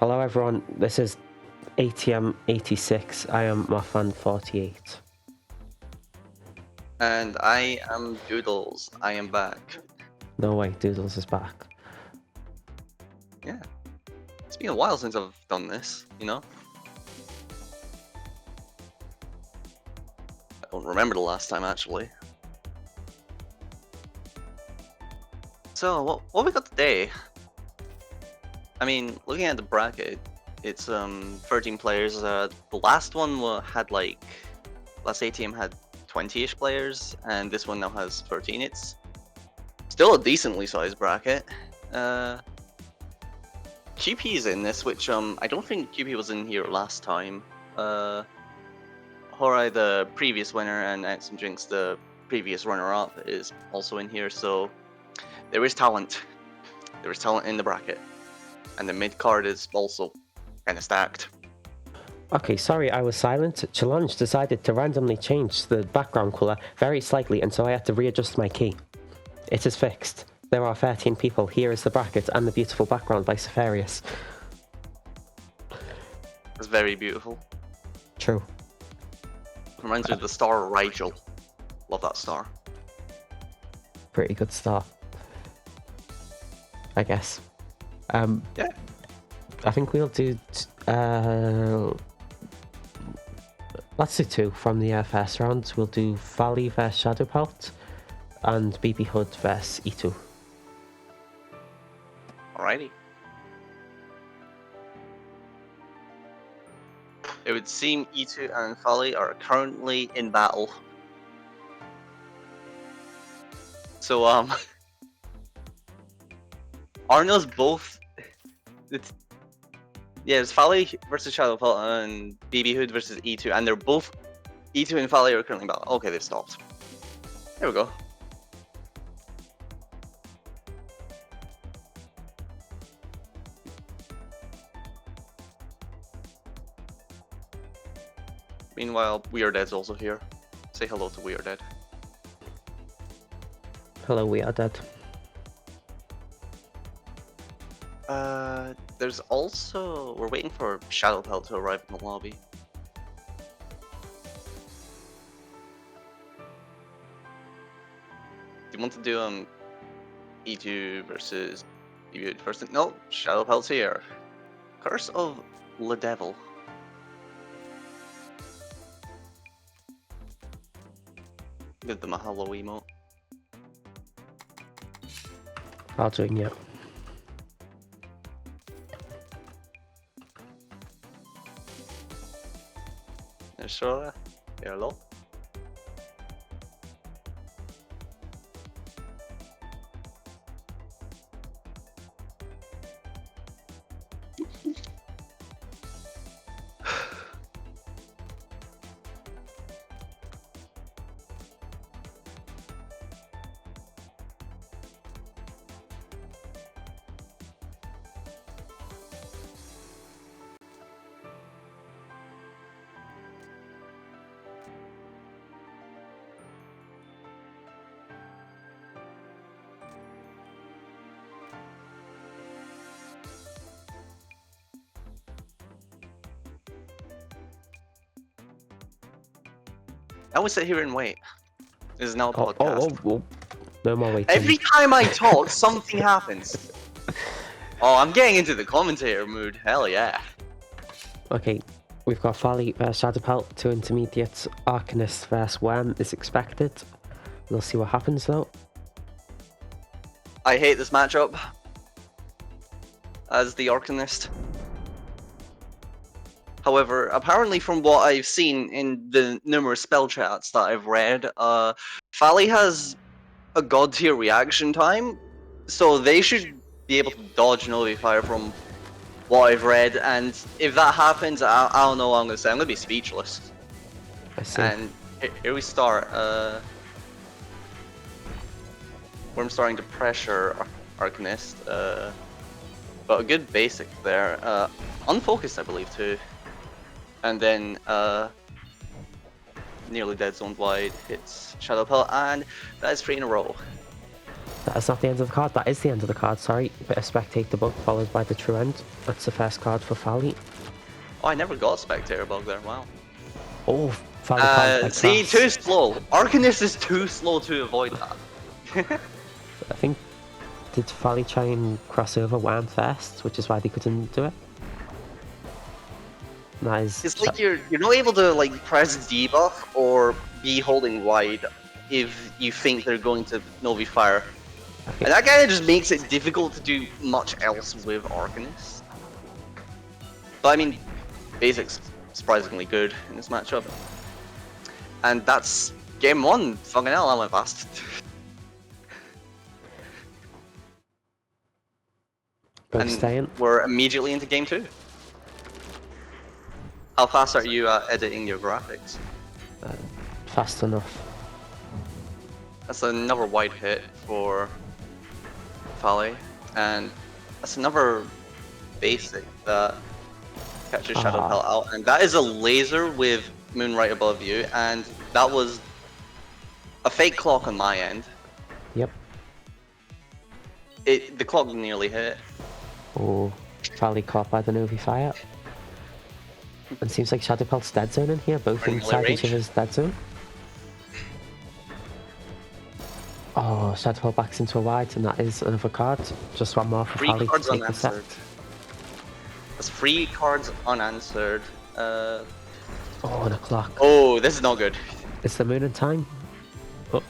Hello everyone, this is ATM86, I am Muffan48. And I am Doodles, I am back. No way, Doodles is back. Yeah. It's been a while since I've done this, you know? I don't remember the last time, actually. So, what we got today? I mean, looking at the bracket, it's 13 players. The last one had like... Last ATM had 20-ish players, and this one now has 13. It's still a decently sized bracket. Kewpie's in this, which I don't think Kewpie was in here last time. Hourai, the previous winner, and AxemJinx, the previous runner-up, is also in here, so there is talent. There is talent in the bracket. And the mid-card is also kind of stacked. Okay, sorry I was silent. Challenge decided to randomly change the background colour very slightly, and so I had to readjust my key. It is fixed. There are 13 people. Here is the bracket and the beautiful background by Safarius. It's very beautiful. True. Reminds me of the star Rigel. Love that star. Pretty good start, I guess. Yeah. I think we'll do... let's do two from the first round. We'll do Fally vs Shadowpelt and BBHood vs E2. Alrighty. It would seem E2 and Fally are currently in battle. So, Arno's both... it's Fally versus Shadowpelt and BBHood versus E2, and they're both... E2 and Fally are currently in battle. Okay, they've stopped. There we go. Meanwhile, We Are Dead's also here. Say hello to We Are Dead. Hello, We Are Dead. There's also... We're waiting for Shadowpelt to arrive in the lobby. Do you want to do E2 versus BBHood first? No, Shadowpelt's here. Curse of the Devil. Give them a hello emote. I'll join you. Sure. Hello. I always sit here and wait. This is now a podcast. No more waiting. Every time I talk, something happens. Oh, I'm getting into the commentator mood. Hell yeah. Okay, we've got Fally vs Shadowpelt, 2 intermediates. Arcanist vs Worm is expected. We'll see what happens though. I hate this matchup. As the Arcanist. However, apparently from what I've seen in the numerous spell chats that I've read, Fally has a god tier reaction time, so they should be able to dodge Notifier from what I've read, and if that happens, I don't know what I'm going to say. I'm going to be speechless. I see. And here we start. Worm starting to pressure Arcanist, but a good basic there. Unfocused, I believe, too. And then nearly dead zoned wide hits Shadowpelt, and that is 3 in a row. That is not the end of the card. That is the end of the card, sorry. Bit of Spectator Bug followed by the True End. That's the first card for Fally. Oh, I never got Spectator Bug there, wow. Oh, Fally can't like see, cross. too slow. Arcanist is too slow to avoid that. I think, did Fally try and cross over Wham first, which is why they couldn't do it? That is... It's like you're not able to like press debuff or be holding wide if you think they're going to Novi Fire. Okay. And that kind of just makes it difficult to do much else with Arcanist. But I mean, Basic's surprisingly good in this matchup. And that's game one. Fucking hell, I went fast. And we're immediately into game two. How fast are you editing your graphics? Fast enough. That's another wide hit for Fally, and that's another basic that catches Shadow Pelt out, and that is a laser with Moon right above you, and that was a fake clock on my end. Yep. The clock nearly hit. Oh, Fally caught by the Novi Fire. And seems like Shadow Pelt's dead zone in here, both inside each other's dead zone. Oh, Shadow Pelt backs into a wide, and that is another card. Just one more for Fally to take the set. That's 3 cards unanswered. Oh, and a clock. Oh, this is not good. It's the Moon in time. Oh.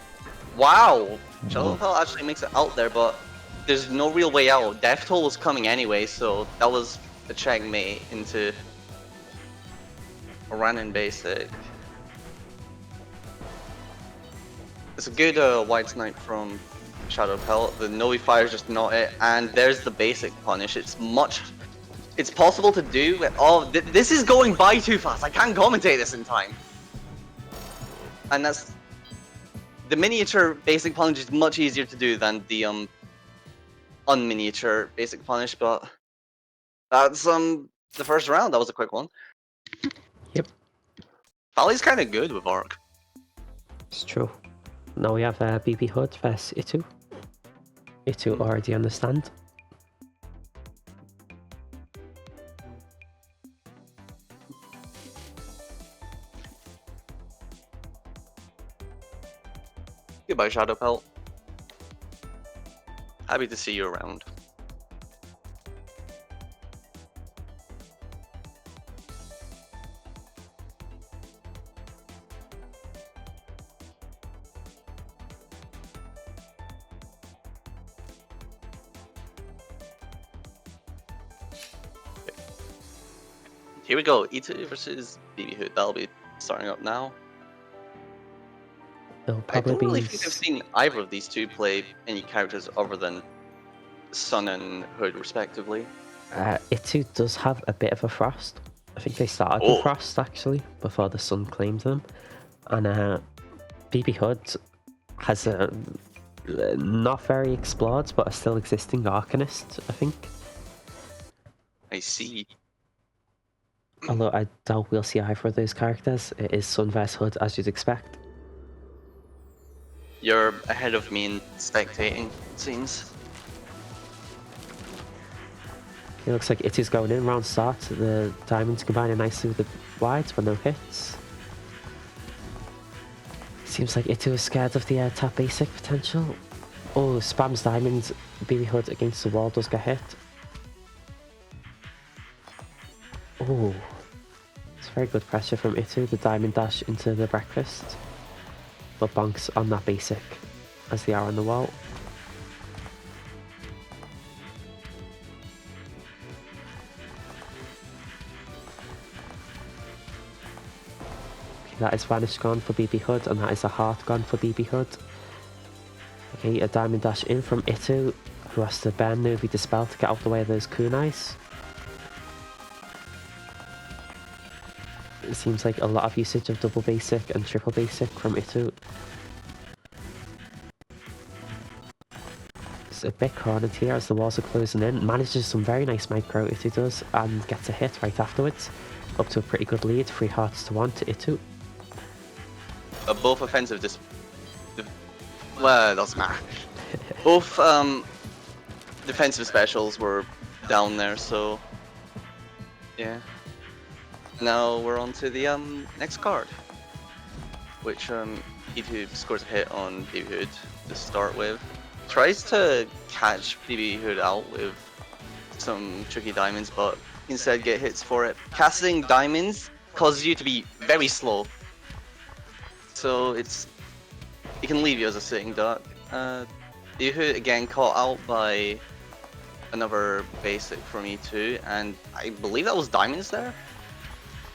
Wow! Shadow Pelt actually makes it out there, but there's no real way out. Death Toll was coming anyway, so that was a checkmate into a run-in basic. It's a good wide snipe from Shadow Pelt. The Novi Fire is just not it, and there's the basic punish. It's possible to do. Oh, this is going by too fast. I can't commentate this in time. And that's the miniature basic punish is much easier to do than the unminiature basic punish, but that's the first round. That was a quick one. Yep. Fally's kind of good with Arc. It's true. Now we have BBHood versus Itu. Itu already understand. Goodbye, Shadow Pelt. Happy to see you around. Here we go, Itu versus BBHood. That'll be starting up now. I don't really think I've seen either of these two play any characters other than Sun and Hood, respectively. Itu does have a bit of a Frost. I think they started with Frost, actually, before the Sun claimed them. And BBHood has a not very explored, but a still existing Arcanist, I think. I see. Although I doubt we'll see either of those characters. It is Sun vs Hood, as you'd expect. You're ahead of me in spectating, it seems. It looks like Itu's going in round start. The diamonds combining nicely with the wides, but no hits. Seems like Itu is scared of the tap basic potential. Oh, spams diamonds. BBHood against the wall does get hit. Oh, it's very good pressure from Itu. The diamond dash into the breakfast, but bonks on that basic as they are on the wall. Okay, that is Vanish gone for BBHood, and that is a heart gone for BBHood. Okay, a diamond dash in from Itu, who has to burn Novi Dispel to get out the way of those kunais. It seems like a lot of usage of double basic and triple basic from Itu. It's a bit cornered here as the walls are closing in. Manages some very nice micro, Itu does, and gets a hit right afterwards. Up to a pretty good lead, 3 hearts to 1 to Itu. Both offensive well, doesn't matter. Both defensive specials were down there, so yeah. Now we're on to the next card, which E2 scores a hit on BBHood to start with. Tries to catch BBHood out with some tricky diamonds, but instead get hits for it. Casting diamonds causes you to be very slow, so it can leave you as a sitting duck. BBHood again caught out by another basic from E2, and I believe that was diamonds there.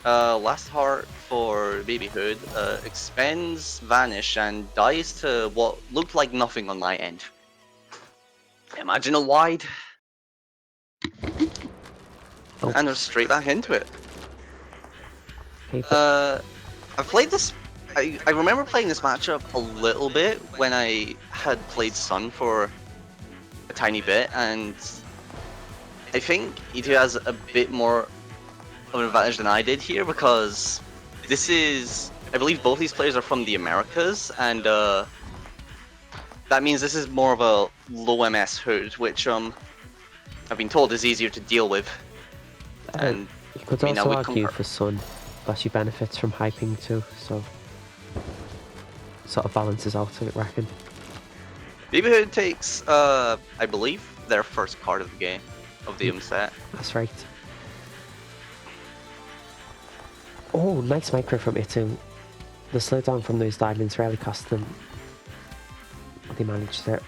Last heart for BBHood expends Vanish and dies to what looked like nothing on my end. Imagine a wide. Oh. And we're straight back into it. Okay, but I've played this. I remember playing this matchup a little bit when I had played Sun for a tiny bit, and I think E2 has a bit more of an advantage than I did here because this is, I believe both these players are from the Americas, and that means this is more of a low MS Hood, which I've been told is easier to deal with. And you could I mean, also argue for Sun that she benefits from high ping too, so sort of balances out, I reckon. BBHood takes, I believe, their first card of the game, of the set. That's right. Oh, nice micro from Itu. The slowdown from those diamonds really cost them. They managed it.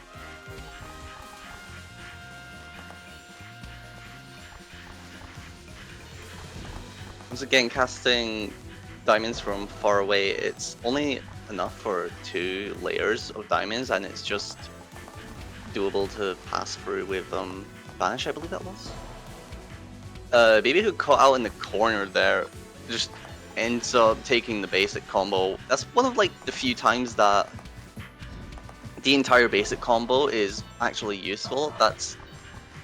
Once again, casting diamonds from far away, it's only enough for 2 layers of diamonds, and it's just doable to pass through with Vanish, I believe that was. BBHood caught out in the corner there, just ends up taking the basic combo. That's one of like the few times that the entire basic combo is actually useful. That's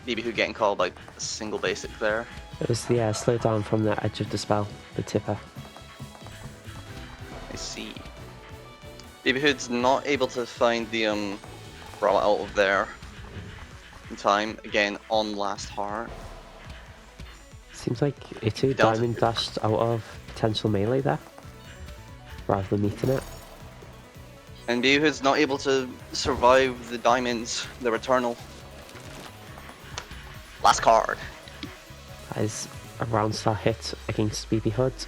BBHood getting called by a single basic there. It was the slowdown from the edge of the spell, the tipper. I see. BBHood's not able to find the route out of there in time. Again, on last heart. Seems like Itu diamond dashed out of potential melee there, rather than meeting it. And BBHood's not able to survive the diamonds. They're eternal. Last card. That is a round star hit against BBHood.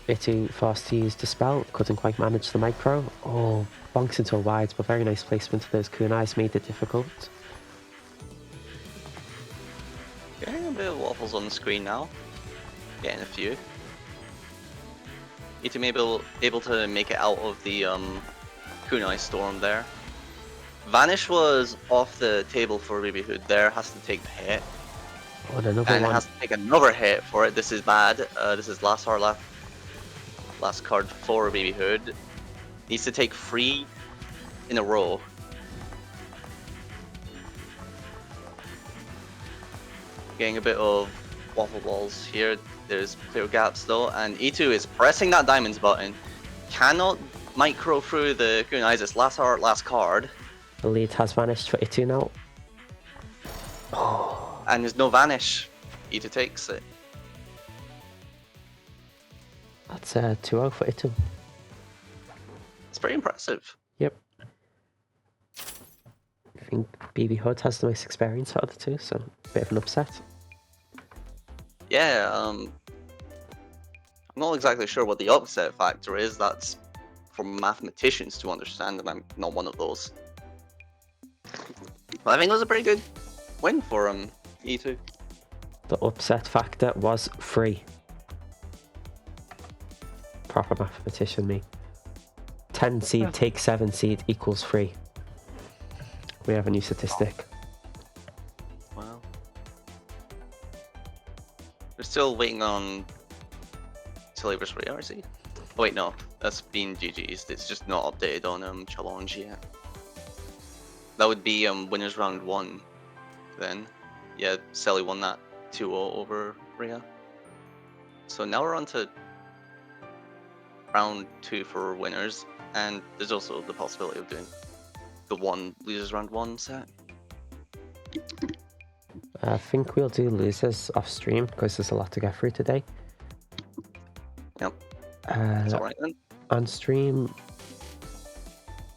Itu forced to use Dispel, couldn't quite manage the micro. Oh, bonks into a wide, but very nice placement of those kunais made it difficult. Getting a bit of waffles on the screen now. Getting a few. Itu may be able to make it out of the kunai storm there. Vanish was off the table for BBHood there, has to take the hit. Oh, and another and one. Has to take another hit for it. This is bad. This is last heart last card for BBHood. Needs to take 3 in a row. Getting a bit of waffle balls here. There's clear gaps though, and E2 is pressing that diamonds button. Cannot micro through the kunais. It's last heart, last card. The lead has vanished for Itu now. Oh. And there's no vanish. E2 takes it. That's 2-0 for Itu. It's pretty impressive. Yep. I think BBHood has the most experience out of the two, so a bit of an upset. Yeah, I'm not exactly sure what the upset factor is. That's for mathematicians to understand, and I'm not one of those. But I think it was a pretty good win for E2. The upset factor was 3. Proper mathematician, me. 10 seed take 7 seed equals 3. We have a new statistic. Wow. We're still waiting on Celie vs RC. Oh wait, no, that's been GG's. It's just not updated on challenge yet. That would be winners round 1 then. Yeah, Celie won that 2-0 over Rhea. So now we're on to round 2 for winners, and there's also the possibility of doing the one losers round one set? I think we'll do losers off stream because there's a lot to get through today. Yep. That's alright then. On stream,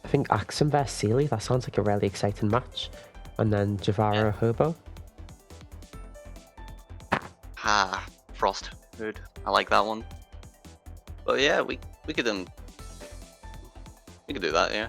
I think Axem vs Celie. That sounds like a really exciting match. And then Jahvaro Hobo. Frost Hood. I like that one. But yeah, we could do that, yeah.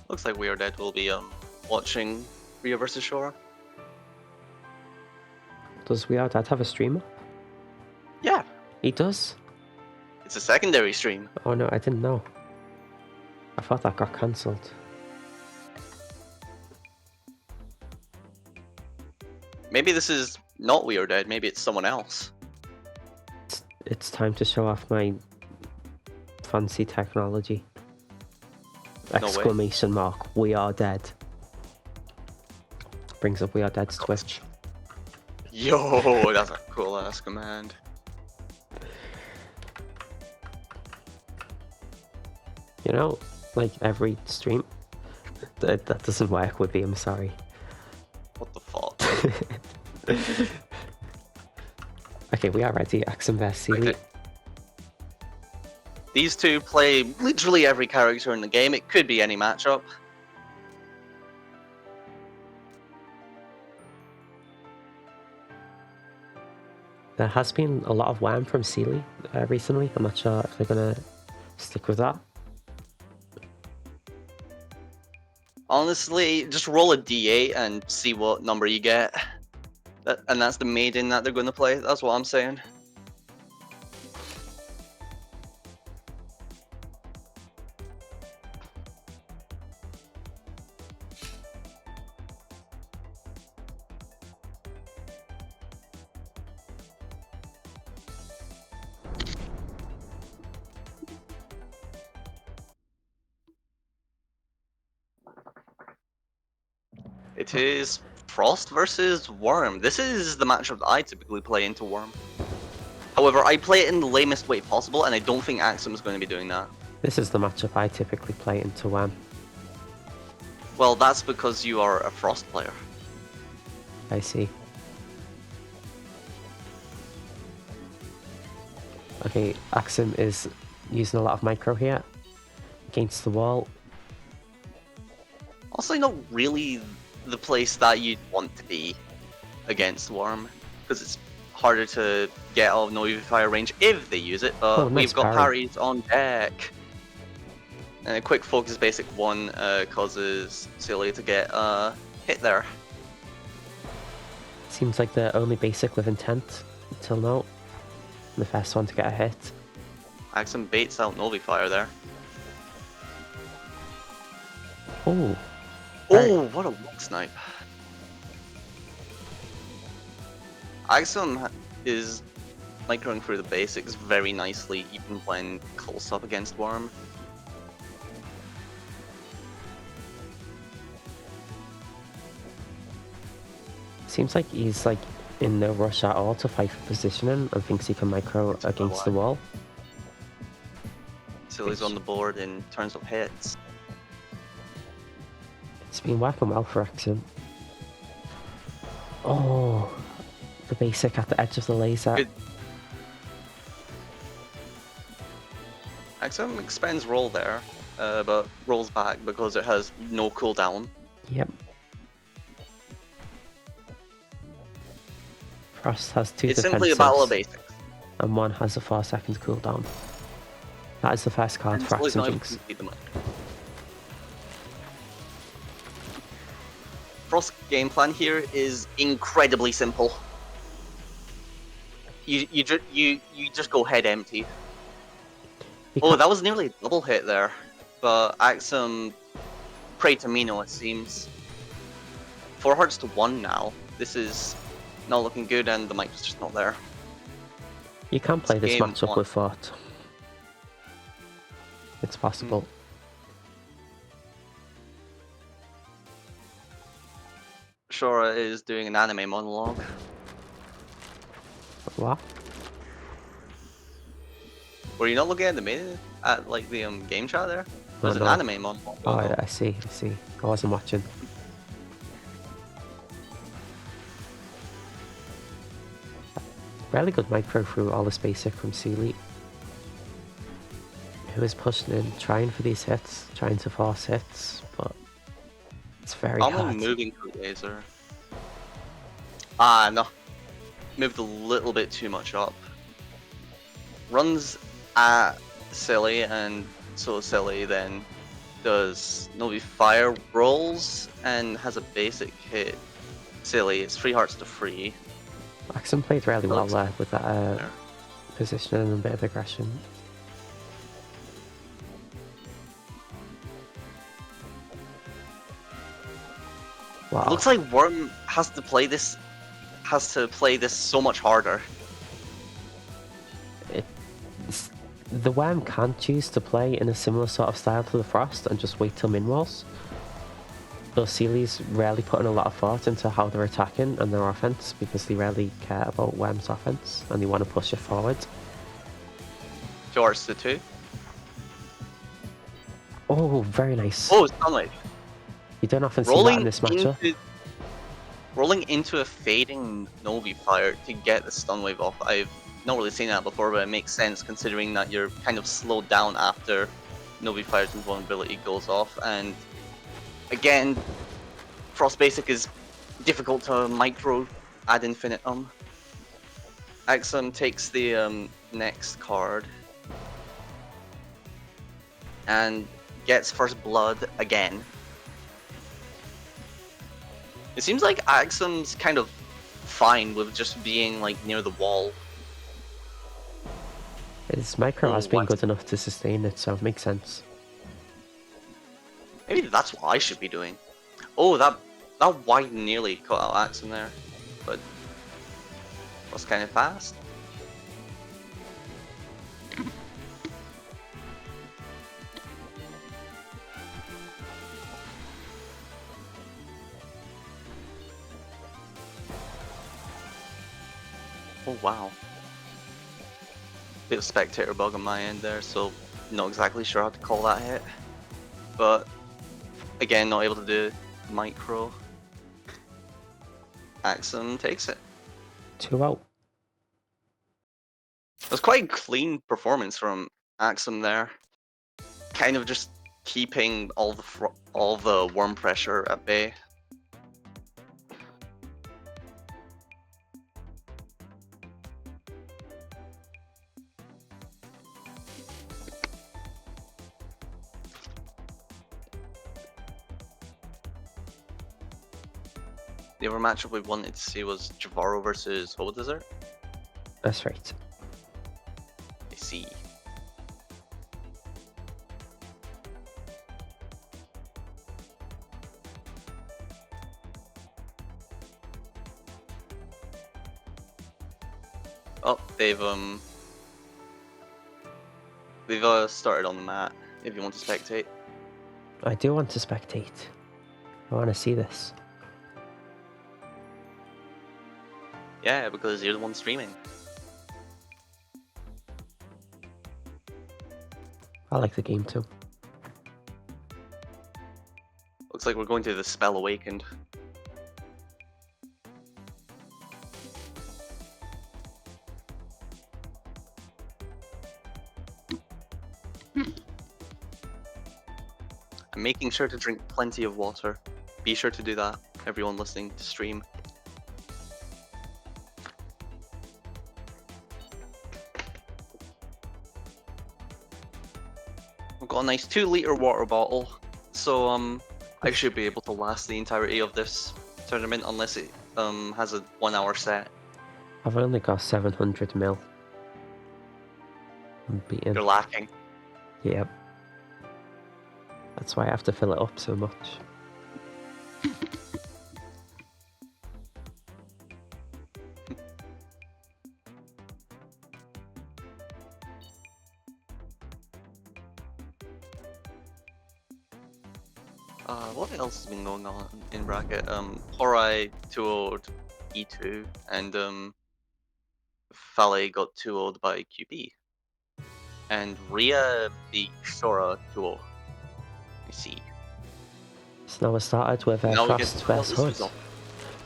Looks like We Are Dead will be watching Rio vs Shora. Does We Are Dead have a streamer? Yeah, He does? it's a secondary stream. Oh no, I didn't know. I thought that got cancelled. Maybe this is not We Are Dead, maybe it's someone else. It's time to show off my fancy technology. No way. Exclamation mark, We Are Dead. Brings up We Are Dead's Twitch. Yo, that's a cool ass command. You know, like every stream, that doesn't work with me, I'm sorry. What the fuck? Okay, we are ready. Axem vs Celie. Okay. These two play literally every character in the game. It could be any matchup. There has been a lot of wham from Celie recently. I'm not sure if they're gonna stick with that. Honestly, just roll a d8 and see what number you get. And that's the Maiden that they're going to play. That's what I'm saying. It is Frost versus Worm. This is the matchup that I typically play into Worm. However, I play it in the lamest way possible, and I don't think Axem is going to be doing that. This is the matchup I typically play into wham. Well, that's because you are a Frost player. I see. Okay, Axem is using a lot of micro here. Against the wall. Also, not really the place that you'd want to be against Worm, because it's harder to get out of no fire range if they use it, but Oh, nice we've got parry. parries on deck. And a quick focus basic one causes Celie to get hit there. Seems like the only basic with intent until now. The first one to get a hit. Axem baits out Novi Fire there. Oh, Oh, what a look snipe. Axem is microing through the basics very nicely, even when close up against Worm. seems like he's like in no rush at all to fight for positioning and thinks he can micro against the wall. Celie's on the board in terms of hits. It's been working well for Axem. Oh, the basic at the edge of the laser. Good. Axem expends roll there, but rolls back because it has no cooldown. Yep. Frost has 2 It's simply a battle of defensives, basics. and 1 has a 4 seconds cooldown. That is the first card And for Celie's not able to AxemJinx. complete the match. Frost's game plan here is incredibly simple. You just go head empty. Oh, that was nearly a double hit there, but Axem prayed to Mino, it seems. 4 hearts to 1 now. This is not looking good, and the mic is just not there. You can play this game matchup 1. with Fort. It's possible. Shora is doing an anime monologue. What? Were you not looking at the Maiden at like the game chat there? There's No. an anime monologue. Oh, I see. I wasn't watching. Really good micro through all this basic from Celie, who is pushing in, trying for these hits, trying to force hits, but it's very I'm hard. moving to laser. Ah, no. Moved a little bit too much up. Runs at Celie, and so Celie then does Novi Fire, rolls, and has a basic hit. Celie, it's 3 hearts to 3. Axem played really well there with that there. position and a bit of aggression. Wow. It looks like Worm has to play this so much harder. The Worm can choose to play in a similar sort of style to the Frost and just wait till min rolls. But Celie's rarely putting a lot of thought into how they're attacking and their offense because they rarely care about Worm's offense and they want to push it forward. 2 hearts to 2. Oh, very nice. Oh, Sunlight. You don't often see that in this matchup. Rolling into a fading Novi Fire to get the stun wave off. I've not really seen that before, but it makes sense considering that you're kind of slowed down after Novi Fire's invulnerability goes off. And again, Frost Basic is difficult to micro ad infinitum. Axem takes the next card and gets first blood again. It seems like Axem's kind of fine with just being like near the wall. His micro has been good enough to sustain it, so it makes sense. Maybe that's what I should be doing. Oh, that wide nearly caught out Axem there, but was kind of fast. Oh wow. Bit of spectator bug on my end there, so not exactly sure how to call that hit. But again, not able to do micro. Axem takes it. 2 out. It was quite a clean performance from Axem there. Kind of just keeping all the worm pressure at bay. The other matchup we wanted to see was Jahvaro versus HoboDessert. That's right. I see. Oh, they've started on the mat. If you want to spectate. I do want to spectate. I want to see this. Yeah, because you're the one streaming. I like the game too. Looks like we're going to the Spell Awakened. I'm making sure to drink plenty of water. Be sure to do that, everyone listening to stream. I've got a nice 2-liter water bottle, so I should be able to last the entirety of this tournament unless it has a 1-hour set. I've only got 700 mil. I'm beaten. You're lacking. Yep. That's why I have to fill it up so much. What else has been going on in bracket? Hourai 2-0'd E2, and Fally got 2-0'd by Kewpie. And Rhea beat Shora 2-0. I see. So now we started with Frost vs Hood.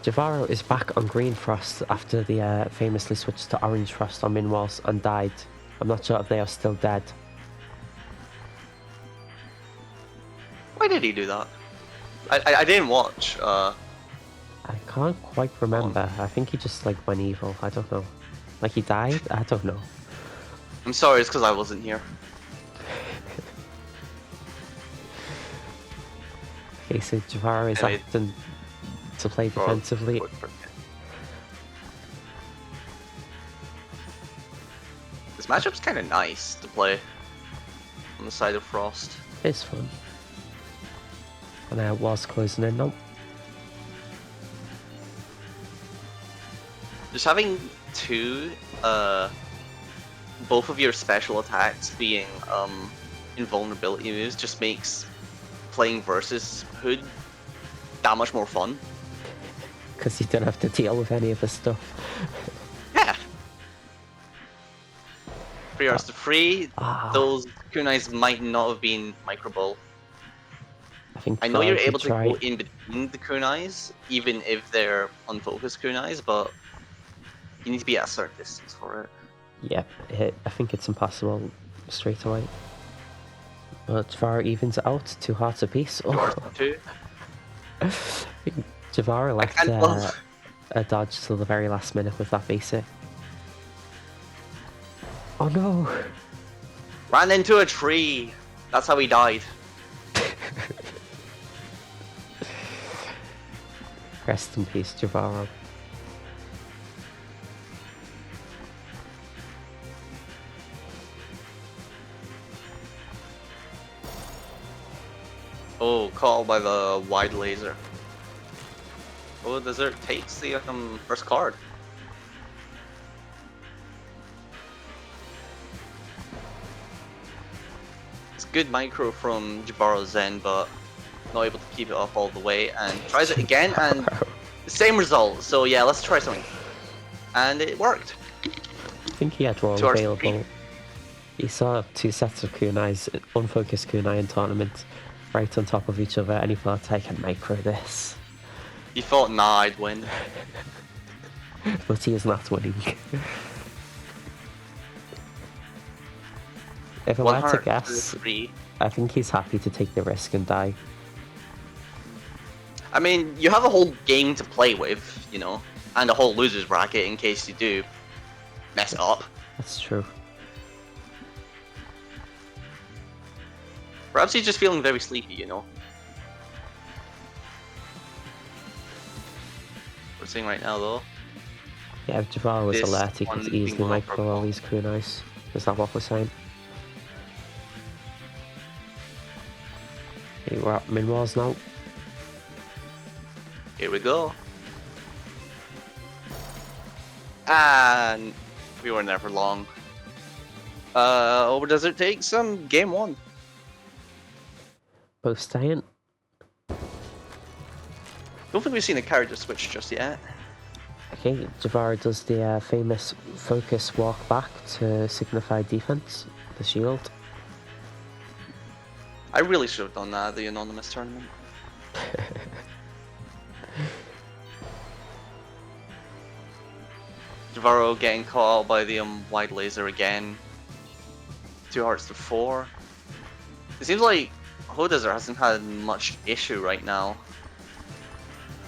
Jahvaro is back on Green Frost after the famously switched to Orange Frost on Minwalls and died. I'm not sure if they are still dead. Why did he do that? I didn't watch. I can't quite remember. I think he just like went evil. I don't know. Like he died? I don't know. I'm sorry, it's because I wasn't here. Okay, so Jahvaro is acting to play defensively. This matchup's kind of nice to play on the side of Frost. It's fun. And I was closing in now. Just having both of your special attacks being invulnerability moves just makes playing versus Hood that much more fun. Because you don't have to deal with any of the stuff. Yeah. 3 hours to 3. Those kunais might not have been micro ball. I know you're able to go in between the kunais, even if they're unfocused kunais, but you need to be at a certain distance for it. Yep, I think it's impossible straight away. But Jahvaro evens it out, 2 hearts apiece. Oh. Jahvaro left a dodge till the very last minute with that basic. Oh no! Ran into a tree! That's how he died. Rest in peace, Jahvaro. Oh, caught by the wide laser. HoboDessert takes the first card. It's good micro from Jahvaro Zen, but not able to keep it up all the way, and tries it again, and the same result. So yeah, let's try something. And it worked. I think he had one available. He saw 2 sets of kunais, unfocused kunai in tournament, right on top of each other, and he thought, I can micro this. He thought, nah, I'd win. But he is not winning. If I were to guess, I think he's happy to take the risk and die. I mean, you have a whole game to play with, you know, and a whole loser's bracket in case you do mess it up. That's true. Perhaps he's just feeling very sleepy, you know. We're seeing right now, though. Yeah, if Jahvaro was alert, he could easily micro all these kunais. Is that what we're saying? Okay, we're at Minwalls now. Here we go. And we weren't there for long. HoboDessert takes game 1. Both staying. Don't think we've seen a character switch just yet. Okay, Jahvaro does the famous focus walk back to signify defense, the shield. I really should have done that at the anonymous tournament. Jahvaro getting caught out by the wide laser again. 2 hearts to 4. It seems like HoboDessert hasn't had much issue right now.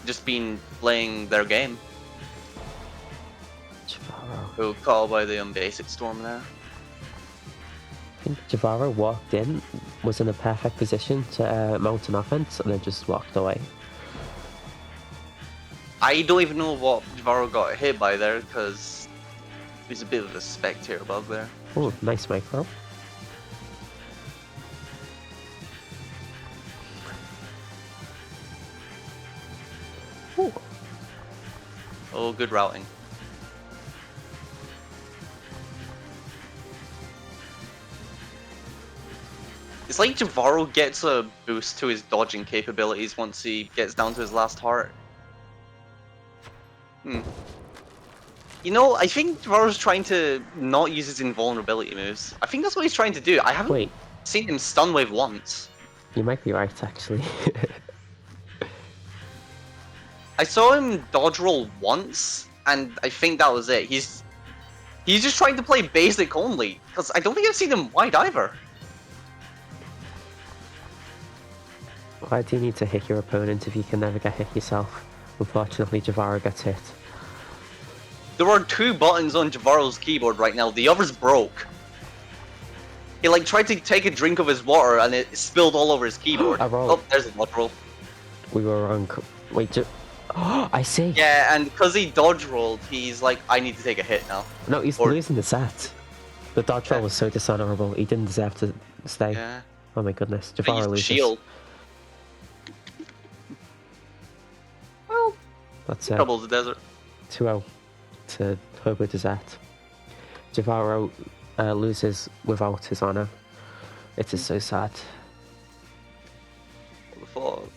Just been playing their game. Jahvaro. Who caught by the basic storm there. I think Jahvaro walked in, was in a perfect position to mount an offense, and then just walked away. I don't even know what Jahvaro got hit by there, because there's a bit of a spectator bug there. Oh, nice micro. Ooh. Oh, good routing. It's like Jahvaro gets a boost to his dodging capabilities once he gets down to his last heart. You know, I think Jahvaro's trying to not use his invulnerability moves. I think that's what he's trying to do. I haven't seen him stun wave once. You might be right, actually. I saw him dodge roll once, and I think that was it. He's just trying to play basic only, because I don't think I've seen him wide either. Why do you need to hit your opponent if you can never get hit yourself? Unfortunately, Jahvaro gets hit. There are 2 buttons on Jahvaro's keyboard right now. The other's broke. He like tried to take a drink of his water and it spilled all over his keyboard. Oh, there's a dodge roll. We were wrong. Wait, oh, I see. Yeah, and because he dodge rolled, he's like, I need to take a hit now. No, he's losing the set. The dodge roll was so dishonorable. He didn't deserve to stay. Yeah. Oh my goodness. Jahvaro loses. Shield. Well, that's doubles the desert. 2-0 to HoboDessert. Jahvaro loses without his honor. It is so sad. What the fuck?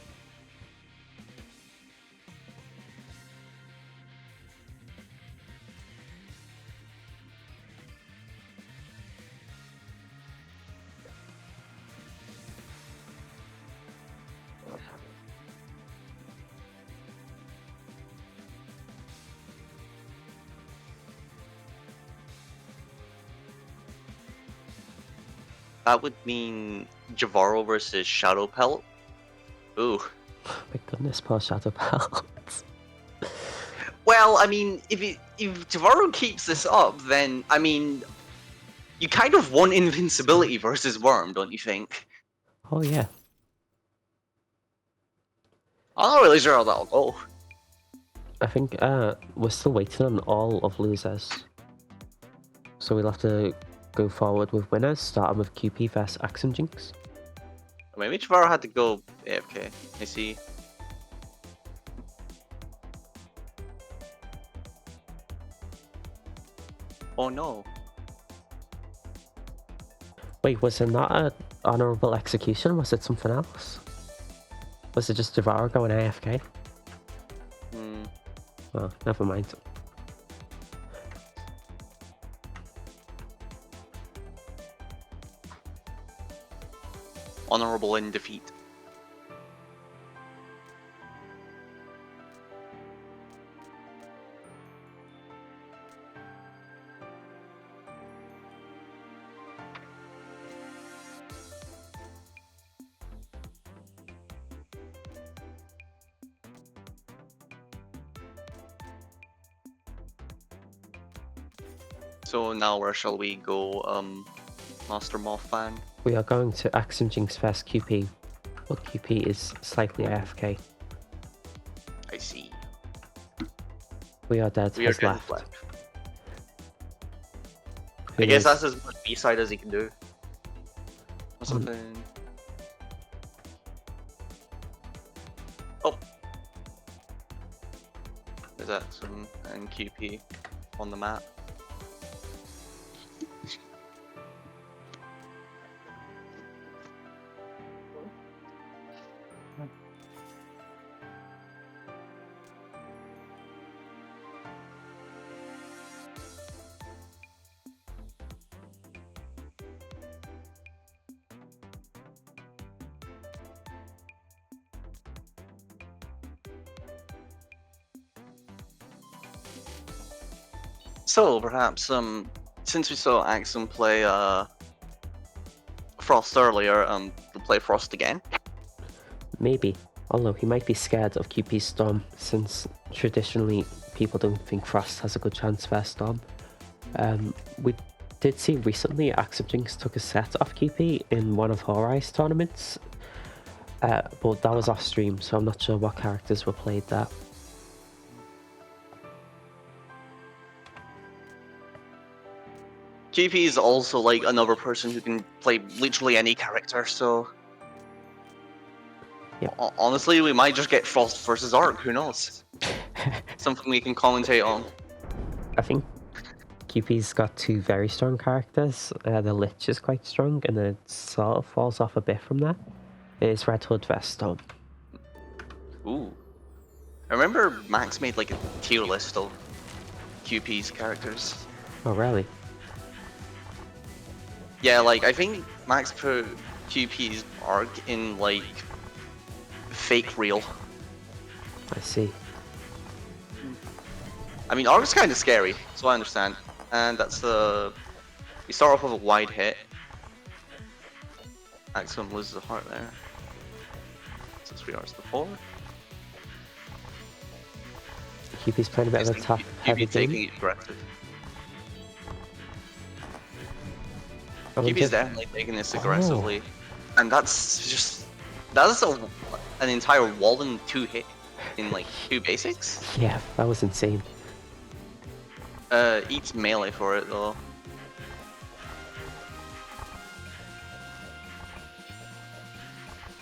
That would mean Jahvaro versus Shadow Pelt. Ooh. Oh my goodness, poor Shadow Pelt. Well, I mean, if Jahvaro keeps this up, then, I mean, you kind of want invincibility versus Worm, don't you think? Oh yeah. I'm not really sure how that'll go. I think we're still waiting on all of losers. So we'll have to go forward with winners, starting with Kewpie vs AxemJinx. Maybe Jahvaro had to go AFK. I see. Oh no. Wait, was it not an honorable execution? Was it something else? Was it just Jahvaro going AFK? Oh, never mind. Honorable in defeat. So now where shall we go, Master Moth fan? We are going to AxemJinx vs Kewpie, but Kewpie is slightly AFK. I see. We Are Dead has left. I guess that's as much B-side as he can do. Or something. Oh! There's Axem and Kewpie on the map. So perhaps since we saw Axem play Frost earlier, the play Frost again. Maybe, although he might be scared of Kewpie's Storm, since traditionally people don't think Frost has a good chance versus Storm. We did see recently AxemJinx took a set off Kewpie in one of Hourai's tournaments, but that was off stream, so I'm not sure what characters were played there. Kewpie is also like another person who can play literally any character, so Yep. Honestly, we might just get Frost versus Arc, who knows? Something we can commentate on. I think Kewpie's got two very strong characters. The Lich is quite strong, and then it sort of falls off a bit from there. It's Red Hood versus Storm. Ooh. I remember Max made like a tier list of Kewpie's characters. Oh, really? Yeah, like I think Max put Kewpie's Arc in like fake real. I see. I mean, Arc's kind of scary, so I understand. And that's the... We start off with a wide hit. Axem loses a heart there. So 3 hours to 4. Kewpie's playing a bit of a tough, heavy taking game. it aggressive. I wonder Kewpie's if- definitely taking this aggressively. And that's just... That's an entire Walden 2 hit in like 2 basics. Yeah, that was insane. Eats melee for it though.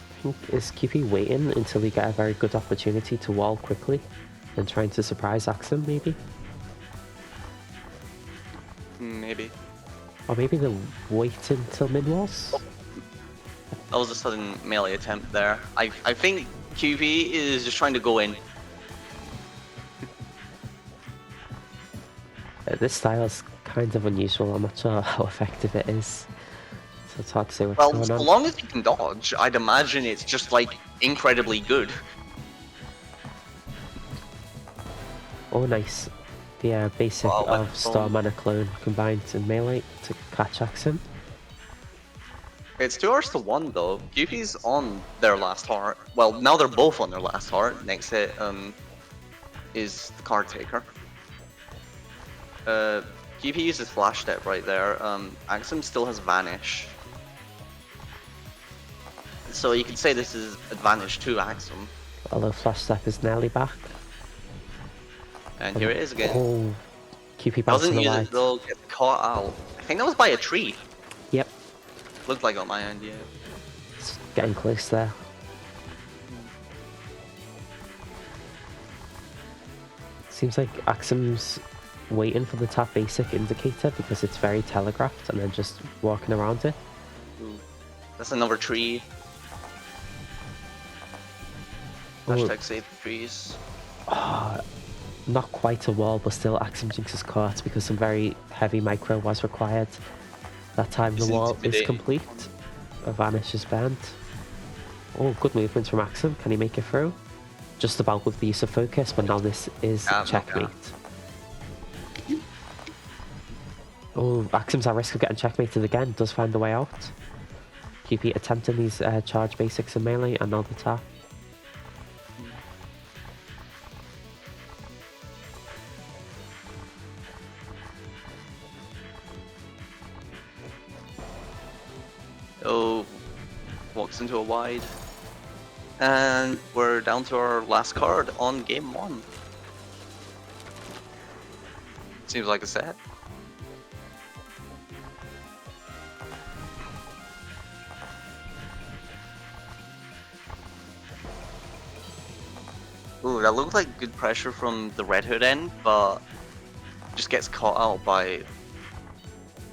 I think is Kewpie waiting until he get a very good opportunity to wall quickly and trying to surprise Axem, maybe? Maybe. Or maybe they'll wait until mid walls? That was a sudden melee attempt there. I think Kewpie is just trying to go in. This style is kind of unusual. I'm not sure how effective it is. So it's hard to say what's Well, going so on. long as you can dodge, I'd imagine it's just like incredibly good. Oh, nice. The basic Wow, of that's Storm and a clone combined in melee to catch Axem. It's 2 hours to 1 though. Kewpie's on their last heart. Well, now they're both on their last heart. Next hit is the card taker. Kewpie uses flash step right there. Axem still has vanish. So you could say this is advantage to Axem. Although Flash Step is nearly back. And here it is again. Oh, Kewpie bouncing Doesn't the use light. it though, gets caught out. I think that was by a tree. Yep, Looked like on my end, yeah. it's getting close there. Seems like Axem's waiting for the top basic indicator because it's very telegraphed and then just walking around it. Ooh. That's another tree. Oh. Hashtag save trees. Not quite a wall, but still AxemJinx is caught because some very heavy micro was required. That time the It's wall is intimidating. complete. A vanish is banned. Oh, good movement from Axem. Can he make it through? Just about with the use of focus, but now this is checkmate. Oh, Axem's at risk of getting checkmated again. Does find the way out. Kewpie attempting these charge basics in melee and now the tap. Oh, walks into a wide. And we're down to our last card on game 1. Seems like a set. Ooh, that looked like good pressure from the Red Hood end, but just gets caught out by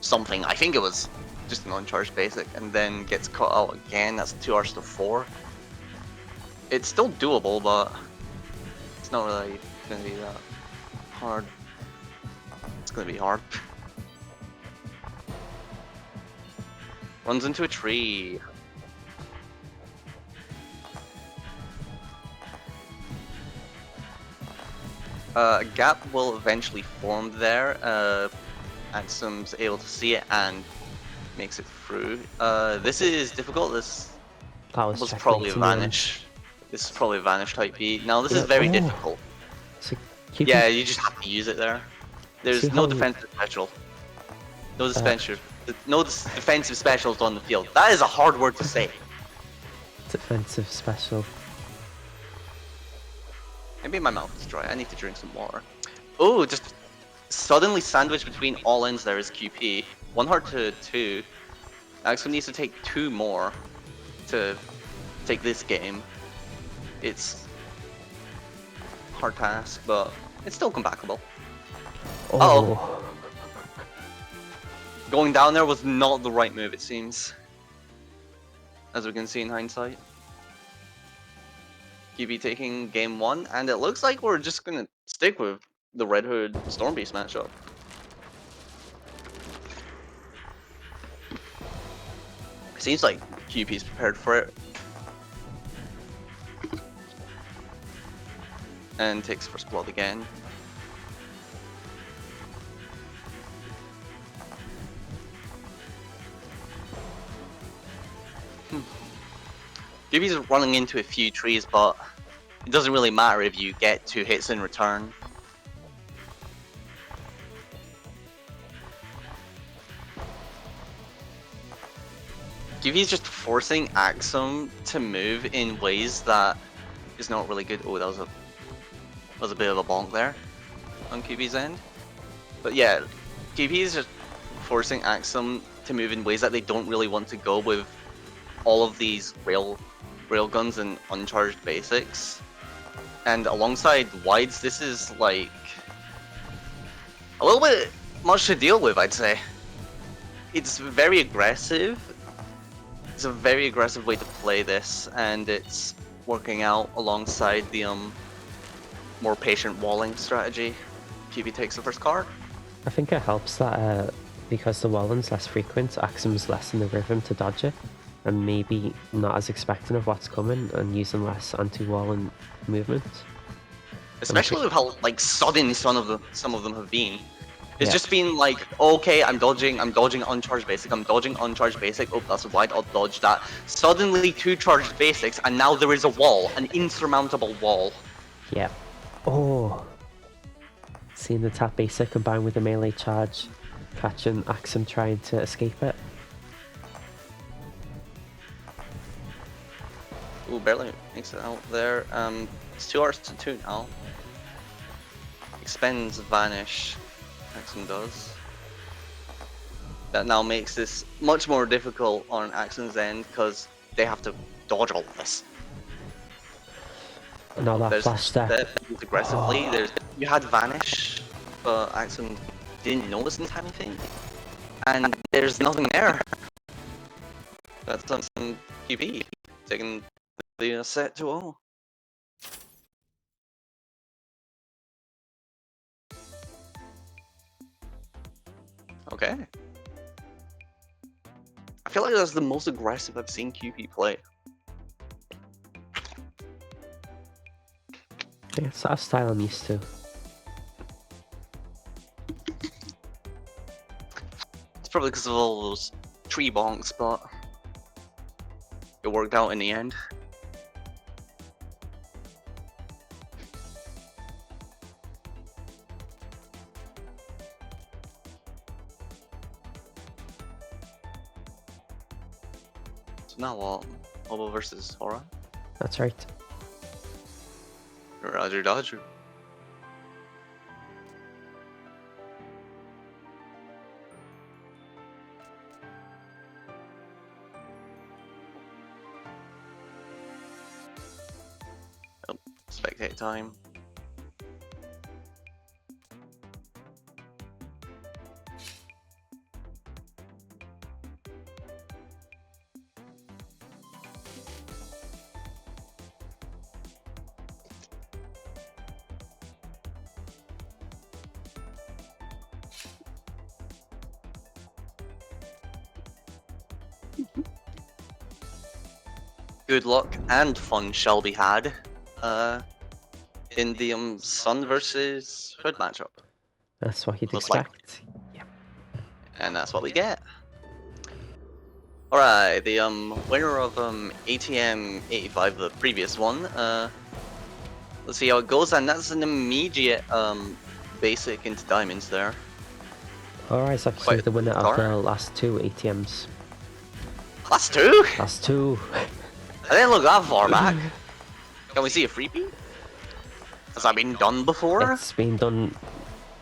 something. I think it was just an uncharged basic, and then gets caught out again. That's 2 hours to 4. It's still doable, but it's not really gonna be that hard. It's gonna be hard. Runs into a tree. A gap will eventually form there. Axem's able to see it and makes it through. This is difficult. This That was was checkmate probably a in the end. vanish. This is probably a vanish type beat. Now this Yeah, is very oh. difficult. So Kewpie, Yeah, you just have to use it there. see There's how no defensive special. No defensive specials on the field. That is a hard word to say. defensive special. Maybe my mouth is dry. I need to drink some water. Oh, just suddenly sandwiched between all ends there is QP. 1 heart to 2. Axem needs to take 2 more to take this game. It's a hard task, but it's still comebackable. Oh. Going down there was not the right move, it seems. As we can see in hindsight. QB taking game 1, and it looks like we're just gonna stick with the Red Hood Stormbeast matchup. Seems like QP's prepared for it. And takes first blood again. QP's running into a few trees, but it doesn't really matter if you get 2 hits in return. QP's just forcing Axem to move in ways that is not really good. Oh, that was a bit of a bonk there on QP's end. But yeah, QP is just forcing Axem to move in ways that they don't really want to go with all of these railguns and uncharged basics. And alongside wides, this is like a little bit much to deal with, I'd say. It's very aggressive. It's a very aggressive way to play this, and it's working out alongside the more patient walling strategy. QB takes the first card. I think it helps that because the walling's less frequent, Axem's less in the rhythm to dodge it, and maybe not as expectant of what's coming and using less anti-walling movement. Especially with how like sudden some of them have been. It's Yeah. just been like, okay, I'm dodging uncharged basic, I'm dodging uncharged basic, oh that's a wide, I'll dodge that. Suddenly 2 charged basics, and now there is a wall, an insurmountable wall. Yeah. Oh. Seeing the tap basic combined with the melee charge, catching Axem trying to escape it. Ooh, barely makes it out there. It's 2 hearts to 2 now. Expends Vanish. Axem does. That now makes this much more difficult on Axem's end because they have to dodge all of this. And all that There's flash step. aggressively. You had Vanish, but Axem didn't notice in time, I think. And there's nothing there. That's some QP taking the set 2-0. Okay. I feel like that's the most aggressive I've seen QP play. Yeah, it's that style I'm used to. It's probably because of all those tree bonks, but it worked out in the end. So now what? Hobo versus Hourai? That's right. Roger Dodger. Oh, spectate time. Good luck and fun shall be had in the Sun versus Hood matchup. That's what you'd Most likely. expect. Yeah. And that's what we get. Alright, the winner of ATM 85, the previous one. Let's see how it goes, and that's an immediate basic into diamonds there. Hourai's actually Quite the winner of the start. last 2 ATMs. Last two? Last 2. I didn't look that far back. Can we see a freebie? Has that been done before? It's been done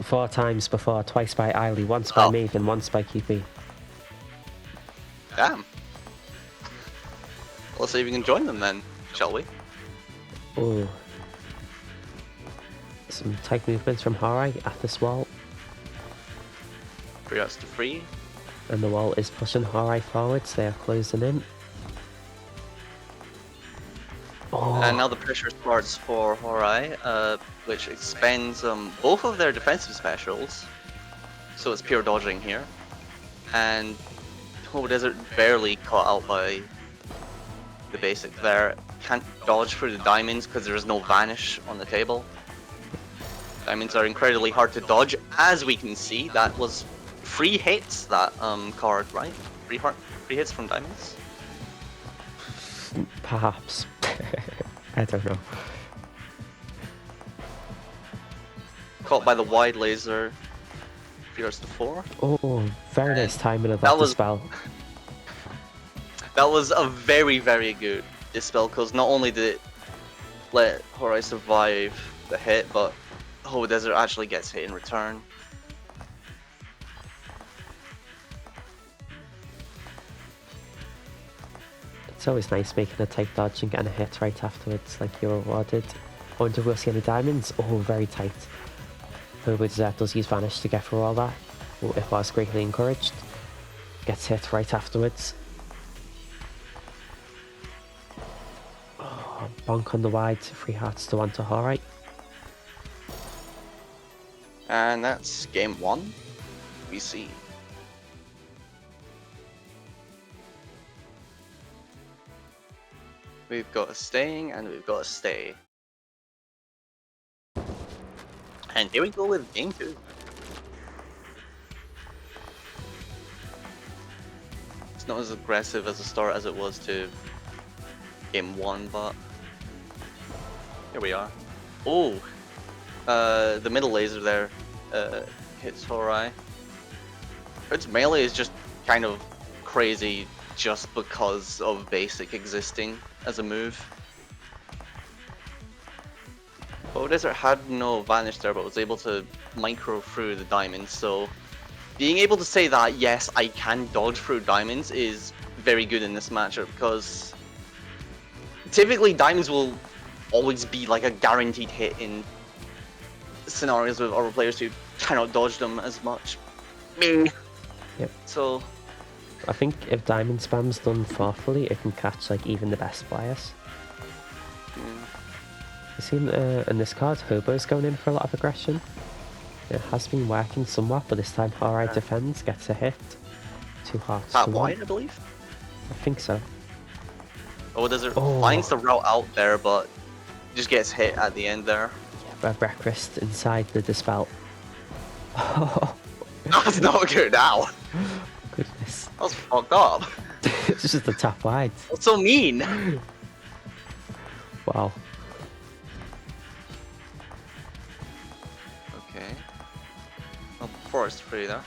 4 times before, twice by Eiley, once by Maiden, once by Kewpie. Damn. Let's see if we can join them then, shall we? Oh. Some tight movements from Hourai at this wall. 3 outs to 3. And the wall is pushing Hourai forwards, they are closing in. Oh. And now the pressure starts for Hourai, which expends both of their defensive specials. So it's pure dodging here. And HoboDessert barely caught out by the basic there. Can't dodge through the diamonds because there is no vanish on the table. Diamonds are incredibly hard to dodge, as we can see. That was 3 hits, that card, right? 3 hits from diamonds? Perhaps. I don't know. Caught by the wide laser. 3 outs to 4. Oh, very nice timing of that that was- dispel. That was a very, very good dispel, because not only did it let Hourai survive the hit, but HoboDessert actually gets hit in return. It's always nice making a tight dodge and getting a hit right afterwards, like you're rewarded. I wonder if we'll see any diamonds. Oh, very tight. HoboDessert does use Vanish to get through all that. Oh, it was greatly encouraged. Gets hit right afterwards. Oh, bonk on the wide, 3 hearts to 1 to Hourai. And that's game 1. We see. We've got a staying and we've got a stay. And here we go with game 2. It's not as aggressive as a start as it was to game 1, but here we are. Oh, the middle laser there hits Hourai. Its melee is just kind of crazy just because of basic existing as a move. HoboDessert had no vanish there, but was able to micro through the diamonds, so being able to say that, yes, I can dodge through diamonds is very good in this matchup, because typically diamonds will always be like a guaranteed hit in scenarios with other players who cannot dodge them as much. Yep. So I think if diamond spam's done thoughtfully, it can catch like even the best players. You've seen in this card, Hobo's going in for a lot of aggression. It has been working somewhat, but this time Hourai defends, gets a hit. 2 hearts that to 1. wide, I believe. I think so. HoboDessert finds the route out there, but just gets hit at the end there. Yeah, breakfast inside the dispel. Oh, That's not good now. goodness. That was fucked up. It's just the top wide. That's so mean. Wow. Okay. Well, forest free there.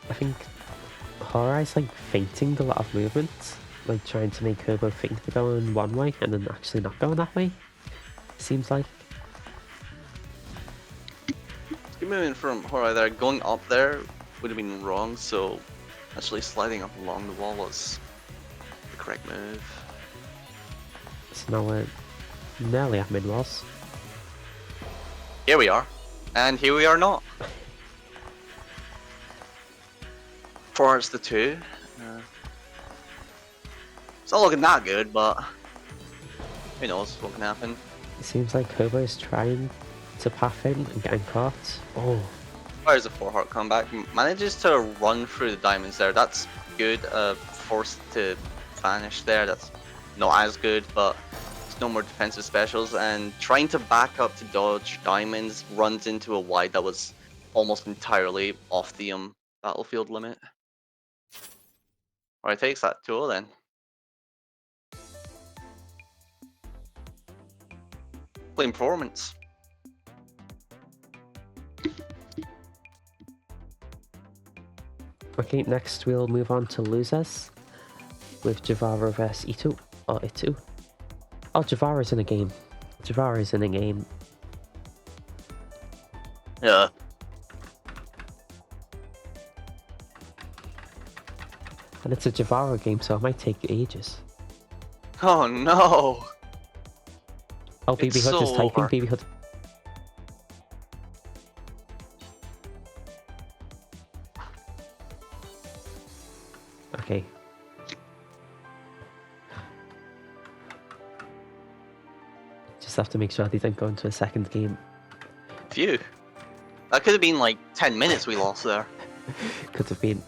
I think Hourai's like feinting a lot of movements. Like trying to make Hobo think they're going one way and then actually not going that way. Seems like. Good movement from Hourai there. Going up there would have been wrong, so actually sliding up along the wall was the correct move. So now we're nearly at mid-walls. Here we are. And here we are not. 4 hearts to 2. It's not looking that good, but who knows what can happen. It seems like Hobo's trying to path in and getting caught. Oh, Fires a 4 heart comeback. Manages to run through the diamonds there. That's good. Forced to vanish there. That's not as good, but it's no more defensive specials. And trying to back up to dodge diamonds runs into a wide that was almost entirely off the battlefield limit. Alright, takes that tool then. Flame performance. Okay, next we'll move on to losers with Jahvaro vs Itu or Itu. Oh, Jahvaro's in a game. Jahvaro's in a game. Yeah. And it's a Jahvaro game, so it might take ages. Oh no! Oh, BBHood so is typing. over. BBHood. Okay. Just have to make sure they don't go into a second game. Phew. That could have been like 10 minutes we lost there. Could have been.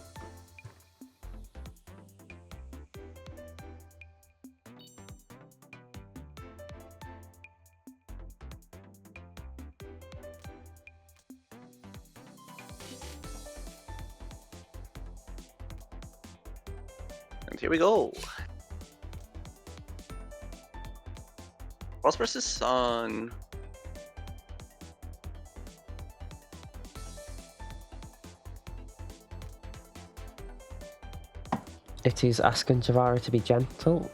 And here we go. Frost vs Sun. It is asking Jahvaro to be gentle.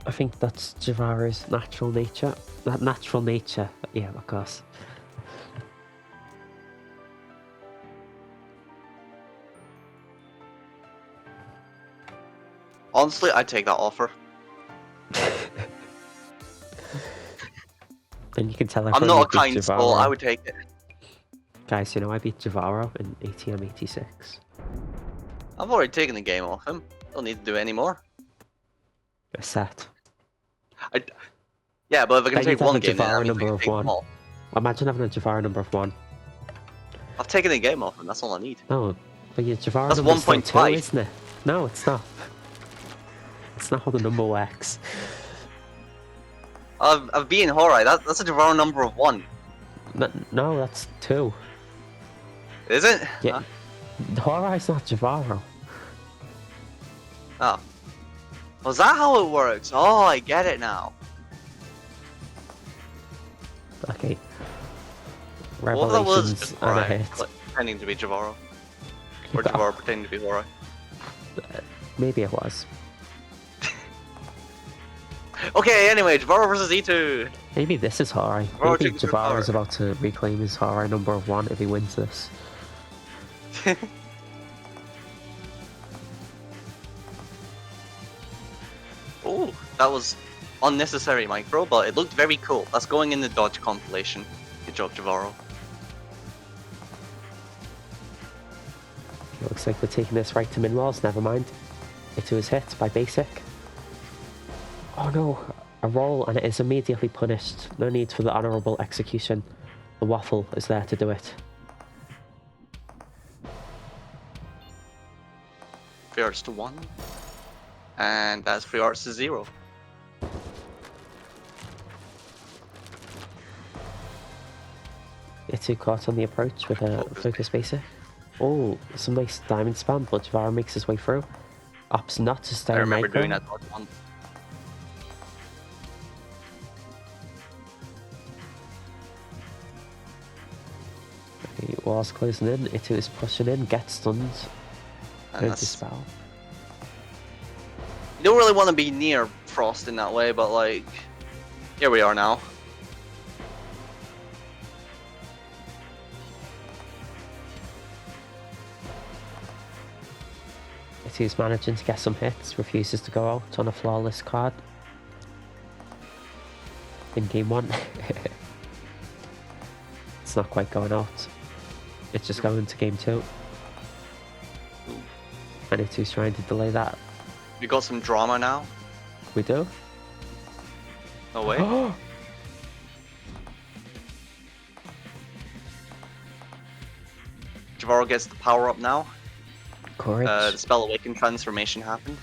I think that's Jahvaro's natural nature. That natural nature, yeah, of course. Honestly, I'd take that offer. And you can tell I'm not a kind soul, I would take it. Guys, you know I beat Jahvaro in ATM 86. I've already taken the game off him. Don't need to do any more. A set. Yeah, but if I can Then take you'd have one a game, then Jahvaro that means I number can of take them one. all. Imagine having a Jahvaro number of 1. I've taken the game off him, that's all I need. No, but your Jahvaro That's number's still 1.5. 2, isn't it? No, it's not. It's not how the number works. I've beaten Hourai, that's a Jahvaro number of 1. No, that's 2. Is it? Yeah. Hourai's not Jahvaro. Oh. Was that how it works? Oh, I get it now. Okay. Well, that was Revelations just and a Hourai, hit. like, pretending to be Jahvaro. Or Jahvaro pretending to be Hourai. Maybe it was. Okay, anyway, Jahvaro vs E2. Maybe this is Hourai. Jahvaro Maybe takes the Jahvaro is power. about to reclaim his Hourai number of 1 if he wins this. Oh, that was unnecessary micro, but it looked very cool. That's going in the dodge compilation. Good job, Jahvaro. It looks like we're taking this right to min walls, never mind. It was hit by basic. Oh no, a roll and it is immediately punished. No need for the honourable execution. The waffle is there to do it. 3 arts to 1. And that's 3 arts to 0. Itu caught on the approach with a focus basic. Oh, some nice diamond spam, but Jahvaro makes his way through. Opts not to stay I in remember micro. doing that dodge once. Okay, walls closing in, Itu is pushing in, gets stunned. And Go that's- dispel. You don't really want to be near Frost in that way, but like, here we are now. Itu's managing to get some hits, refuses to go out on a flawless card. In game 1. It's not quite going out. It's just going to game 2. And Itu's trying to delay that. We got some drama now. We do. No way. Jahvaro gets the power up now. Courage. The spell awaken transformation happened.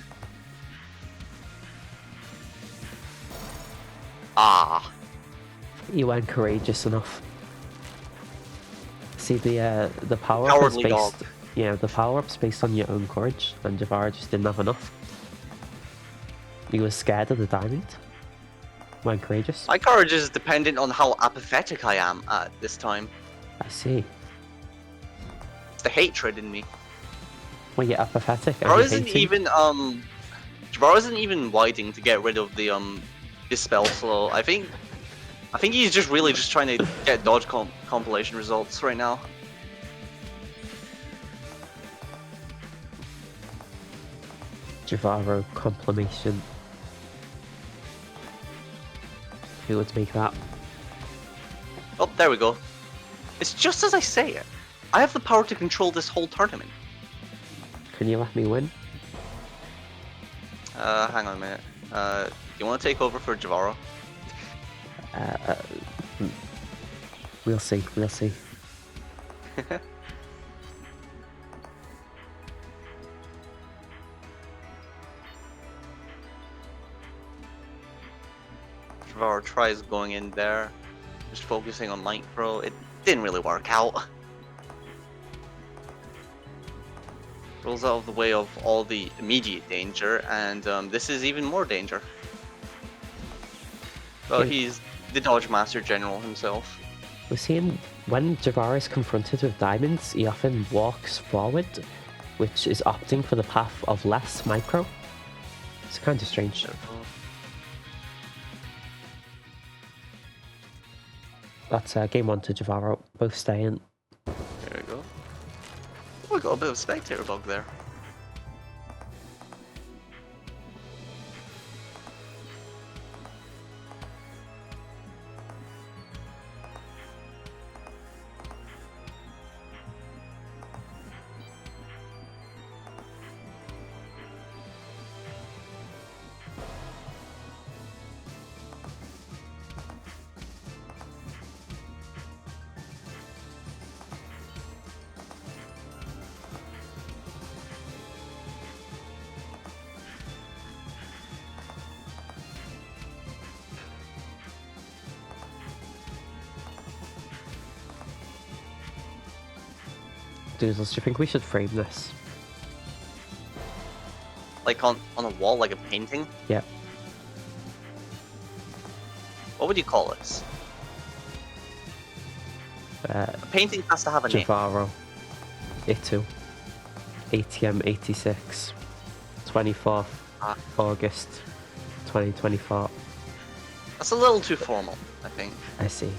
Ah. You weren't courageous enough. See, the power up is Cowardly based... dog. Yeah, the power up's based on your own courage, and Jahvaro just didn't have enough. He was scared of the diamond. Went courageous. My courage is dependent on how apathetic I am at this time. I see. It's the hatred in me. Well, you're apathetic. Jahvaro isn't even waiting to get rid of the dispel slow. I think he's just really just trying to get dodge compilation results right now. Jahvaro compilation. Who would make that? Oh, there we go. It's just as I say it. I have the power to control this whole tournament. Can you let me win? Hang on a minute. Do you want to take over for Jahvaro? We'll see. We'll see. Jahvaro tries going in there, just focusing on micro. It didn't really work out. Rolls out of the way of all the immediate danger, and this is even more danger. Well, he's the Dodge Master General himself. We're seeing when Jahvaro is confronted with diamonds, he often walks forward, which is opting for the path of less micro. It's kind of strange. That's game 1 to Jahvaro, both staying. There we go. Oh, we got a bit of spectator bug there. Doodles, do you think we should frame this? Like on a wall, like a painting? Yeah. What would you call this? A painting has to have a name. Jahvaro. Itu. ATM 86. 24th August 2024. That's a little too formal, I think. I see.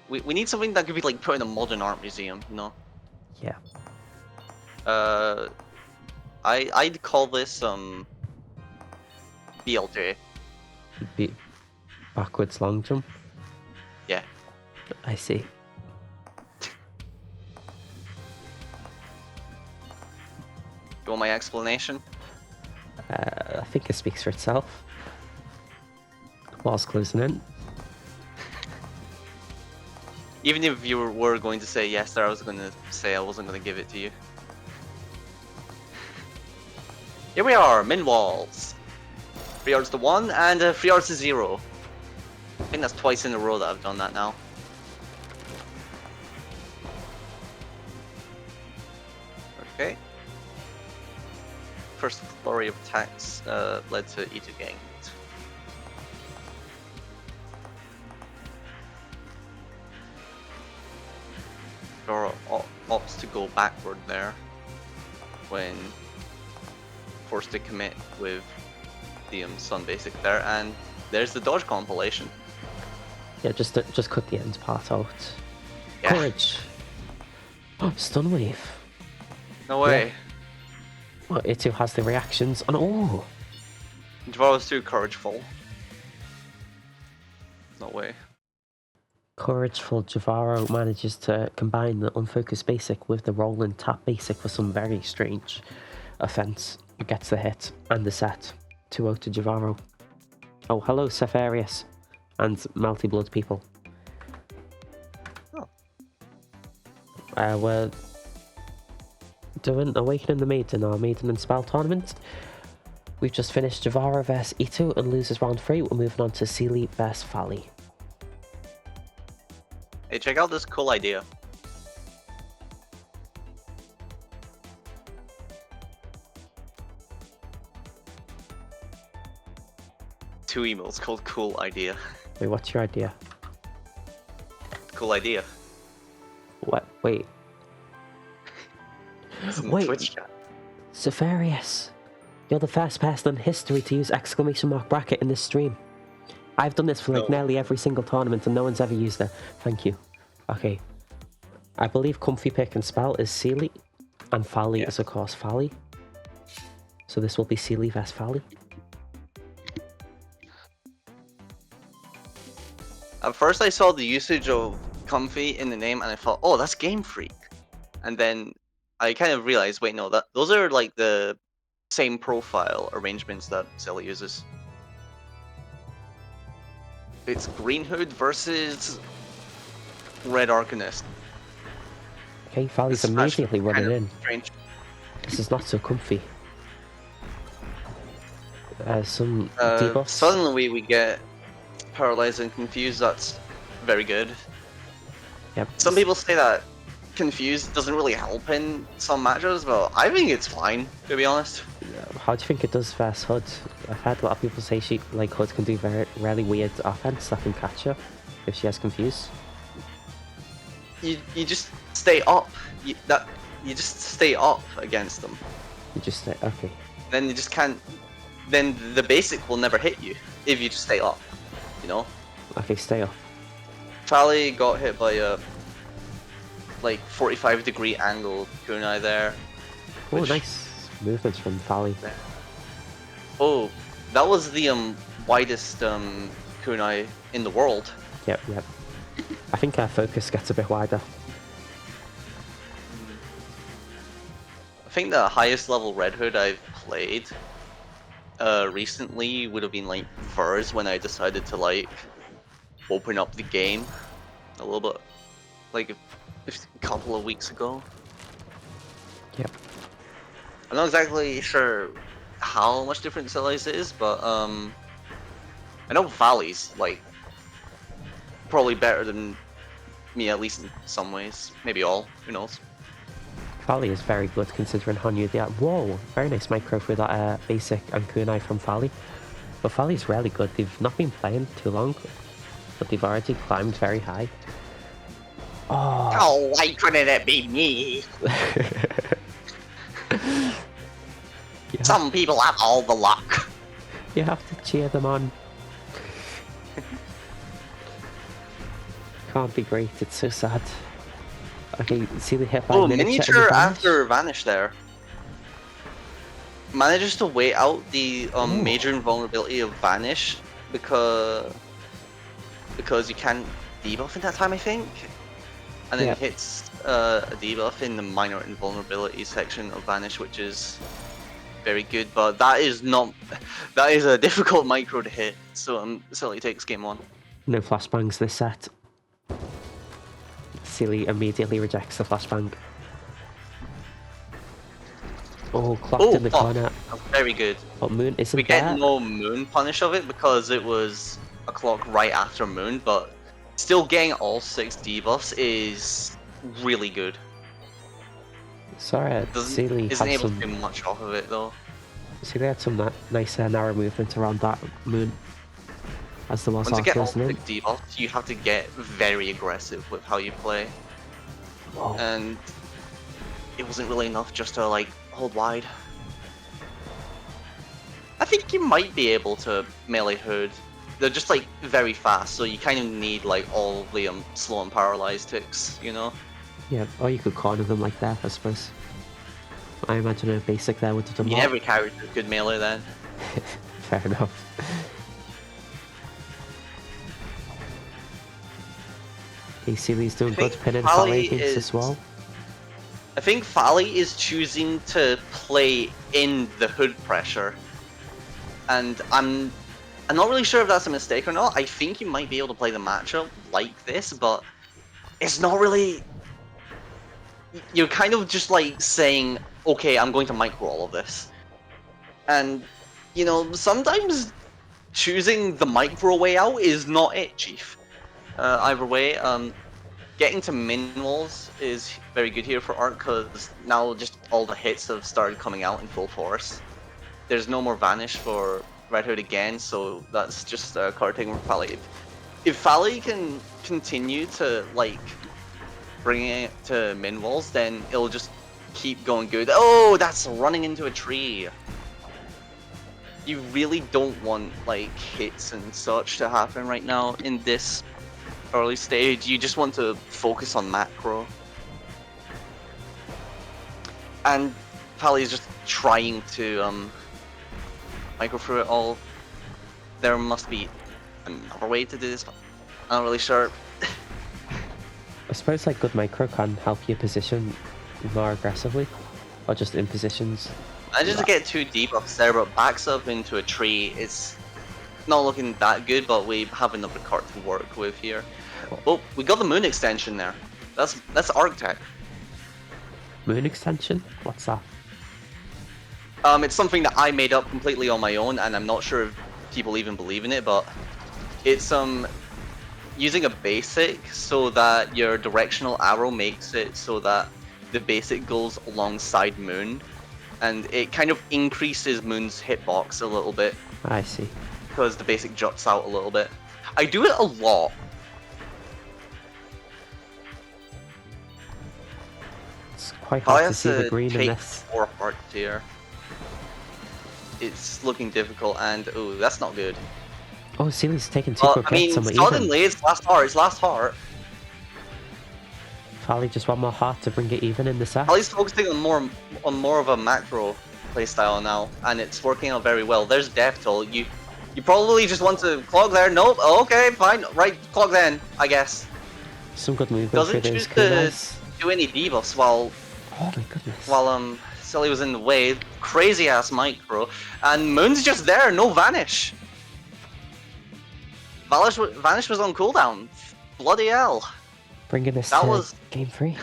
We need something that could be like put in a modern art museum, you know? Yeah. I'd call this BLJ. Backwards long jump? Yeah. I see. You want my explanation? I think it speaks for itself. Wall's closing in. Even if you were going to say yes there, I was going to say I wasn't going to give it to you. Here we are, min walls. 3 yards to 1 and 3 yards to 0. I think that's twice in a row that I've done that now. Okay. First flurry of attacks led to E2 getting hit. Jahvaro opts to go backward there when forced to commit with the Sun Basic there, and there's the dodge compilation. Yeah, just cut the end part out. Yeah. Courage. Oh, stun wave. No way. Yeah. Well, Itu has the reactions, and oh! Jahvaro's too courageful. No way. Courageful Jahvaro manages to combine the unfocused basic with the roll and tap basic for some very strange offense. It gets the hit and the set. 2-0 to Jahvaro. Oh, hello, Cepharius and Melty Blood people. Oh. We're doing Awakening the Maiden, our Maiden and Spell tournament. We've just finished Jahvaro vs Itu and loses round 3. We're moving on to Celie vs Fally. Hey, check out this cool idea. 2 emotes called Cool Idea. Wait, what's your idea? Cool Idea. What? Wait. It's in the Wait. Twitch chat. Safarius, you're the first person in history to use exclamation mark bracket in this stream. I've done this for like No. nearly every single tournament and no one's ever used it. Thank you. Okay. I believe Comfy Pick and Spell is Celie, and Fally is of course Fally. So this will be Celie vs Fally. At first I saw the usage of Comfy in the name and I thought, oh, that's Game Freak. And then I kind of realized, wait, no, those are like the same profile arrangements that Celie uses. It's Green Hood versus Red Arcanist. Okay, Fally's This match immediately was kind running of in. strange. This is not so comfy. Some debuffs. Suddenly we get Paralyzed and Confused, that's very good. Yep. Some people say that Confused doesn't really help in some matches, but I think it's fine, to be honest. How do you think it does versus Hood? I've heard a lot of people say she like Hood can do really weird offense that can catch her if she has confused. You just stay up. You just stay up against them. You just say, okay. Then you just can't. Then the basic will never hit you if you just stay up. You know. Okay, stay up. Fally got hit by a like 45-degree angle kunai there. Oh, which- nice movements from Fally. Oh, that was the widest kunai in the world. Yep, yep. I think our focus gets a bit wider. I think the highest level Red Hood I've played recently would have been like Verse when I decided to like open up the game a little bit, like a couple of weeks ago. Yep. I'm not exactly sure how much different Celie's is, but I know Fally's like probably better than me, at least in some ways, maybe all, who knows. Fally is very good considering how new they are. Whoa, very nice micro for that basic and kunai from Fally. But Fally's really good. They've not been playing too long, but they've already climbed very high. Oh, why couldn't it be me? Some people have all the luck. You have to cheer them on. Can't be great, it's so sad. Okay, see the hit by Oh, miniature miniature vanish? after Vanish there. Manages to wait out the major invulnerability of Vanish because you can't debuff in that time, I think. And then hits a debuff in the minor invulnerability section of Vanish, which is very good, but that is a difficult micro to hit, so Celie takes game 1. No flashbangs this set. Celie immediately rejects the flashbang. Oh, clocked in the corner. That's very good. But Moon isn't We there. get no Moon punish of it because it was a clock right after Moon, but still getting all 6 debuffs is really good. Sorry, Celie Isn't had able some. to do much off of it though. Celie had some nice narrow movement around that Moon. As the was Once you get all archers in. 6 debuffs, you have to get very aggressive with how you play. Whoa. And it wasn't really enough just to like hold wide. I think you might be able to melee Hood. They're just like very fast, so you kind of need like all the slow and paralyzed ticks, you know? Yeah, or you could corner them like that, I suppose. I imagine a basic there would have done I mean, more. every character could melee then. Fair enough. Celie's doing good, pinning Fally against this wall. I think Fally is choosing to play in the Hood pressure, and I'm not really sure if that's a mistake or not. I think you might be able to play the matchup like this, but it's not really. You're kind of just like saying, okay, I'm going to micro all of this, and you know sometimes choosing the micro way out is not it, Chief. Either way, getting to min walls is very good here for Art because now just all the hits have started coming out in full force. There's no more Vanish for Red Hood again, so that's just a card taking for Fally. If Fally can continue to like bring it to min walls, then it'll just keep going good. Oh, that's running into a tree. You really don't want like hits and such to happen right now in this early stage. You just want to focus on macro. And Fally is just trying to micro through it all. There must be another way to do this, but I'm not really sure. I suppose like good micro can help you position more aggressively, or just in positions. I just get too deep up there, but backs up into a tree. It's not looking that good, but we have another card to work with here. Oh, we got the moon extension there. That's Arctech. Moon extension? What's that? It's something that I made up completely on my own, and I'm not sure if people even believe in it, but it's using a basic so that your directional arrow makes it so that the basic goes alongside moon, and it kind of increases moon's hitbox a little bit. I see. Because the basic juts out a little bit. I do it a lot. It's quite hard to see the green in take this. 4 hearts here. It's looking difficult, and oh, that's not good. Oh, Celie's taking 2 quick hits on my even. Suddenly it's last heart. It's last heart. Fally just one more heart to bring it even in the set. Fally's focusing on more of a macro playstyle now, and it's working out very well. There's Death Toll. You probably just want to clog there. Nope. Okay, fine. Right, clog then, I guess. Some good movement. Doesn't choose to do any debuffs while. Oh my goodness. While Celie was in the way. Crazy ass micro, and Moon's just there. No vanish. Vanish was on cooldown. Bloody hell. Bringing us to game 3.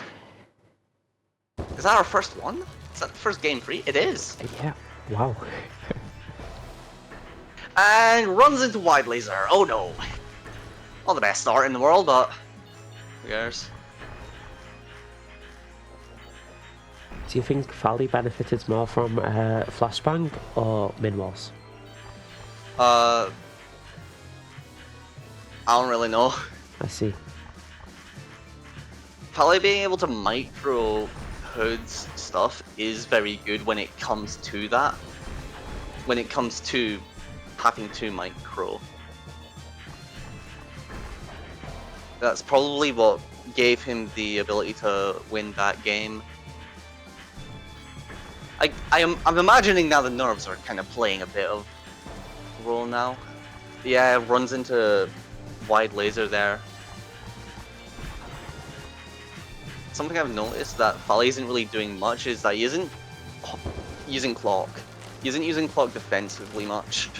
Is that our first one? Is that the first game 3? It is. Yeah. Wow. And runs into wide laser. Oh no. Not the best start in the world, but who cares? Do you think Fally benefited more from Flashbang or min walls? I don't really know. I see. Fally being able to micro Hood's stuff is very good when it comes to that. When it comes to having to micro. That's probably what gave him the ability to win that game. I'm imagining now the nerves are kind of playing a bit of a role now. Yeah, runs into wide laser there. Something I've noticed that Fally isn't really doing much is that he isn't using clock. He isn't using clock defensively much.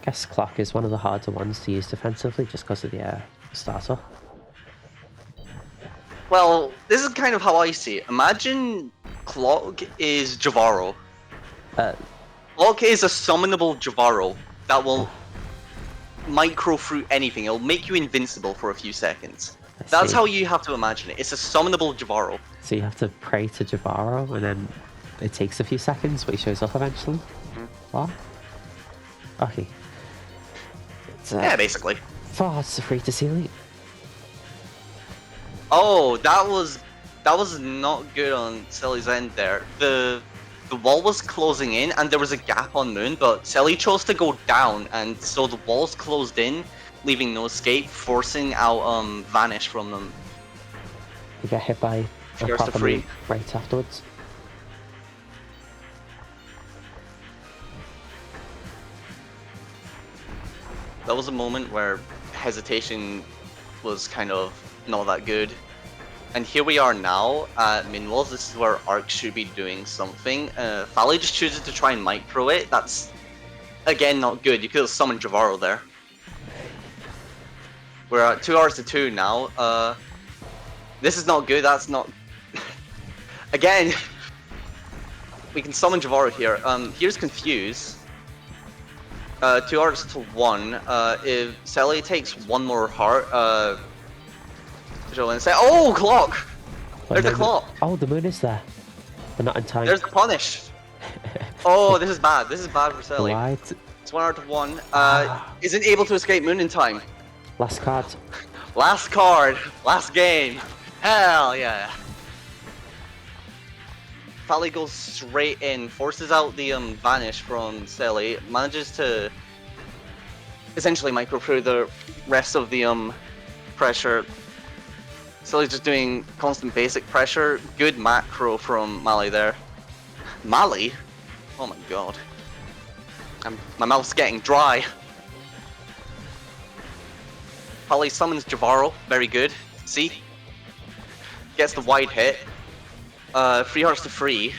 I guess clock is one of the harder ones to use defensively just because of the starter. Well, this is kind of how I see it. Imagine clock is Jahvaro. Clock is a summonable Jahvaro that will micro through anything. It'll make you invincible for a few seconds. That's how you have to imagine it. It's a summonable Jahvaro. So you have to pray to Jahvaro and then it takes a few seconds but he shows up eventually? What? Okay. Yeah, basically. 4 hearts to free to Celie. Oh, that was not good on Celie's end there. The wall was closing in and there was a gap on Moon, but Celie chose to go down, and so the walls closed in, leaving no escape, forcing out Vanish from them. You get hit by a proper move right afterwards. That was a moment where hesitation was kind of not that good. And here we are now at min walls. This is where Arc should be doing something. Fally just chooses to try and micro it. That's, again, not good. You could have summoned Jahvaro there. We're at 2 hours to 2 now. This is not good. That's not... Again, we can summon Jahvaro here. Here's Confuse. 2 hours to 1. If Celie takes one more heart, show and say, oh, clock! Wait, There's a clock. Oh, the moon is there. But not in time. There's the punish. Oh, this is bad. This is bad for Celie. Right. It's 1 out of 1. Isn't able to escape moon in time. Last card. Last card. Last game. Hell yeah. Fally goes straight in, forces out the vanish from Celie, manages to essentially micro through the rest of the pressure. Celie's just doing constant basic pressure. Good macro from Mali there. Mali? Oh my god. My mouth's getting dry. Fally summons Jahvaro, very good. See? Gets the wide hit. 3 hearts to 3.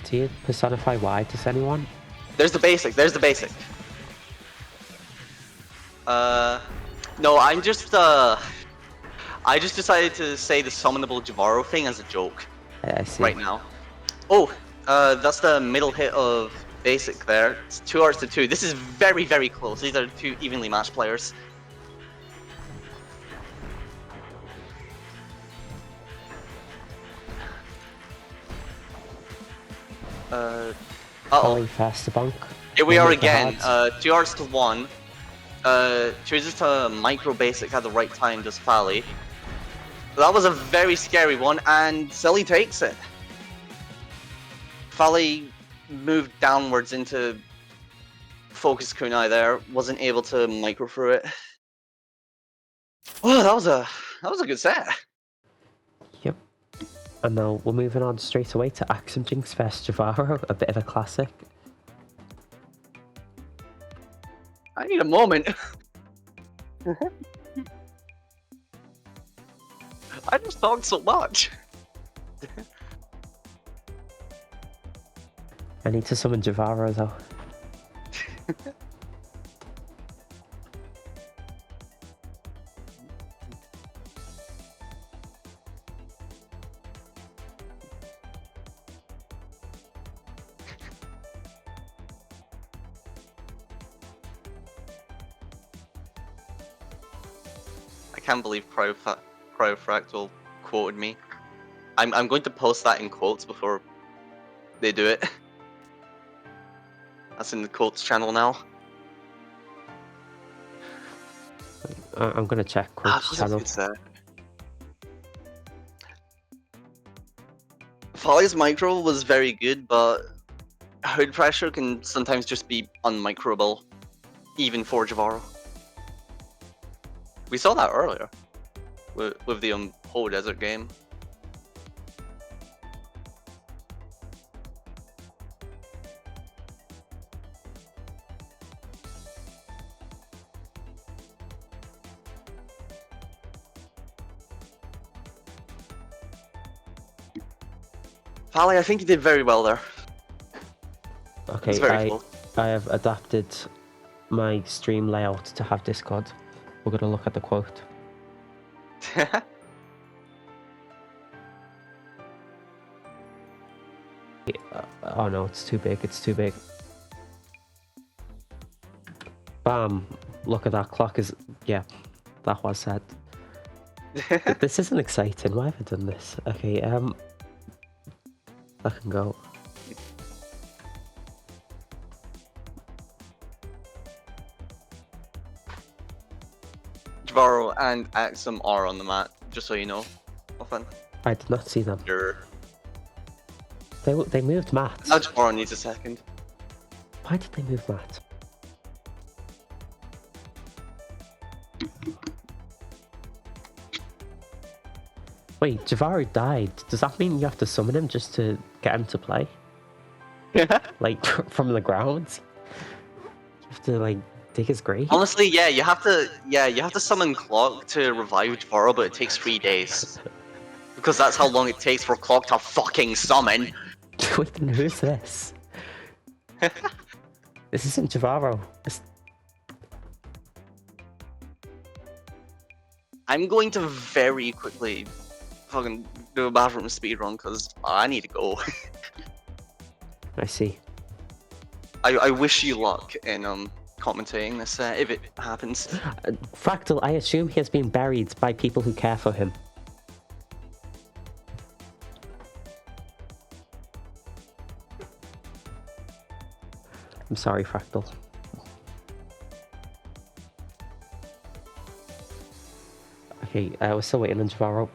Do you personify Y to anyone? There's the basic, there's the basic. No, I just decided to say the summonable Jahvaro thing as a joke. I see. Right now. Oh, that's the middle hit of basic there. It's 2 hearts to 2. This is very, very close. These are 2 evenly matched players. Fally faster bunk. Here we are again. 2 hearts to 1. Chooses to micro basic at the right time, does Fally. That was a very scary one, and Celie takes it. Fally moved downwards into focus kunai there, wasn't able to micro through it. Oh, that was a good set. Yep. And now we're moving on straight away to AxemJinx vs Jahvaro, a bit of a classic. I need a moment. I just talked so much. I need to summon Jahvaro though. I can't believe Cryofractal quoted me. I'm going to post that in quotes before they do it. That's in the quotes channel now. I'm gonna check quotes channel. Fally's micro was very good, but hood pressure can sometimes just be unmicroable, even for Jahvaro. We saw that earlier with the HoboDessert game. Fally, I think you did very well there. Okay, I have adapted my stream layout to have Discord. We're gonna look at the quote. Oh no, it's too big, it's too big. Bam! Look at that clock is... yeah, that was said. This isn't exciting, why have I done this? Okay, I can go. Jahvaro and Axem are on the mat, just so you know. Often. I did not see them. Sure. They moved Matt. Now Jahvaro needs a second. Why did they move Matt? Wait, Jahvaro died. Does that mean you have to summon him just to get him to play? Like, from the ground? You have to, like, dig his grave? Honestly, yeah, you have to summon Clock to revive Jahvaro, but it takes 3 days. Because that's how long it takes for Clock to fucking summon. Wait, then who's this? This isn't Jahvaro. I'm going to very quickly fucking do a bathroom speedrun because I need to go. I see. I wish you luck in commentating this if it happens. Fractal, I assume he has been buried by people who care for him. I'm sorry, Fractal. Okay, we're still waiting on Jahvaro.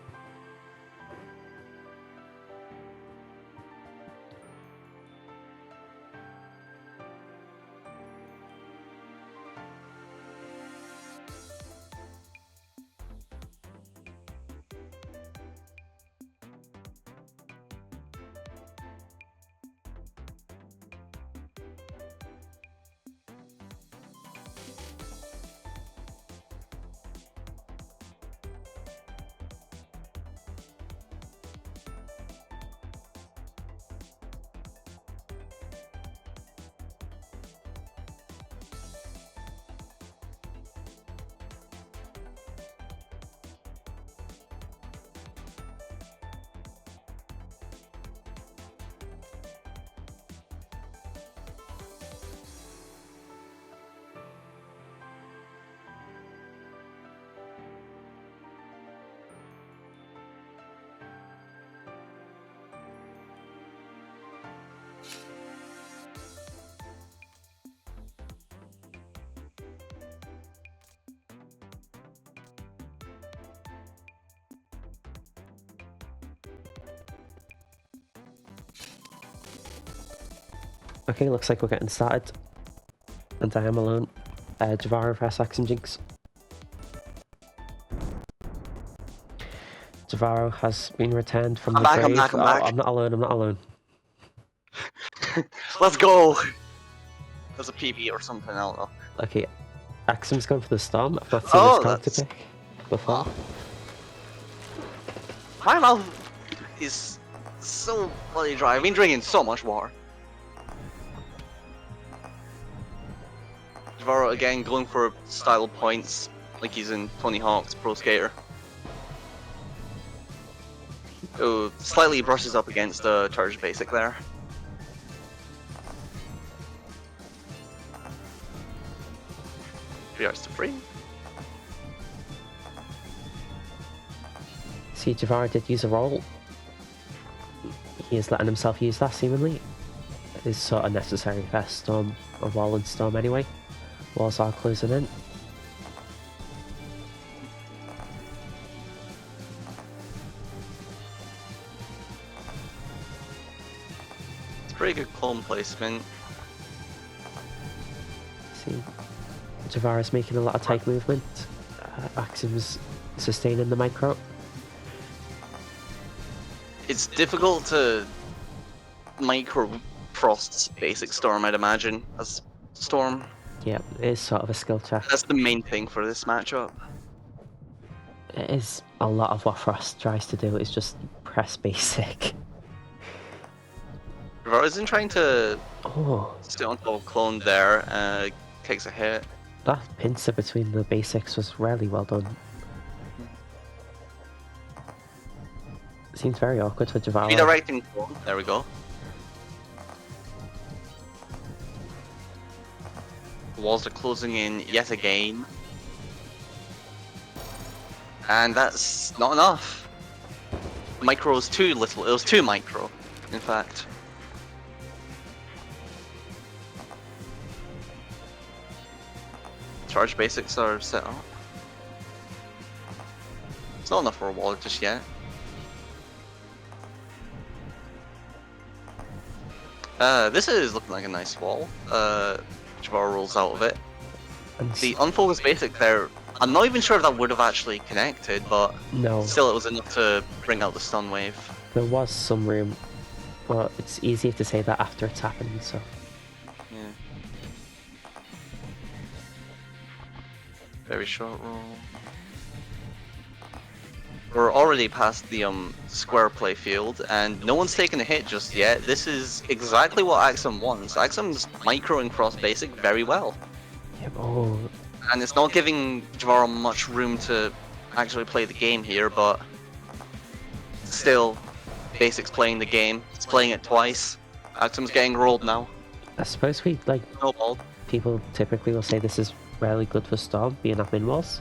Okay, looks like we're getting started. And I am alone. Jahvaro vs AxemJinx. Jahvaro has been returned from the grave. I'm back. I'm not alone. Let's go! There's a PB or something, I don't know. Okay, Axem's going for the storm. I've not seen this counter pick before. My mouth is so bloody dry. I've been drinking so much water. Jahvaro again going for style points like he's in Tony Hawk's Pro Skater. Oh, slightly brushes up against the charge basic there. Three yards to free. See, Jahvaro did use a roll. He is letting himself use that seemingly. It is sort of necessary for Storm, or Wall and Storm anyway. Walls are closing in. It's pretty good clone placement. See, Jahvaro's making a lot of tight movement. Axem's sustaining the micro. It's difficult to micro Frost's basic Storm, I'd imagine, as Storm. Yeah, it is sort of a skill check. That's the main thing for this matchup. It is a lot of what Frost tries to do, is just press basic. Jahvaro isn't trying to Oh, stay on top of clone there, takes a hit. that pincer between the basics was really well done. Seems very awkward for Jahvaro. Redirecting clone, there we go. The walls are closing in yet again. And that's not enough. Micro was too little, it was too micro, in fact. Charge basics are set up. It's not enough for a wall just yet. This is looking like a nice wall. Jahvaro rolls out of it. And The unfocused basic there, I'm not even sure if that would have actually connected, but no, still it was enough to bring out the stun wave. there was some room, but it's easier to say that after it's happened, so. Yeah. Very short roll. We're already past the square play field, and no one's taken a hit just yet. This is exactly what Axem wants. Axem's microing Frost basic very well. Yeah, oh, And it's not giving Jahvaro much room to actually play the game here, but still, Basic's playing the game. It's playing it twice. Axem's getting rolled now. I suppose we, like, Snowballed. people typically will say this is really good for Storm, being at min walls.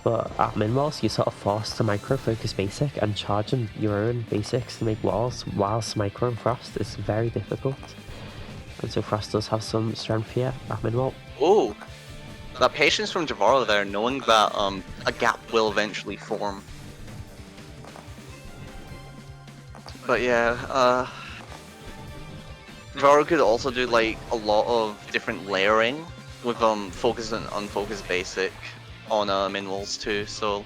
But at min walls, you're sort of forced to micro-focus basic, and charging your own basics to make walls whilst micro and Frost is very difficult. And so Frost does have some strength here at min wall. Oh, that patience from Jahvaro there, knowing that a gap will eventually form. But yeah, Jahvaro could also do like a lot of different layering with focus and unfocus basic on min walls too, so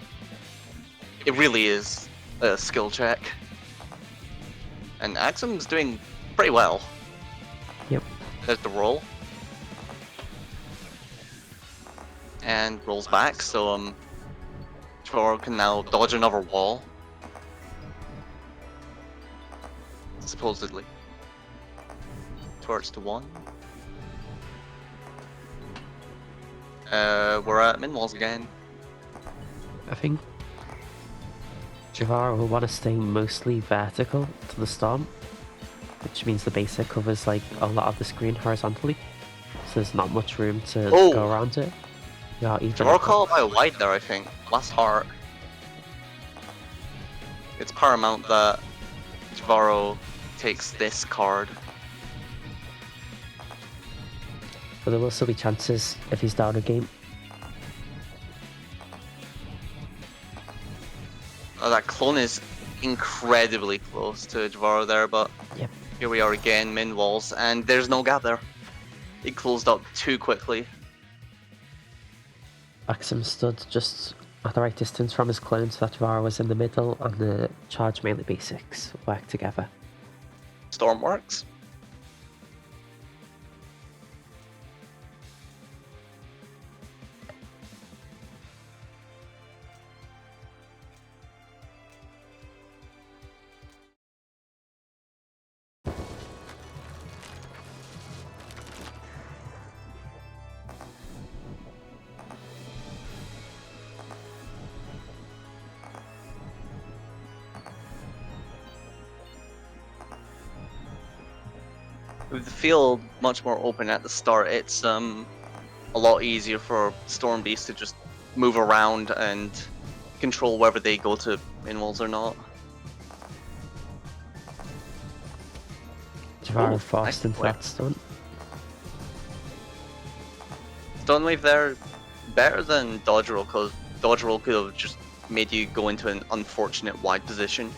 it really is a skill check. And Axem's doing pretty well. Yep. There's the roll. And rolls back, so Jahvaro can now dodge another wall. Supposedly. Towards the one. We're at min walls again. I think Jahvaro will want to stay mostly vertical to the Storm, which means the basic covers like a lot of the screen horizontally, so there's not much room to go around it. Yeah, Jahvaro called by a wide there, I think. Last heart. It's paramount that Jahvaro takes this card. But there will still be chances if he's down a game. Oh, that clone is incredibly close to Jahvaro there, but yep. Here we are again, min walls, and there's no gap there. It closed up too quickly. Axem stood just at the right distance from his clone, so that Jahvaro was in the middle, and the charge melee basics work together. Storm works. With the field much more open at the start, it's a lot easier for Storm Beast to just move around and control whether they go to min walls or not. Jahvaro forced into that stun. Stun wave there, better than dodge roll, because dodge roll could have just made you go into an unfortunate wide position.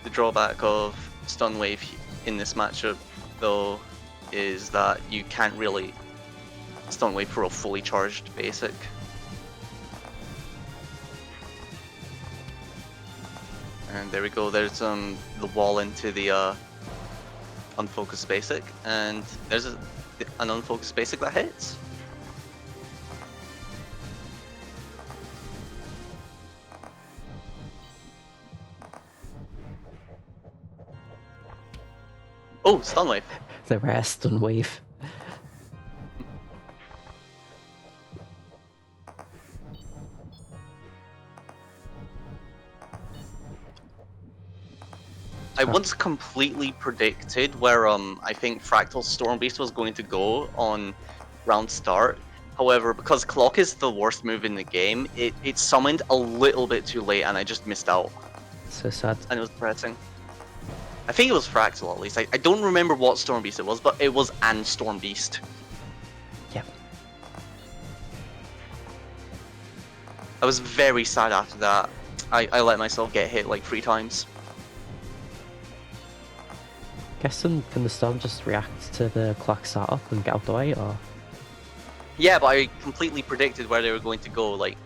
The drawback of stun wave in this matchup, though, is that you can't really stun wave for a fully charged basic. And there we go. There's the wall into the unfocused basic, and there's an unfocused basic that hits. Oh, stun wave. The rare stun wave. I once completely predicted where I think Fractal Storm Beast was going to go on round start. However, because Clock is the worst move in the game, it summoned a little bit too late and I just missed out. So sad. And it was depressing. I think it was Fractal at least. I don't remember what Storm Beast it was, but it was an Storm Beast. Yep. I was very sad after that. I let myself get hit like 3 times. Guessing, can the Storm just react to the clock startup and get out the way, or? Yeah, but I completely predicted where they were going to go like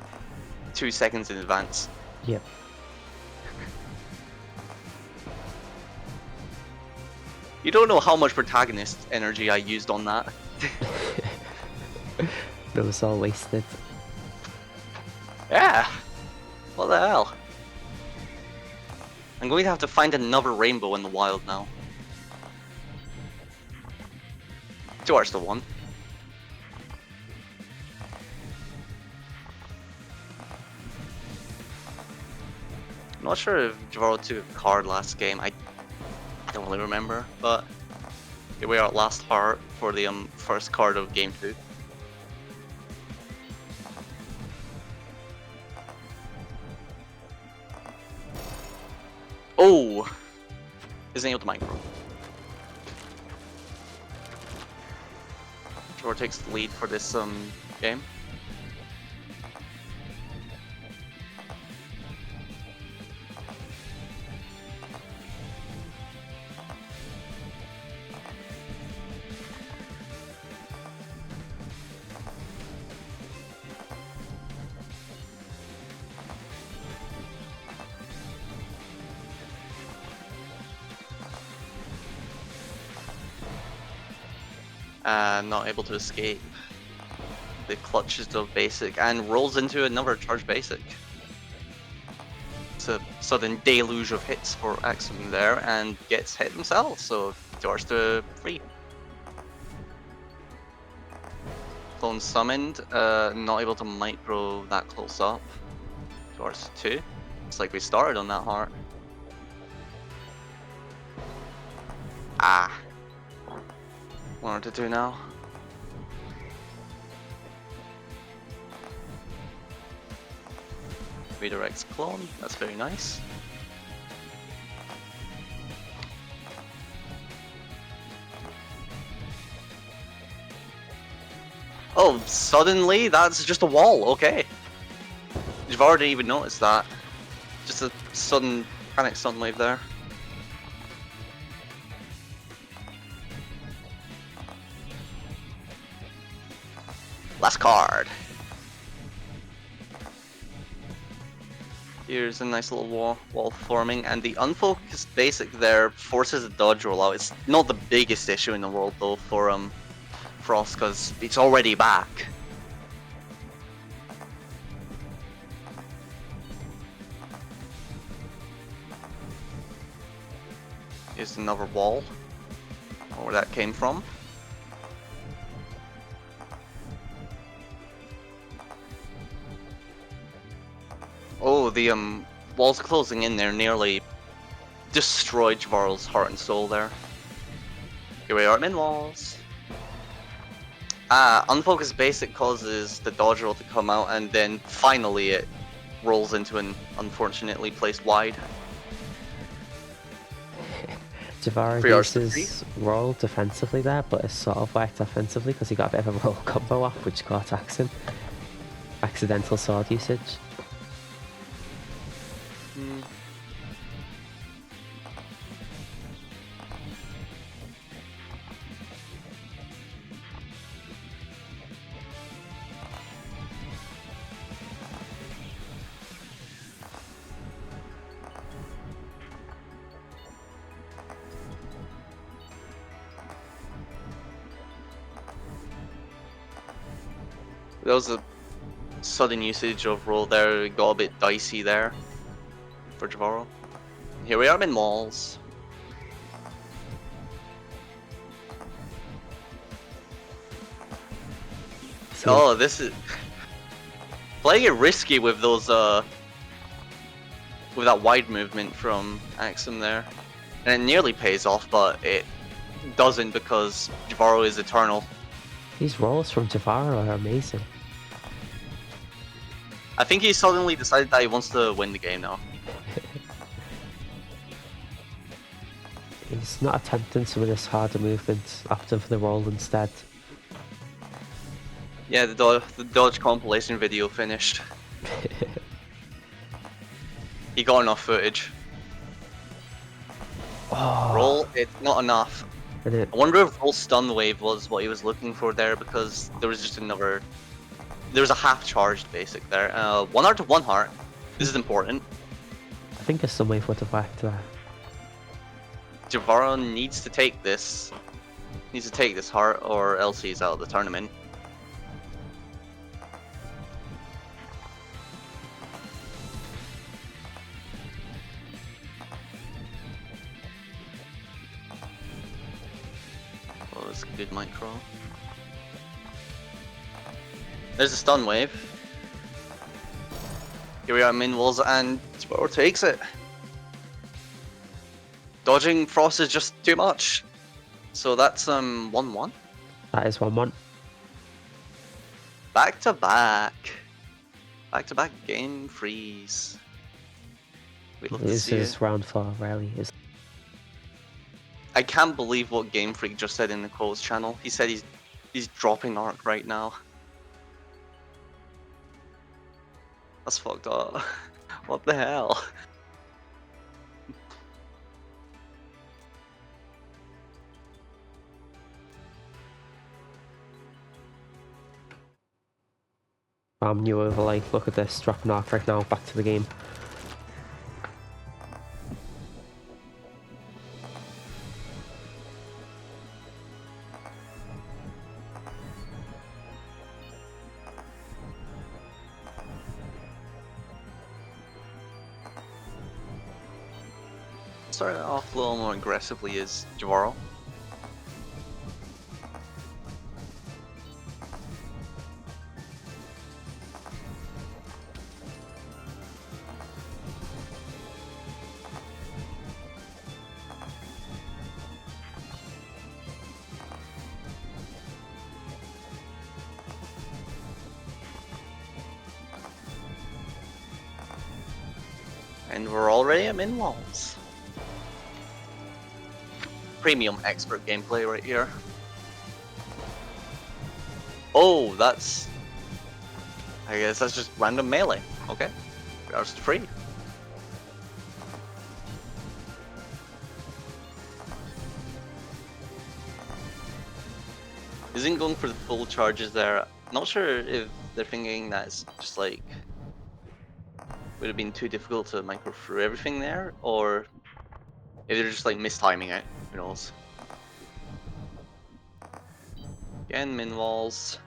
2 seconds in advance. Yep. You don't know how much protagonist energy I used on that. It was all wasted. Yeah. What the hell? I'm going to have to find another rainbow in the wild now. Towards the one. I'm not sure if Jahvaro took a card last game. I don't really remember, but Here we are at last heart for the first card of game 2. Oh! Isn't able to micro. Jahvaro takes the lead for this game. Not able to escape the clutches of basic and rolls into another charge basic. It's a sudden deluge of hits for Axem there and gets hit himself, so Jahvaro's to 3. Clone summoned, not able to micro that close up. Jahvaro's to 2. It's like we started on that heart. Ah. 1 to 2 now. Redirects clone, that's very nice. Oh, suddenly that's just a wall, okay. Jahvaro didn't even notice that. Just a sudden panic stun wave there. Last card. Here's a nice little wall forming, and the unfocused basic there forces a dodge roll out. It's not the biggest issue in the world though for Frost, because it's already back. Here's another wall. Where that came from. Oh, the walls closing in there nearly destroyed Jahvaro's heart and soul there. Here we are, min walls. Unfocused basic causes the dodge roll to come out, and then finally it rolls into an unfortunately placed wide. Jahvaro used his roll defensively there, but it sort of worked offensively because he got a bit of a roll combo off, which caught Axem. Accidental sword usage. There was a sudden usage of roll there, it got a bit dicey there for Jahvaro. Here we are in malls. Oh, this is playing it risky with those with that wide movement from Axem there. And it nearly pays off, but it doesn't because Jahvaro is eternal. These rolls from Jahvaro are amazing. I think he suddenly decided that he wants to win the game now. He's not attempting some of this harder movements, opting for the roll instead. Yeah, the dodge compilation video finished. He got enough footage. Oh. Roll, it's not enough. I wonder if roll stun wave was what he was looking for there, because there was just another... There was a half charged basic there. 1 heart to 1 heart. This is important. I think a stun wave would have worked there. Jahvaro needs to take this. Needs to take this heart, or else he's out of the tournament. Oh, that's a good micro. There's a stun wave. Here we are, min walls, and Jahvaro takes it. Dodging Frost is just too much. So that's 1-1. That is 1-1. Back to back. Back to back game freeze. We'd love to This see it. is round 4, rarely is. I can't believe what Game Freak just said in the Cole's channel. He said he's dropping Arc right now. That's fucked up. What the hell? New overlay. Look at this, dropping off right now. Back to the game. Starting off a little more aggressively is Jahvaro. And we're already at min walls. Premium expert gameplay right here. Oh, that's... I guess that's just random melee. Okay. Regards to free. Isn't going for the full charges there. Not sure if they're thinking that it's just like... would have been too difficult to micro through everything there, or if they're just like mistiming it. Who knows? Again, min walls.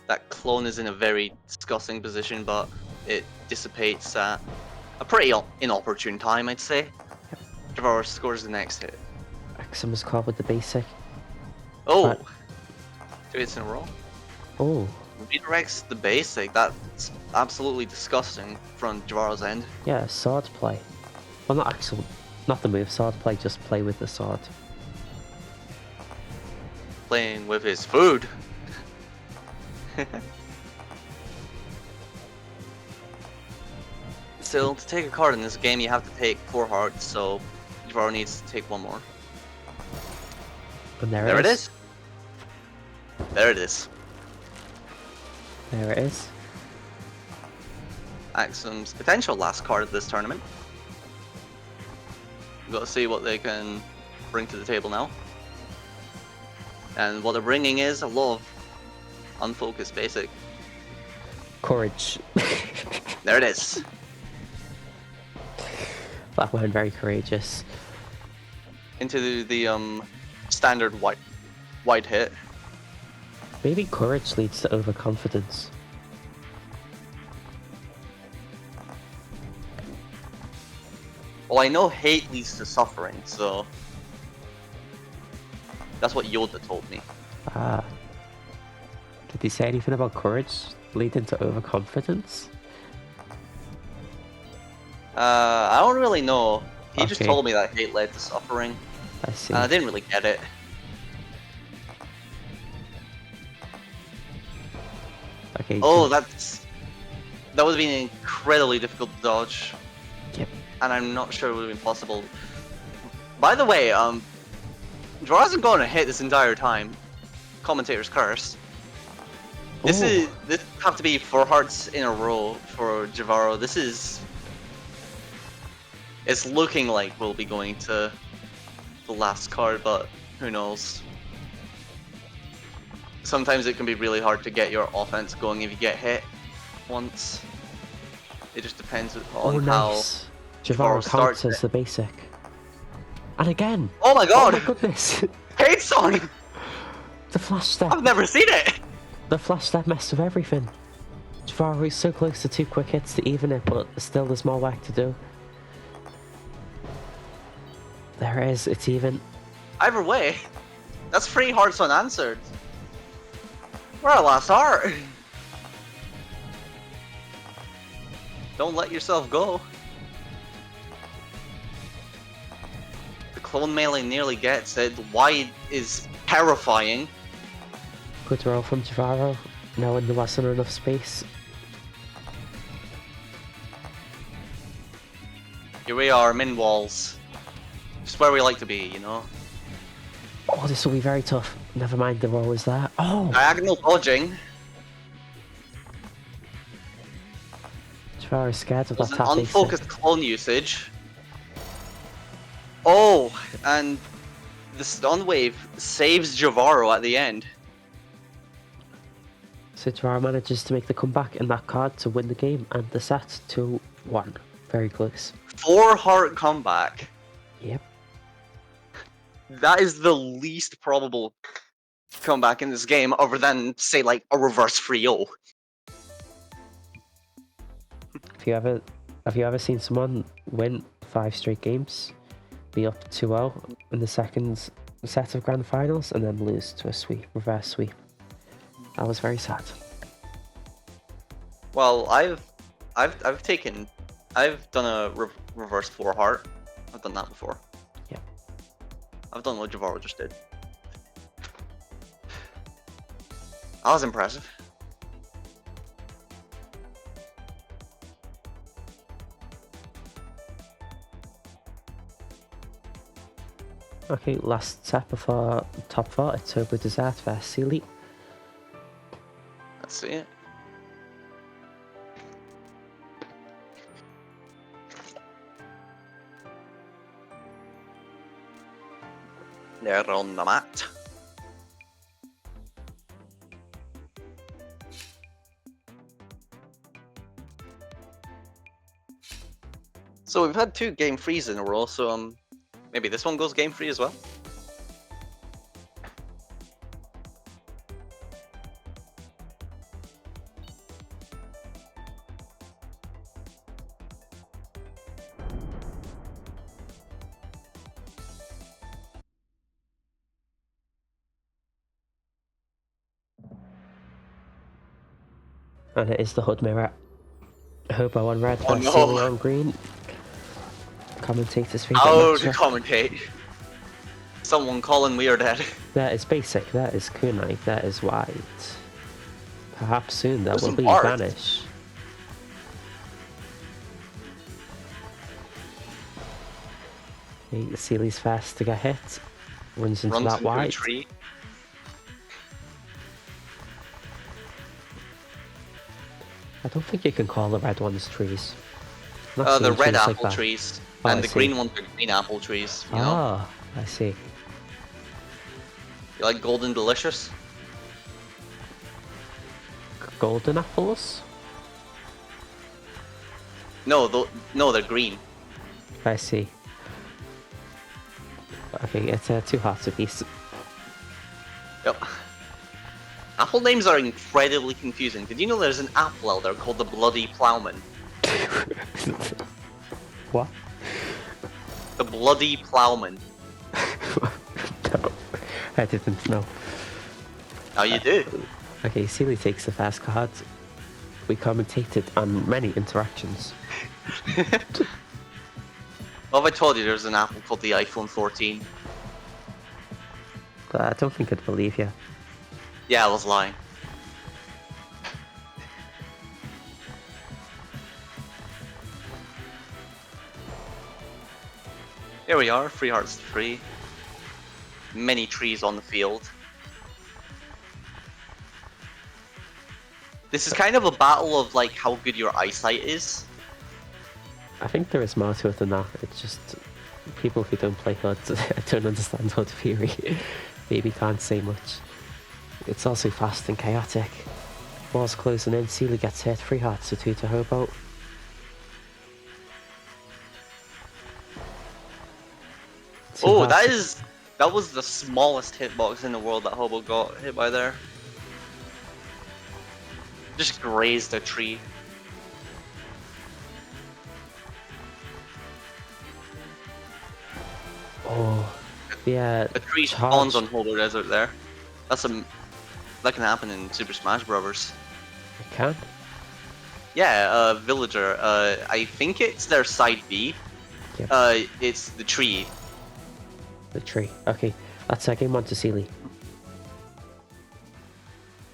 That clone is in a very disgusting position, but it dissipates at a pretty inopportune time, I'd say. Jahvaro scores the next hit. Axem is caught with the basic. Oh! 2 hits in a row. Oh. Redirects the basic. That's absolutely disgusting from Jahvaro's end. Yeah, sword play. Well, not actual, not the move sword play, just play with the sword. Playing with his food. Still, to take a card in this game, you have to take 4 hearts, so Jahvaro needs to take 1 more. And there it is. There it is. There it is. Axem's potential last card of this tournament. We've got to see what they can bring to the table now. And what they're bringing is a lot of unfocused basic. Courage. There it is. That went very courageous. Into the standard white hit. Maybe courage leads to overconfidence. Well, I know hate leads to suffering, so that's what Yoda told me. Ah. Did he say anything about courage leading to overconfidence? I don't really know. He just Okay. told me that hate led to suffering. I see. And I didn't really get it. Okay. Oh, that would have been incredibly difficult to dodge. Yep. And I'm not sure it would have been possible. By the way, Jahvaro hasn't gone a hit this entire time. Commentator's curse. This have to be 4 hearts in a row for Jahvaro. This is... It's looking like we'll be going to the last card, but who knows. Sometimes it can be really hard to get your offense going if you get hit once. It just depends on nice. how Jahvaro starts counts as it. the basic. And again! Oh my god! Oh my goodness! Hate song! The flash step! I've never seen it! The flash step messed with everything. Jahvaro is so close to 2 quick hits to even it, but still there's more work to do. There it is, it's even. Either way, that's 3 hearts unanswered. We're at last heart. Don't let yourself go. The Clone melee nearly gets it. Wide is terrifying. Good roll from Jahvaro, knowing there wasn't enough space. Here we are, min walls. Just where we like to be, you know? Oh, this will be very tough. Never mind, the roll was there. Oh! Diagonal dodging. Jahvaro's scared of that Was an tap AC. unfocused clone usage. Oh, and the stun wave saves Jahvaro at the end. So Jahvaro manages to make the comeback in that card to win the game, and the set 2-1. Very close. 4-heart comeback. Yep. That is the least probable comeback in this game, other than, say, like, a reverse 3-0. Have you ever seen someone win 5 straight games, be up 2-0 in the second set of grand finals, and then lose to a reverse sweep? That was very sad. Well, I've done a reverse 4-heart. I've done that before. Yeah. I've done what Jahvaro just did. That was impressive. Okay, last set before top 4, it's HoboDessert vs Celie. Let's see it. They're on the mat. So we've had 2 game 3s in a row, so maybe this one goes game 3 as well? And it is the HUD mirror. Hobo on red Oh, vs no. Celie on green. Commentator's favourite How to matchup. commentate? Someone calling we are dead. That is basic, that is kunai, that is wide. Perhaps soon that will Wasn't be art. vanish. Okay, Celie's fast to get hit. Runs into Runs that into a wide. tree. I don't think you can call the red ones trees. Not The seeing red trees like apple that. trees. Oh, And I the see. green ones are green apple trees, you know? Ah, I see. You like golden delicious? Golden apples? No, no, they're green. I see. Okay, it's 2 hearts apiece. Yep. Apple names are incredibly confusing. Did you know there's an apple elder called the Bloody Plowman? What? The Bloody Plowman. No, I didn't know. Now you do. Okay, Celie takes the fast card. We commentated on many interactions. What have I told you? There's an apple called the iPhone 14. But I don't think I'd believe you. Yeah, I was lying. Here we are, 3 hearts to 3. Many trees on the field. This is kind of a battle of like how good your eyesight is. I think there is more to it than that. It's just people who don't play HUD don't understand HUD theory. Maybe can't say much. It's also fast and chaotic. Walls closing in, Celie gets hit, 3 hearts to 2 to Hobo. Oh, that was the smallest hitbox in the world that Hobo got hit by there. Just grazed a tree. Oh, yeah. A tree spawns on HoboDessert there. That can happen in Super Smash Bros. It can? Yeah, villager. I think it's their side B. Yep. It's the tree. The tree. Okay, that's game 1 to Celie.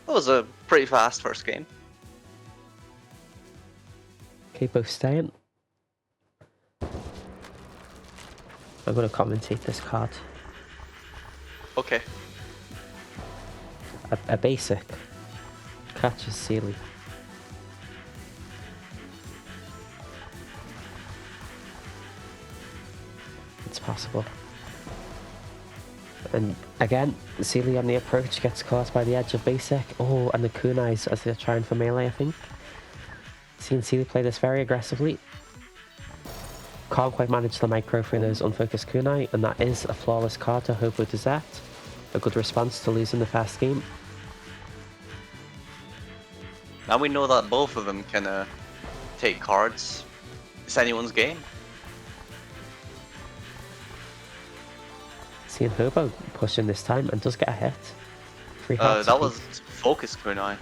That was a pretty fast first game. Okay, both staying. I'm going to commentate this card. Okay. A basic catches Celie. It's possible. And again, Celie on the approach gets caught by the edge of basic. Oh, and the kunais as they're trying for melee, I think. Seen Celie play this very aggressively. Can't quite manage the micro through those unfocused kunai, and that is a flawless card to HoboDessert. A good response to losing the first game. Now we know that both of them can take cards. It's anyone's game. Seeing Hobo pushing this time and does get a hit. 3 hearts. That was focus kunai.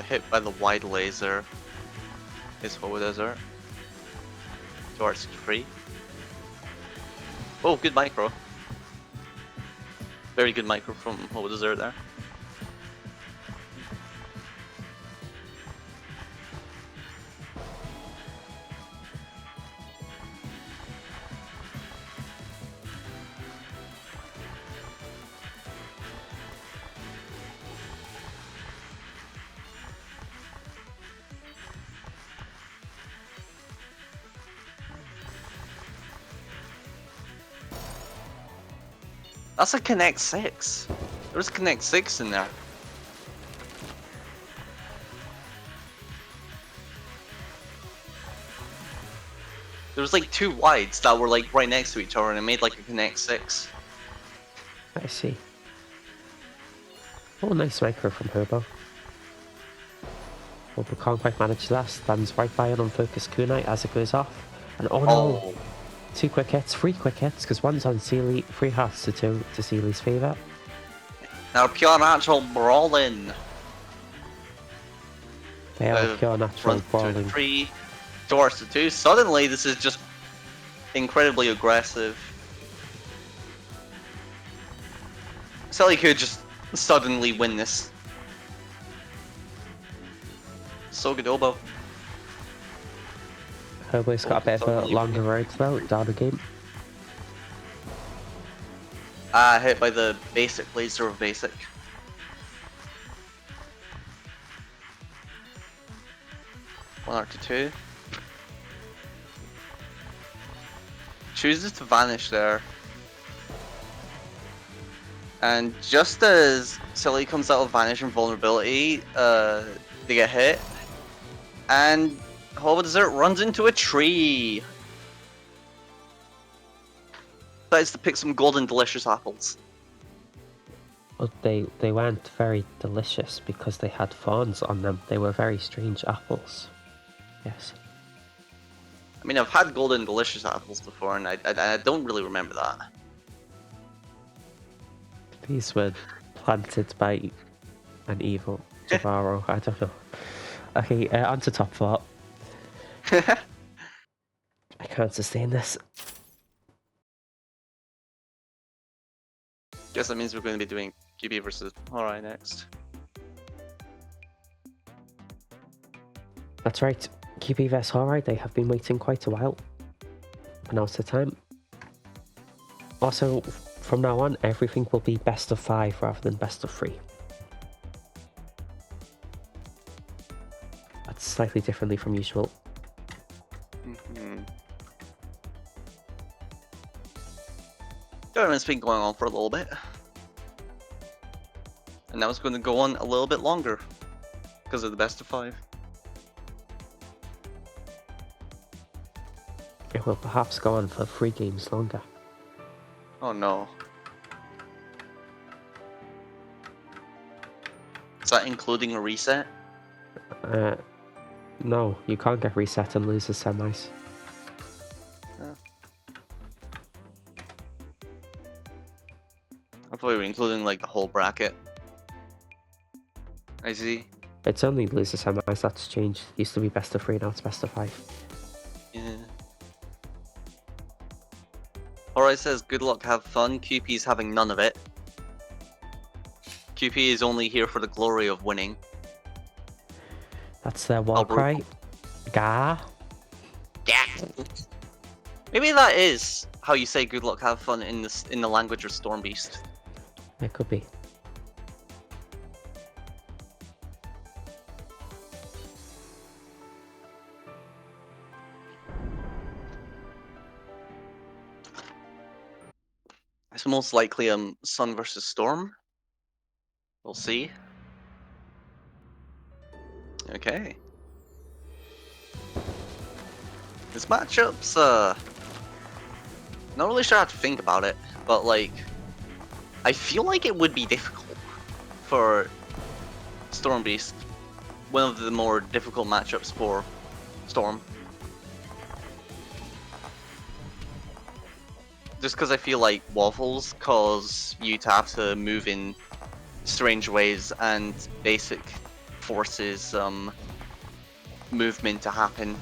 Hit by the wide laser is HoboDessert. Towards 3. Oh, good micro. Very good micro from HoboDessert there. That's a Connect 6. There's Connect 6 in there. There was like 2 wides that were like right next to each other and it made like a Connect 6. I see. Oh, nice micro from Hobo. Hobo can't quite manage that. Stands right by an unfocused kunai as it goes off. And oh no! 2 quick hits, 3 quick hits, because one's on Celie, 3 hearts to 2 to Celie's favour. Now pure natural brawling. They are pure natural brawling. 3 towards the 2. Suddenly this is just incredibly aggressive. Celie could just suddenly win this. So good Hobo. Hobo's got a bit of a longer road though, down the game. Hit by the basic laser of basic. One arc to 2. Chooses to vanish there. And just as Celie comes out of vanish and vulnerability, they get hit. And HoboDessert runs into a tree. Decides to pick some golden delicious apples. But they weren't very delicious because they had thorns on them. They were very strange apples. Yes. I mean, I've had golden delicious apples before, and I don't really remember that. These were planted by an evil Jahvaro. I don't know. Okay, on to top 4. I can't sustain this. Guess that means we're going to be doing Kewpie versus Hourai next. That's right. Kewpie vs Hourai, they have been waiting quite a while. And now's the time. Also, from now on, everything will be best of 5 rather than best of 3. That's slightly differently from usual. Tournament's been going on for a little bit. And now it's going to go on a little bit longer. Because of the best of 5. It will perhaps go on for 3 games longer. Oh no. Is that including a reset? No, you can't get reset and lose the semis. I thought we were including like the whole bracket. I see. It's only loser semis that's changed. Used to be best of 3, now it's best of 5. Yeah. Hourai says, good luck, have fun. Kewpie's having none of it. Kewpie is only here for the glory of winning. That's their war cry. Gah. Yeah. Maybe that is how you say good luck, have fun in the language of Stormbeast. It could be. It's most likely Sun versus Storm. We'll see. Okay. This matchup's not really sure how to think about it, but like I feel like it would be difficult for Stormbeast. One of the more difficult matchups for Storm. Just because I feel like waffles cause you to have to move in strange ways, and basic forces movement to happen,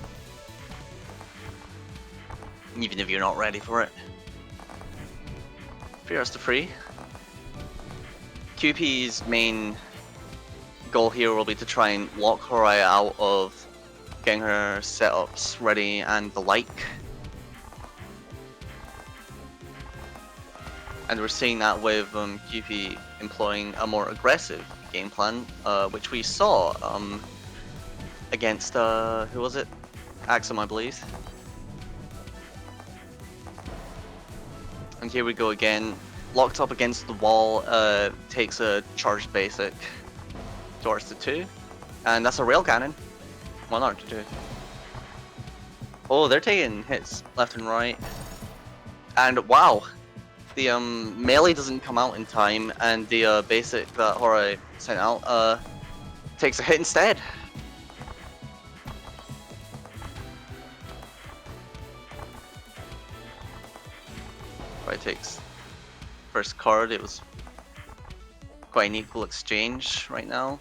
even if you're not ready for it. 3 hours to 3. Kewpie's main goal here will be to try and lock Hourai out of getting her setups ready and the like. And we're seeing that with Kewpie employing a more aggressive game plan, which we saw against, who was it? Axem, I believe. And here we go again, locked up against the wall, takes a charged basic towards the 2, and that's a rail cannon. 1 R to 2. Oh, they're taking hits left and right, and wow, the melee doesn't come out in time, and the basic that Hourai sent out takes a hit instead. Hourai takes first card. It was quite an equal exchange right now.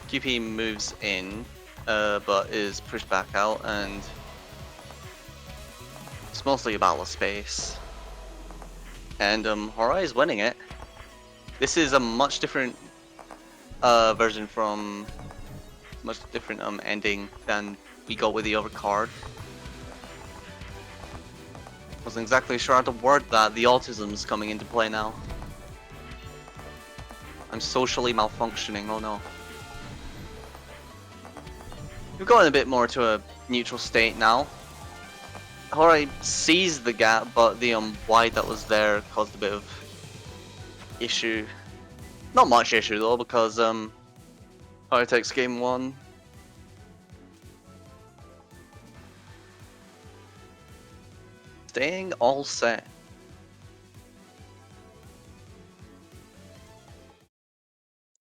Kewpie moves in, but is pushed back out, and it's mostly a battle of space. And Hourai is winning it. This is a much different version from much different ending than we got with the other card. Wasn't exactly sure how to word that. The autism's coming into play now. I'm socially malfunctioning. Oh no. We've gotten a bit more to a neutral state now. Hourai sees the gap, but the wide that was there caused a bit of issue. Not much issue though, because Hourai takes game 1. Staying all set.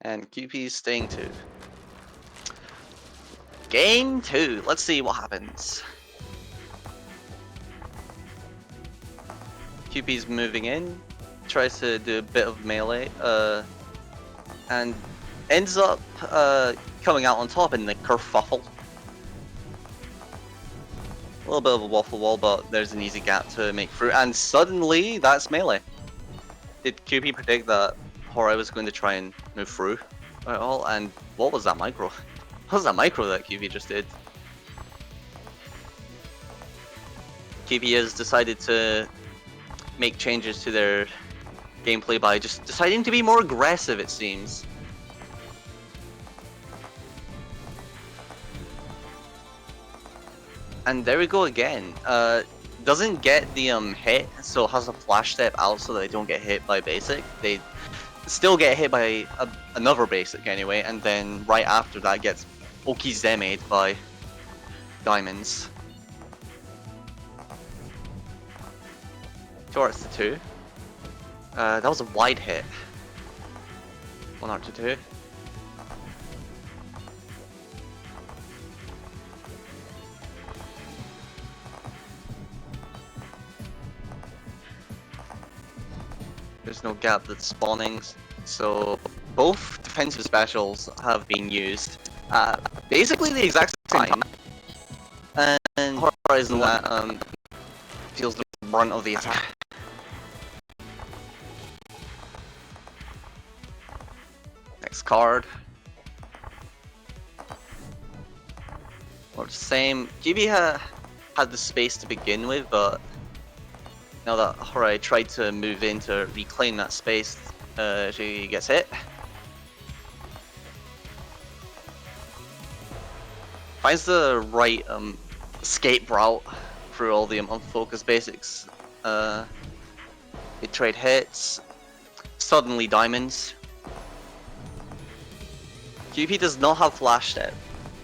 And Kewpie's staying 2. Game 2. Let's see what happens. Kewpie's moving in, tries to do a bit of melee, and ends up coming out on top in the kerfuffle. A little bit of a waffle wall, but there's an easy gap to make through, and suddenly that's melee. Did Kewpie predict that Hourai was going to try and move through at all? And what was that micro? What was that micro that Kewpie just did? Kewpie has decided to make changes to their gameplay by just deciding to be more aggressive, it seems. And there we go again. Doesn't get the hit, so has a flash step out so that they don't get hit by basic. They still get hit by another basic anyway, and then right after that gets Okizeme'd by diamonds. Towards the 2. That was a wide hit. 1 heart to 2. There's no gap that's spawning, so both defensive specials have been used at basically the exact same time. And Horizon that feels the brunt of the attack. Next card. Or the same. Kewpie had the space to begin with, but now that Hourai tried to move in to reclaim that space, she gets hit. Finds the right escape route through all the unfocused basics. They trade hits. Suddenly diamonds. Kewpie does not have flash step.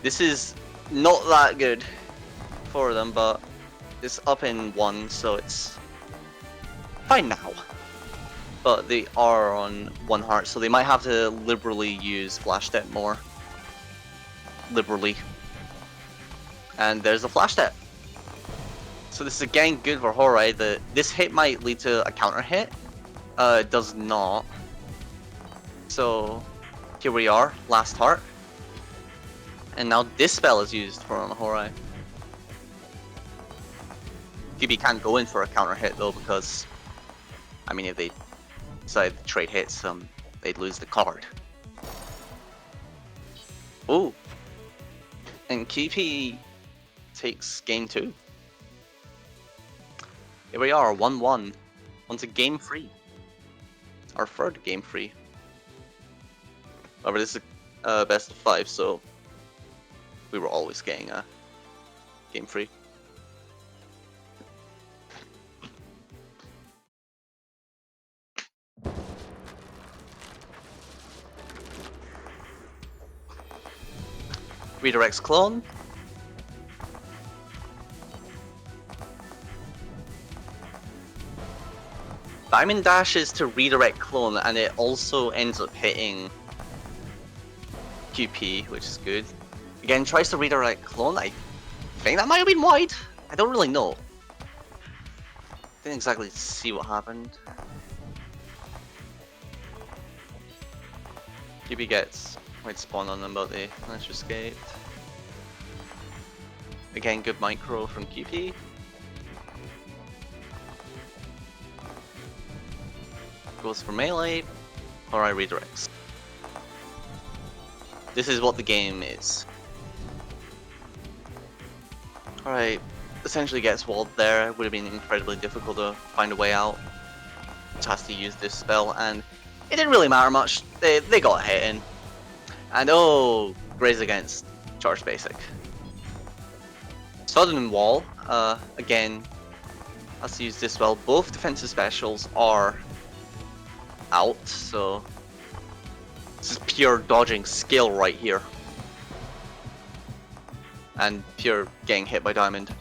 This is not that good for them, but it's up in 1, so it's fine now. But they are on 1 heart, so they might have to liberally use flash step more. Liberally. And there's a flash step. So this is again good for Hourai. This hit might lead to a counter hit. It does not. So here we are, last heart. And now this spell is used from Hourai. Kewpie can't go in for a counter hit though, because I mean if they decide to trade hits, they'd lose the card. Ooh. And Kewpie takes game 2. Here we are, 1-1. On to game 3. Our third game 3. However, this is a best of 5, so we were always getting a game 3. Redirects clone. Diamond dashes to redirect clone, and it also ends up hitting Kewpie, which is good. Again, tries to redirect clone. I think that might have been wide. I don't really know. Didn't exactly see what happened. Kewpie gets white spawn on them, but they managed to escape. Again, good micro from Kewpie. Goes for melee, Hourai redirects. This is what the game is. Hourai essentially gets walled there. It would have been incredibly difficult to find a way out. Just has to use this spell, and it didn't really matter much. They got hit in. And oh, graze against charge basic. Sudden wall, again, has to use this spell. Both defensive specials are out, so this is pure dodging skill right here. And pure getting hit by diamond.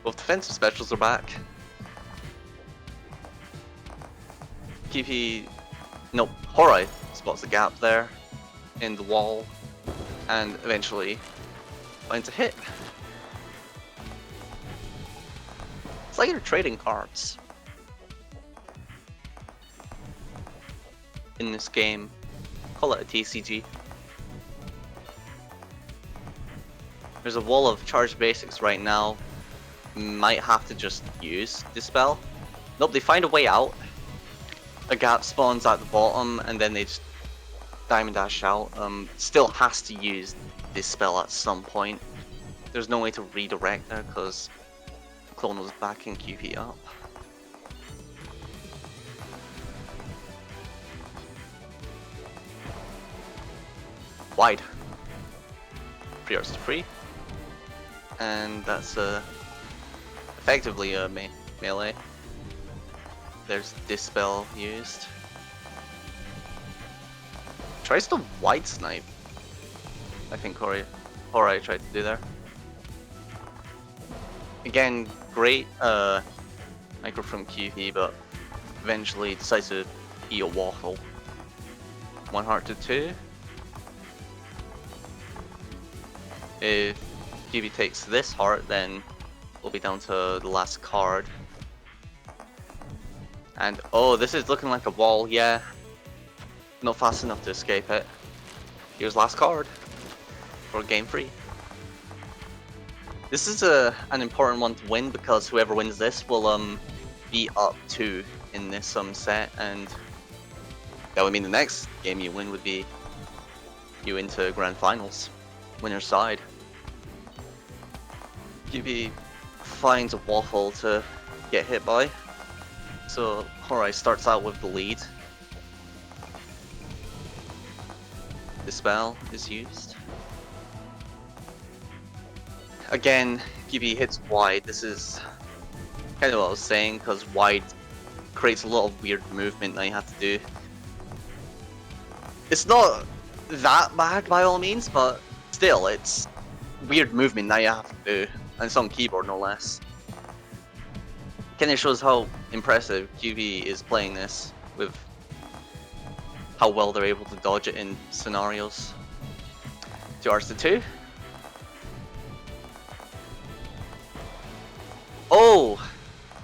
Both defensive specials are back. Kewpie, nope, Hourai spots the gap there in the wall and eventually finds a hit. It's like you're trading cards in this game. Call it a TCG. There's a wall of charged basics right now. Might have to just use this spell. Nope, they find a way out. A gap spawns at the bottom and then they just diamond dash out. Still has to use this spell at some point. There's no way to redirect there because clone was backing Kewpie up. Wide. 3 hours to 3. And that's effectively a melee. There's Dispel used. Tries to wide snipe. I think Hourai tried to do there. Again, great micro from Kewpie, but eventually decides to eat a waffle. 1 heart to 2. If Kewpie takes this heart, then we'll be down to the last card. And oh, this is looking like a wall, yeah. Not fast enough to escape it. Here's last card for game 3. This is an important one to win because whoever wins this will be up 2 in this set, and that would mean the next game you win would be you into grand finals, winner's side. Kewpie finds a waffle to get hit by, so Hourai starts out with the lead. The spell is used. Again, Kewpie hits wide. This is kind of what I was saying, because wide creates a lot of weird movement that you have to do. It's not that bad by all means, but still, it's weird movement that you have to do, and it's on keyboard no less. Kind of shows how impressive Kewpie is playing this, with how well they're able to dodge it in scenarios. 2 hearts to 2. Oh!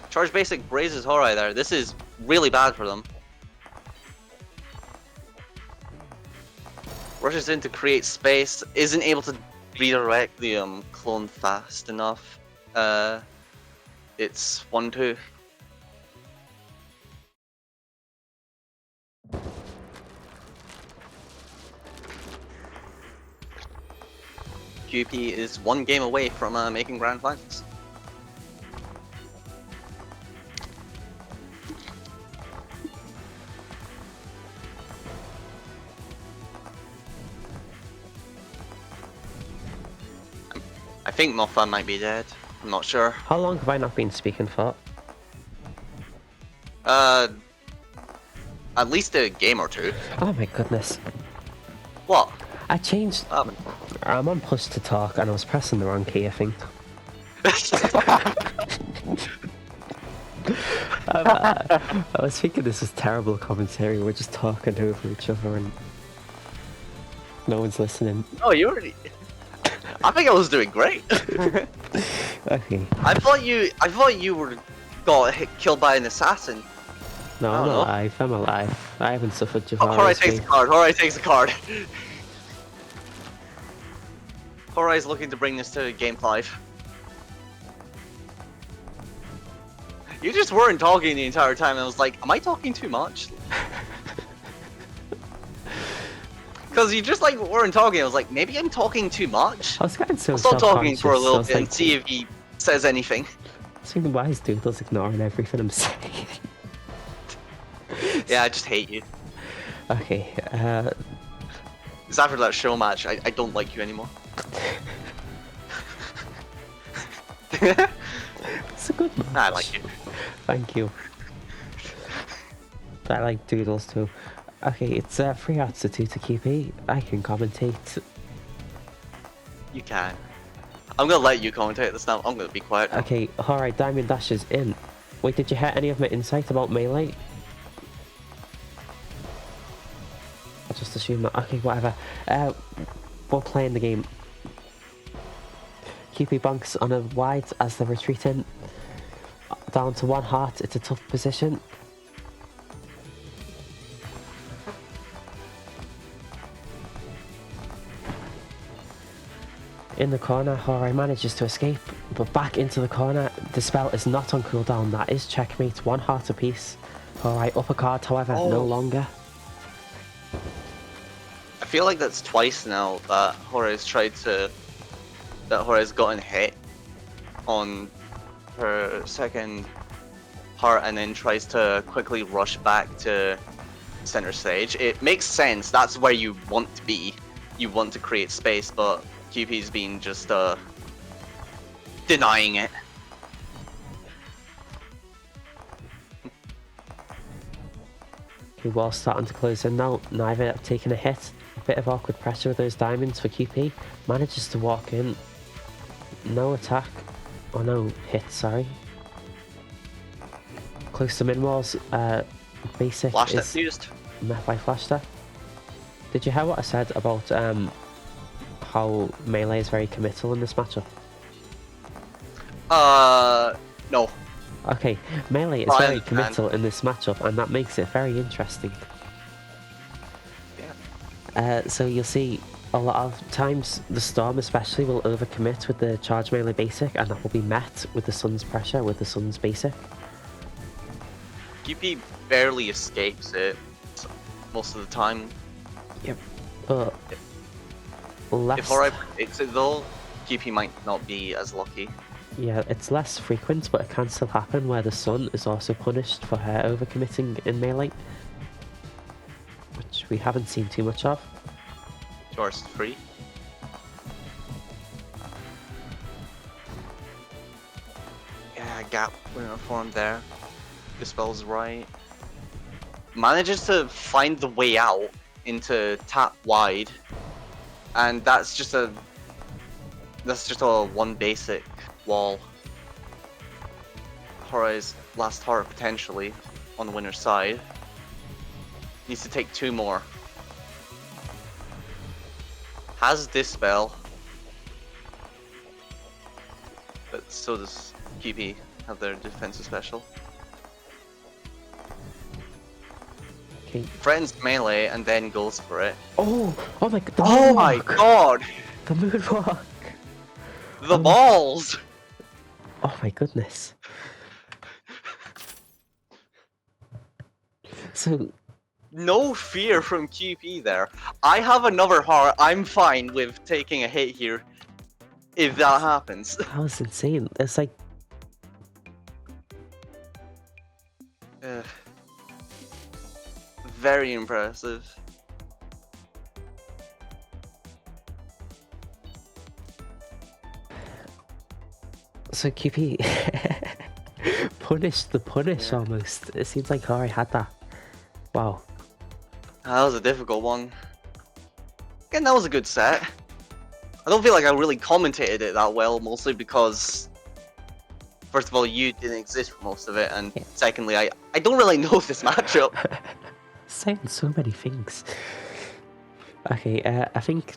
Charge basic grazes Hourai there. This is really bad for them. Rushes in to create space, isn't able to redirect the clone fast enough. It's 1-2. Kewpie is 1 game away from making grand finals. I think Moffa might be dead. I'm not sure. How long have I not been speaking for? At least a game or 2. Oh my goodness. What? I changed. I'm on push to talk and I was pressing the wrong key, I think. I was thinking this is terrible commentary. We're just talking over each other and no one's listening. Oh, you already. I think I was doing great. Okay. I thought you were killed by an assassin. No, I'm alive. I'm alive. I haven't suffered Jahvaro. Hourai takes the card. Hourai takes the card. Hourai's looking to bring this to game 5. You just weren't talking the entire time, and I was like, am I talking too much? Because you just weren't talking. I was like, maybe I'm talking too much. I was getting so I'll stop talking for a little bit like, and see if he says anything. I was thinking, why is Doodles ignoring everything I'm saying? Yeah, I just hate you. Okay, Because after that show match, I don't like you anymore. It's a good match. I like you. Thank you. I like Doodles too. Okay, it's 3 hearts to 2 to Kewpie. I can commentate. You can. I'm gonna let you commentate this now. I'm gonna be quiet now. Okay, alright, Diamond Dash is in. Wait, did you hear any of my insight about melee? I'll just assume that. Okay, whatever. We're playing the game. Kewpie bonks on a wide as they're retreating. Down to 1 heart, it's a tough position. In the corner, Hourai manages to escape, but back into the corner. The spell is not on cooldown, that is checkmate, 1 heart apiece. Hourai up a card, however, no longer. I feel like that's twice now that Hourai's gotten hit on her second heart and then tries to quickly rush back to center stage. It makes sense, that's where you want to be. You want to create space, but Kewpie's been just denying it. Okay, wall's starting to close in now. Neither have taken a hit. A bit of awkward pressure with those diamonds for Kewpie. Manages to walk in. No attack. Oh no, hit, sorry. Close to min walls. Basic Flash is that's used. met by flash there. Did you hear what I said about how Melee is very committal in this matchup? No. Okay, Melee is I very understand. committal in this matchup, and that makes it very interesting. Yeah. So you'll see a lot of times the Storm especially will overcommit with the charge melee basic, and that will be met with the Sun's pressure with the Sun's basic. Kewpie barely escapes it most of the time. Yep. But If less, Hourai predicts it though, Kewpie might not be as lucky. yeah, it's less frequent, but it can still happen where the Sun is also punished for her overcommitting in melee, which we haven't seen too much of. Yours free. Yeah, gap winner form there. Dispels right. Manages to find the way out into tap wide, and that's just a one basic wall. Hourai's last heart potentially on the winner's side. Needs to take 2 more. Has Dispel, but so does Kewpie have their defensive special. Okay. Threatens melee and then goes for it. Oh my god! Oh my god! The moonwalk! The balls! Oh my goodness! So no fear from Kewpie there. I have another heart. I'm fine with taking a hit here if that happens. that was insane. It's like very impressive. so Kewpie punished the punish almost. It seems like Hourai had that. Wow. That was a difficult one. Again, that was a good set. I don't feel like I really commentated it that well, mostly because first of all, you didn't exist for most of it, and secondly, I don't really know this matchup. Saying so many things. Okay, I think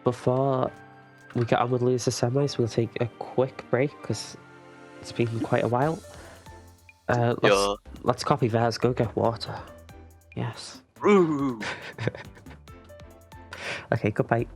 before we get on with loser semis, we'll take a quick break because it's been quite a while. Let's copy theirs. Go get water. Yes. Ooh. Okay, goodbye.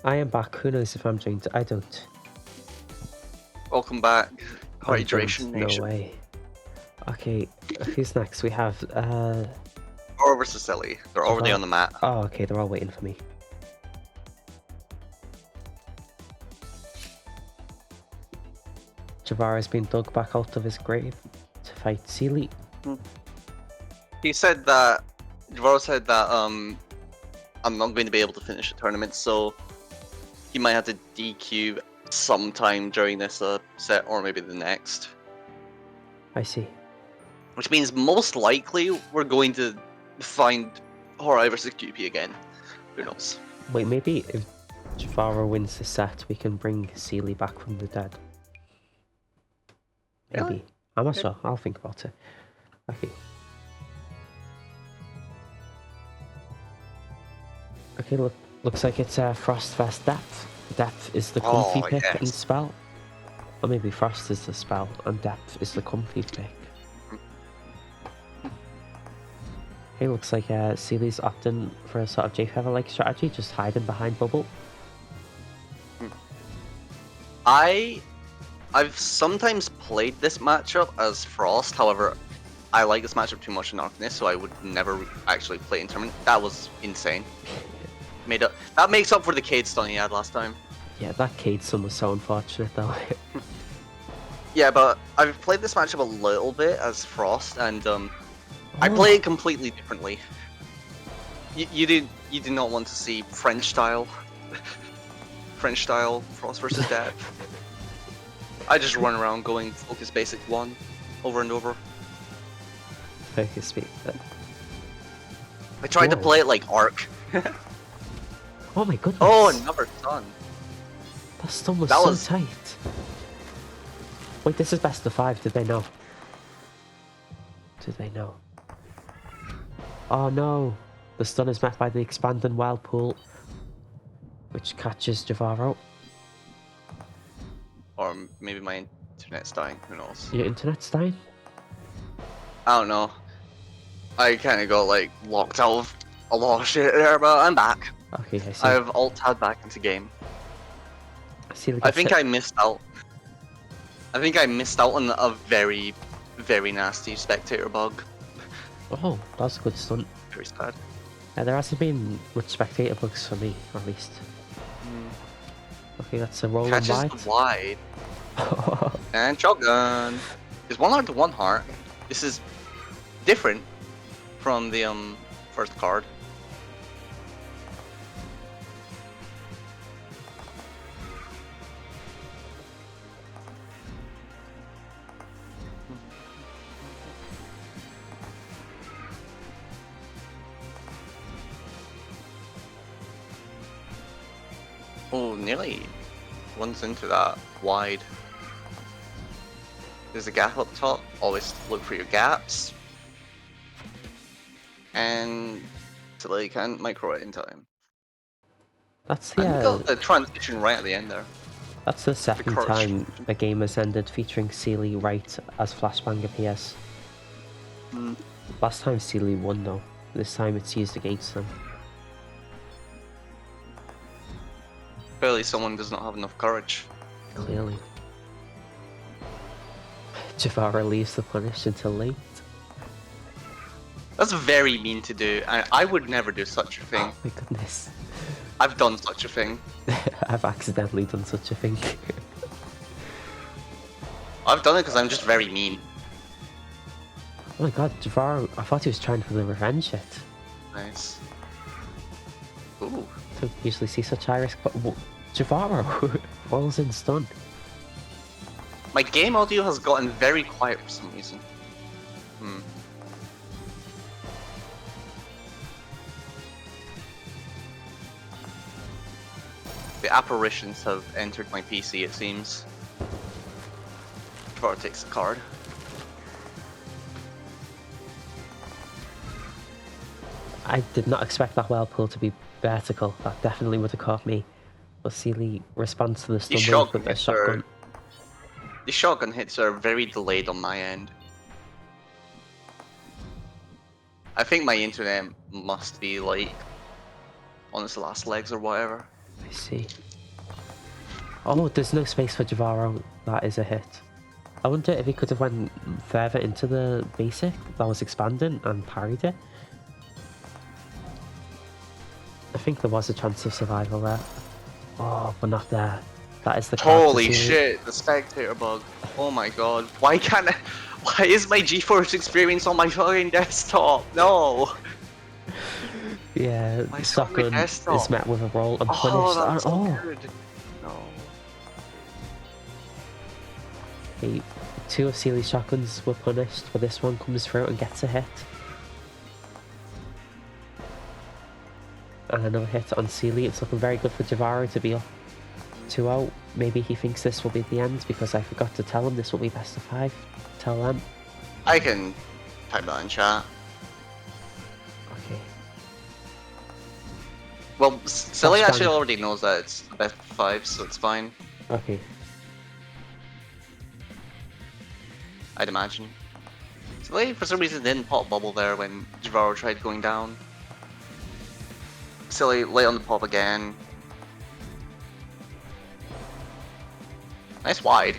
I am back. Who knows if I'm joined? I don't. Welcome back, I'm Hydration joined. Nation. No way. Okay, who's next? We have Jahvaro versus Celie. They're already Jahvaro. on the mat. Oh, okay, they're all waiting for me. Jahvaro's been dug back out of his grave to fight Celie. He said that Jahvaro said that I'm not going to be able to finish the tournament, so he might have to DQ sometime during this set or maybe the next. I see. Which means most likely we're going to find Hourai versus Kewpie again. Who knows? Wait, maybe if Jahvaro wins the set, we can bring Celie back from the dead. Maybe. Really? I'm not sure. I'll think about it. Okay. Okay, looks like it's Frost vs Depth. Depth is the comfy pick and spell. Or maybe Frost is the spell and Depth is the comfy pick. Okay, looks like Celie's opting for a sort of Jahvaro-like strategy, just hiding behind Bubble. I've sometimes played this matchup as Frost, however, I like this matchup too much in Darkness, so I would never actually play in tournament. That was insane. That makes up for the Cade stun he had last time. Yeah, that Cade stun was so unfortunate though. Yeah, but I've played this matchup a little bit as Frost, and I play it completely differently. You did not want to see French style Frost versus Depth. I just run around going focus basic 1 over and over. Focus speed. I tried to play it like Arc. Oh my goodness. Oh, another stun. That stun was so tight. Wait, this is best of 5. Did they know? Did they know? Oh no. The stun is met by the expanding wild pool, which catches Jahvaro. Or maybe my internet's dying, who knows? Your internet's dying? I don't know. I kind of got like locked out of a lot of shit there, but I'm back. Okay, I see. I've alt-tabbed back into game. I think I missed out. I think I missed out on a very, very nasty spectator bug. Oh, that's a good stunt. Very sad. Yeah, there hasn't been much spectator bugs for me, at least. Okay, that's a rolling wide. Catches the wide. And shotgun. It's 1 heart to 1 heart. This is different from the first card. Oh, nearly runs into that wide. There's a gap up top. Always look for your gaps. And Celie can micro it in time. That's got the transition right at the end there. That's the second time a game has ended featuring Celie right as Flashbang appears. Last time Celie won though. This time it's used against them. Clearly someone does not have enough courage. Clearly. Jahvaro leaves the punish until late. That's very mean to do, and I would never do such a thing. Oh my goodness. I've done such a thing. I've accidentally done such a thing. I've done it because I'm just very mean. Oh my god, Jahvaro, I thought he was trying for the revenge hit. Nice. Ooh. Don't usually see such high risk, but Jahvaro falls in stun. My game audio has gotten very quiet for some reason. The apparitions have entered my PC, it seems. Jahvaro takes the card. I did not expect that well pull to be vertical. That definitely would have caught me. But Celie responds to the stun wave with a shotgun. The shotgun hits are very delayed on my end. I think my internet must be like on its last legs or whatever. I see. Oh, there's no space for Jahvaro. That is a hit. I wonder if he could have went further into the basic that was expanding and parried it. I think there was a chance of survival there. Oh, but not there. That is the card. Holy shit, the spectator bug. Oh my god. Why can't I... Why is my GeForce experience on my fucking desktop? No! Yeah, My shotgun is met with a roll and punished. Oh, that's so good. No. Okay, 2 of Celie's shotguns were punished, but this one comes through and gets a hit. And another hit on Celie. It's looking very good for Jahvaro to be up 2-0. Maybe he thinks this will be the end because I forgot to tell him this will be best of 5. Tell them. I can type that in chat. Okay. Well, Celie actually already knows that it's the best of 5, so it's fine. Okay. I'd imagine. Celie, for some reason, didn't pop bubble there when Jahvaro tried going down. Celie, late on the pop again. Nice wide.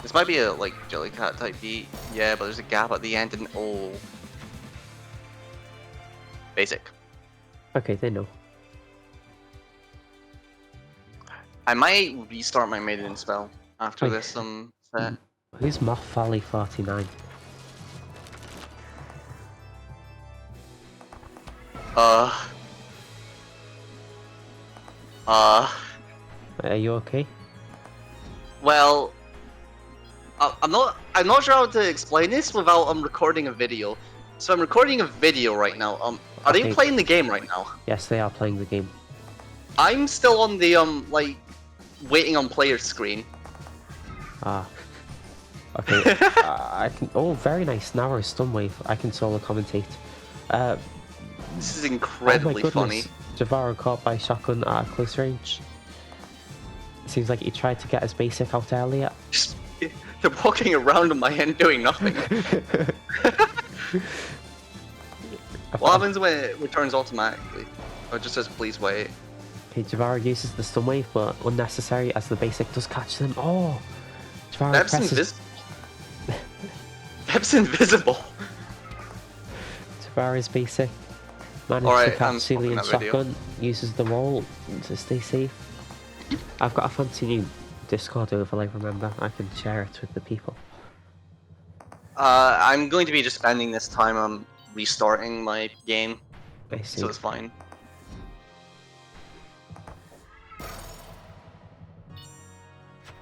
This might be a, like, Jellycat type beat. Yeah, but there's a gap at the end and oh. Basic. Okay, they know. I might restart my Maiden spell after this set. Who's Fally 49? Are you okay? Well, I'm not sure how to explain this without recording a video. So I'm recording a video right now. Are they playing the game right now? Yes, they are playing the game. I'm still on the like waiting on player screen. Ah. Okay. I can. Oh, very nice narrow stun wave. I can solo commentate. This is incredibly funny. Jahvaro caught by shotgun at close range. Seems like he tried to get his basic out earlier. Just, they're walking around on my end doing nothing. What happens when it returns automatically? Or it just says please wait. Okay, Jahvaro uses the stun wave, but unnecessary as the basic does catch them. Oh! Jahvaro That's invisible. That's invisible. Jahvaro's basic managed to catch Celie and shotgun, uses the roll to stay safe. I've got a fancy new Discord overlay, remember? I can share it with the people. I'm going to be just spending this time on restarting my game. I see. So it's fine.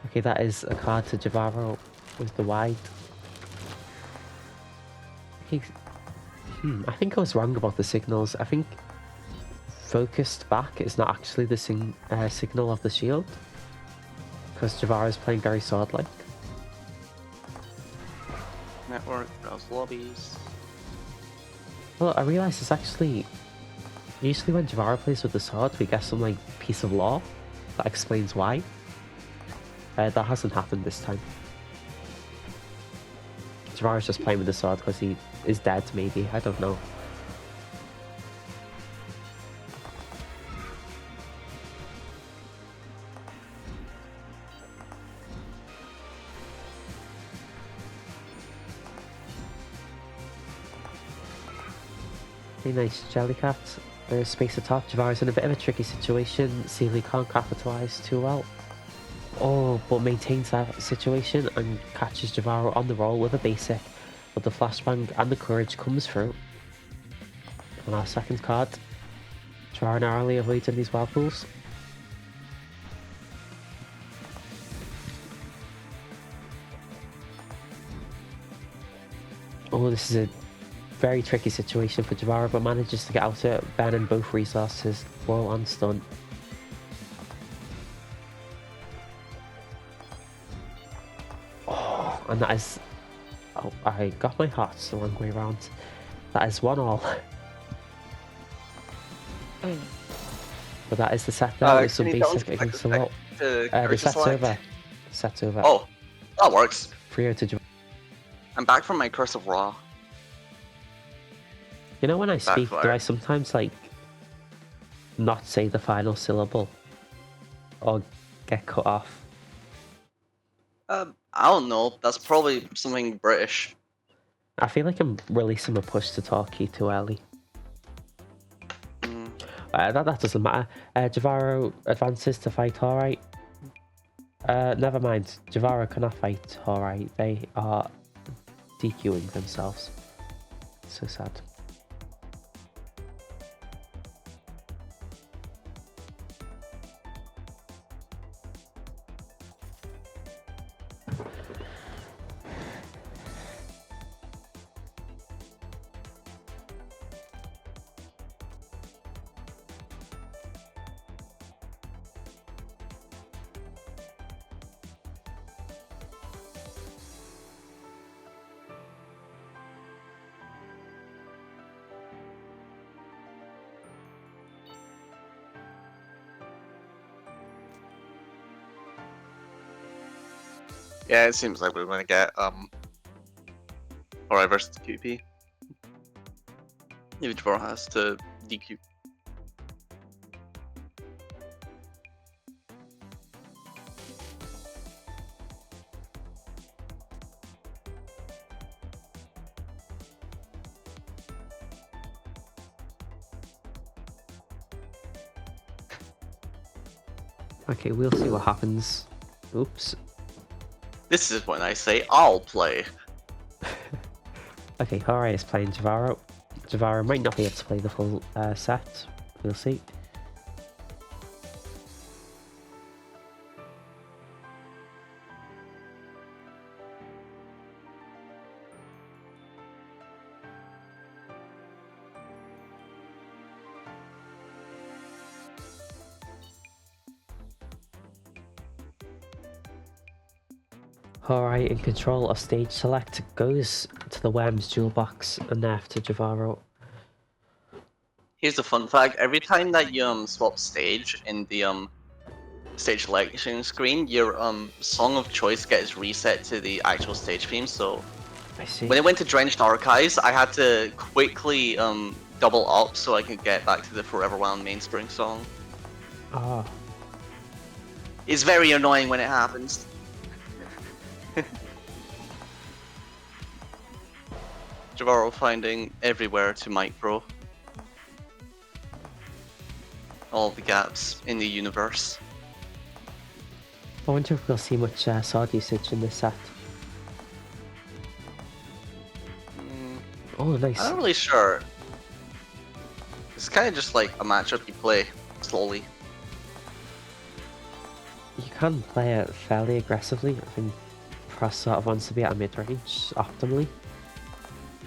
Okay, that is a card to Jahvaro with the wide. Okay. I think I was wrong about the signals. I think focused back is not actually the signal of the shield. Because Jahvaro is playing very sword-like. Network, browse lobbies. Well, I realised it's actually... Usually when Jahvaro plays with the sword, we get some like piece of lore that explains why. That hasn't happened this time. Jahvaro's just playing with the sword because he is dead, maybe. I don't know. Very nice Jellycat. There's space atop. Jahvaro's in a bit of a tricky situation. Celie can't capitalise too well. Oh, but maintains that situation and catches Jahvaro on the roll with a basic. But the flashbang and the courage comes through. On our second card, Jahvaro narrowly avoiding these whirlpools. Oh, this is a very tricky situation for Jahvaro, but manages to get out of it, burning both resources, roll and stun. Oh, and that is... Oh, I got my hearts the wrong way around. That is 1-all. But that is the set there with some basic against the wall. The set's over. The set's over. Oh, that works. 3-0 to Jahvaro. I'm back from my Curse of Ra. You know when I speak, do I sometimes like not say the final syllable or get cut off? I don't know. That's probably something British. I feel like I'm releasing a push to talkie too early. That doesn't matter. Jahvaro advances to fight Hourai. Never mind. Jahvaro cannot fight Hourai. They are DQing themselves. So sad. Yeah, it seems like we're going to get Hourai versus Kewpie. Maybe Jahvaro has to DQ. Okay, we'll see what happens. Oops. This is when I say I'll play. Okay, Hourai is playing Jahvaro. Jahvaro might not be able to play the full set. We'll see. Hourai in control of stage select goes to the Worms jewel box and nerf to Jahvaro. Here's a fun fact: every time that you swap stage in the stage selection screen, your song of choice gets reset to the actual stage theme. So I see. when it went to Drenched Archives, I had to quickly double up so I could get back to the Forever Wound mainspring song. Ah. It's very annoying when it happens. Jahvaro finding everywhere to micro. All the gaps in the universe. I wonder if we'll see much sword usage in this set. Oh, nice. I'm not really sure. It's kind of just like a matchup you play slowly. You can play it fairly aggressively. I think Frost sort of wants to be at a mid-range optimally.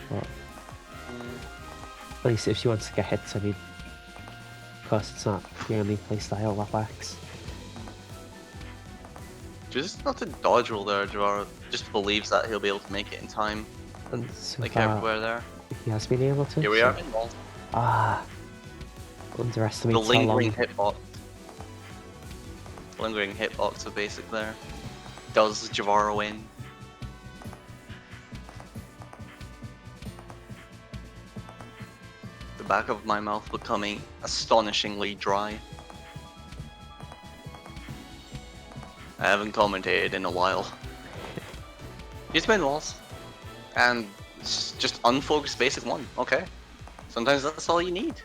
But at least if she wants to get hits, I mean, of course it's not the only playstyle that works. Just not to dodge roll there, Jahvaro just believes that he'll be able to make it in time. And so Like far, everywhere there. he has been able to. Here we so- are in Wall. Ah, The underestimates how lingering long. hitbox. Lingering hitbox of basic there. Does Jahvaro win? The back of my mouth becoming astonishingly dry. I haven't commentated in a while. He's been walls. And it's just unfocused basic one. Okay. Sometimes that's all you need.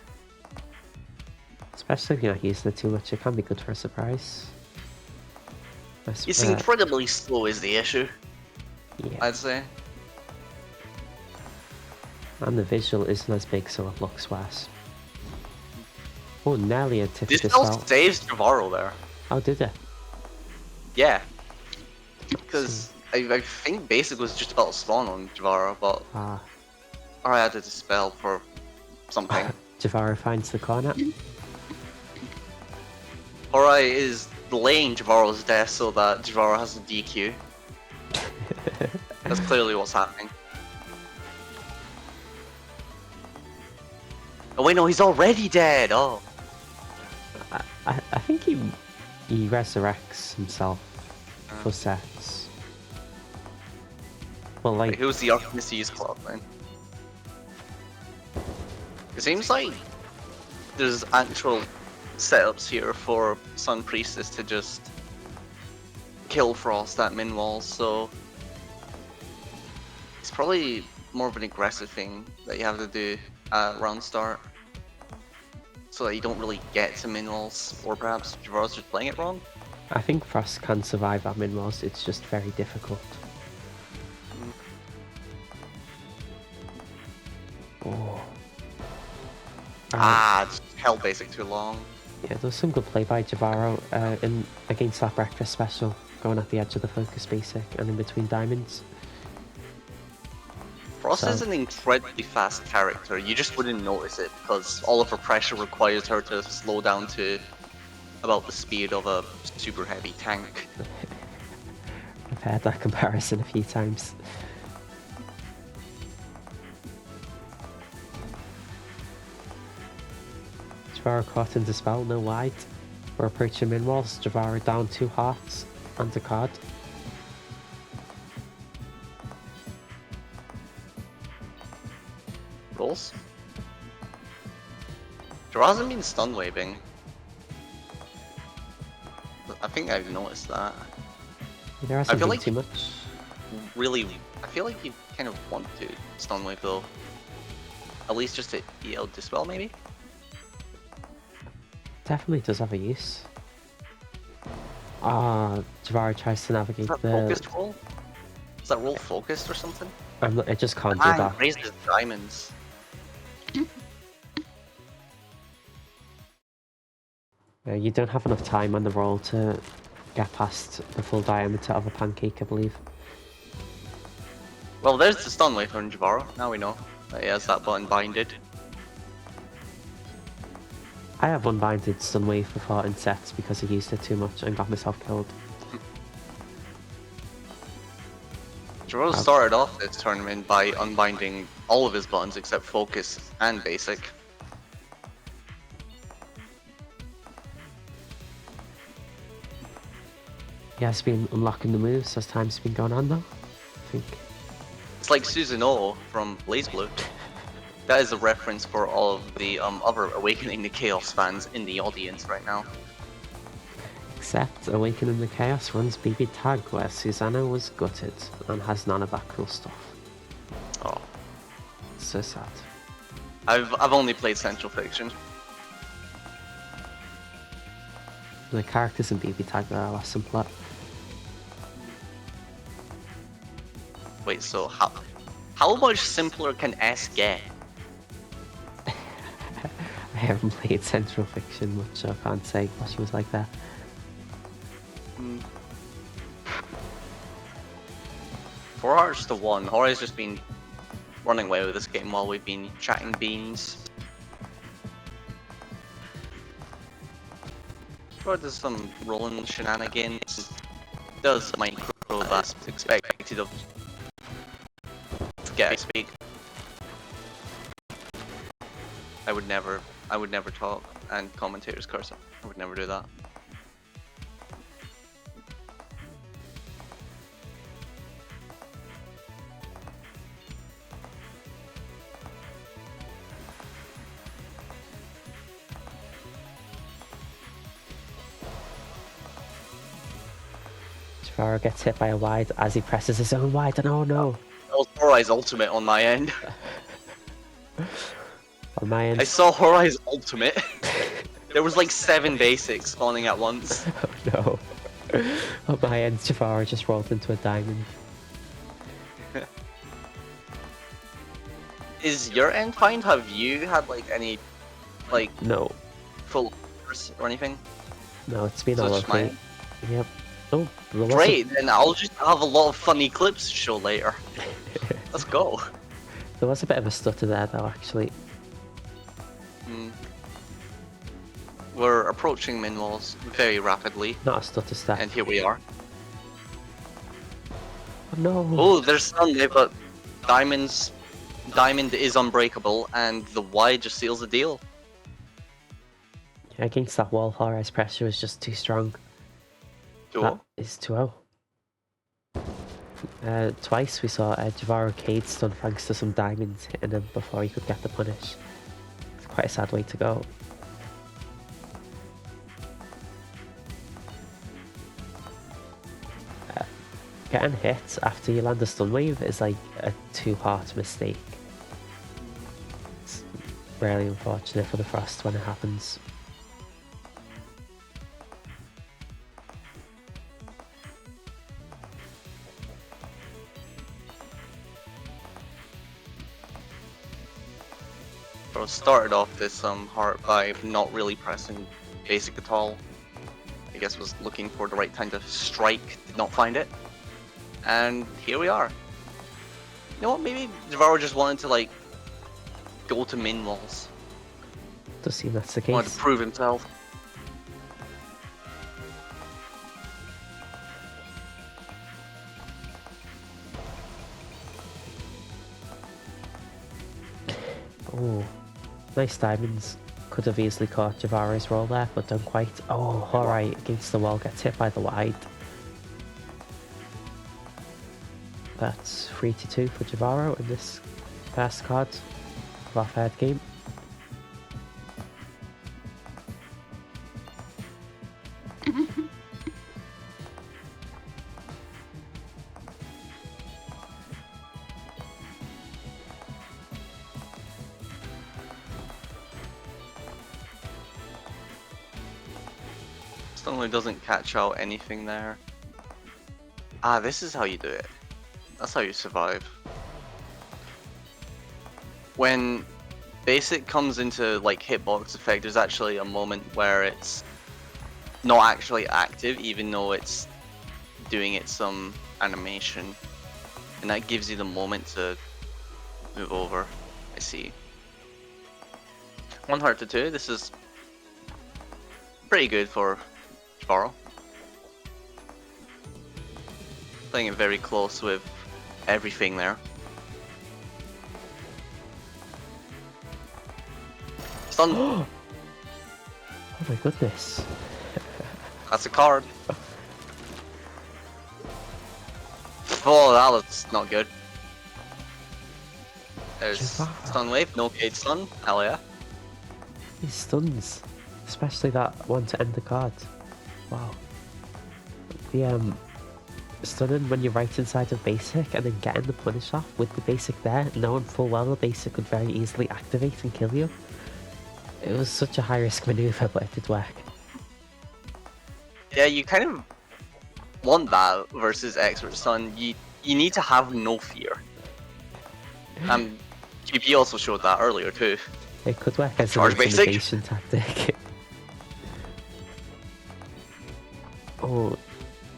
Especially if you're not using it too much, it can be good for a surprise. It's incredibly slow is the issue, Yeah, I'd say. and the visual isn't as big, so it looks worse. Oh, nearly a tip This this spell out. saves Jahvaro there. Oh, did it? Yeah. Because I think basic was just about to spawn on Jahvaro, but Ah, I added a spell for something. Jahvaro finds the corner. Hourai is delaying Jahvaro's death so that Jahvaro has a DQ. That's clearly what's happening. Oh wait, no, he's already dead! Oh. I think he resurrects himself for sets. Well, Wait, like, who's the Archimisi's club then? It seems like there's actual setups here for Sun Priestess to just kill Frost at min walls, so it's probably more of an aggressive thing that you have to do at round start, so that you don't really get to min walls, or perhaps Jahvaro's just playing it wrong. I think Frost can survive at min walls, it's just very difficult. Oh. It's held basic too long. Yeah, there was some good play by Jahvaro against that breakfast special, going at the edge of the focus basic and in between diamonds. Frost is an incredibly fast character, you just wouldn't notice it because all of her pressure requires her to slow down to about the speed of a super heavy tank. I've heard that comparison a few times. Jahvaro caught in Dispel, no wide. We're approaching min walls, Jahvaro down 2 hearts and a card. Rolls? Jahvaro hasn't been stun waving. I think I've noticed that. There hasn't been too much. Really, I feel like you kind of want to stun wave though. At least just to EL Dispel maybe? Definitely does have a use. Jahvaro tries to navigate the... focused roll? Is that roll focused or something? I just can't do that. Raises diamonds. You don't have enough time on the roll to get past the full diameter of a pancake, I believe. Well, there's the stun wave on Jahvaro. Now we know that he has that button binded. I have unbinded stun wave before in sets because I used it too much and got myself killed. Jahvaro started off this tournament by unbinding all of his buttons except focus and basic. He has been unlocking the moves as time's been going on though, I think. It's like Susanoo from BlazBlue. That is a reference for all of the other Awakening the Chaos fans in the audience right now. Except Awakening the Chaos runs BB Tag where Susanoo was gutted and has none of that cool stuff. Oh. So sad. I've only played Central Fiction. The characters in BB Tag are a lot simpler. Wait, so how much simpler can S get? I haven't played Central Fiction much, so I can't say what she was like there. For Hearts to 1, Hourai's just been running away with this game while we've been chatting beans. Or does some rolling shenanigans. Does micro that's expected of get speak. I would never talk and commentators curse. I would never do that. Jahvaro gets hit by a wide as he presses his own wide, and oh no! That was Hourai's ultimate on my end. On my end. I saw Hourai's ultimate. There was like 7 basics spawning at once. Oh no. On my end, Jahvaro just rolled into a diamond. Is your end fine? Have you had like any, like, no, full or anything? No, it's been So all it's okay. mine? Yep. Oh, there was Great, then I'll just have a lot of funny clips to show later. Let's go. There was a bit of a stutter there though, actually. We're approaching min walls very rapidly, Not a stutter step. and here we are. Oh, no. Oh, there's Sunday, but Diamond is unbreakable, and the Y just seals the deal. Yeah, against that wall, Hourai's pressure is just too strong. That is 2-0. Twice we saw Jahvaro Cade stun thanks to some diamonds hitting him before he could get the punish. It's quite a sad way to go. getting hit after you land a stun wave is like a 2-heart mistake. It's really unfortunate for the Frost when it happens. Bro started off this heart by not really pressing basic at all. I guess was looking for the right time to strike, did not find it. And here we are. You know what, maybe Jahvaro just wanted to like go to min walls. Does seem that's the Wanted case. to prove himself. Oh, nice diamonds. Could have easily caught Jahvaro's roll there, but don't quite. Oh, Hourai against the wall, gets hit by the wide. That's 3-2 for Jahvaro in this first card of our third game. Suddenly doesn't catch out anything there. Ah, this is how you do it. That's how you survive. When basic comes into like hitbox effect, there's actually a moment where it's not actually active, even though it's doing it some animation, and that gives you the moment to move over. I see. 1 heart to 2. This is pretty good for Jahvaro. Playing it very close with everything there. Stun. Oh my goodness. That's a card. Oh, that was not good. There's Jahvaro. stun wave, no cage stun. Hell yeah. These stuns, especially that one to end the card. Wow. The stunning when you're right inside of basic and then getting the punish off with the basic there, knowing full well the basic could very easily activate and kill you. It was such a high risk maneuver, but it did work. Yeah, you kind of want that versus expert stun. You need to have no fear. Kewpie also showed that earlier too. It could work as an Charge basic. intimidation tactic. Oh,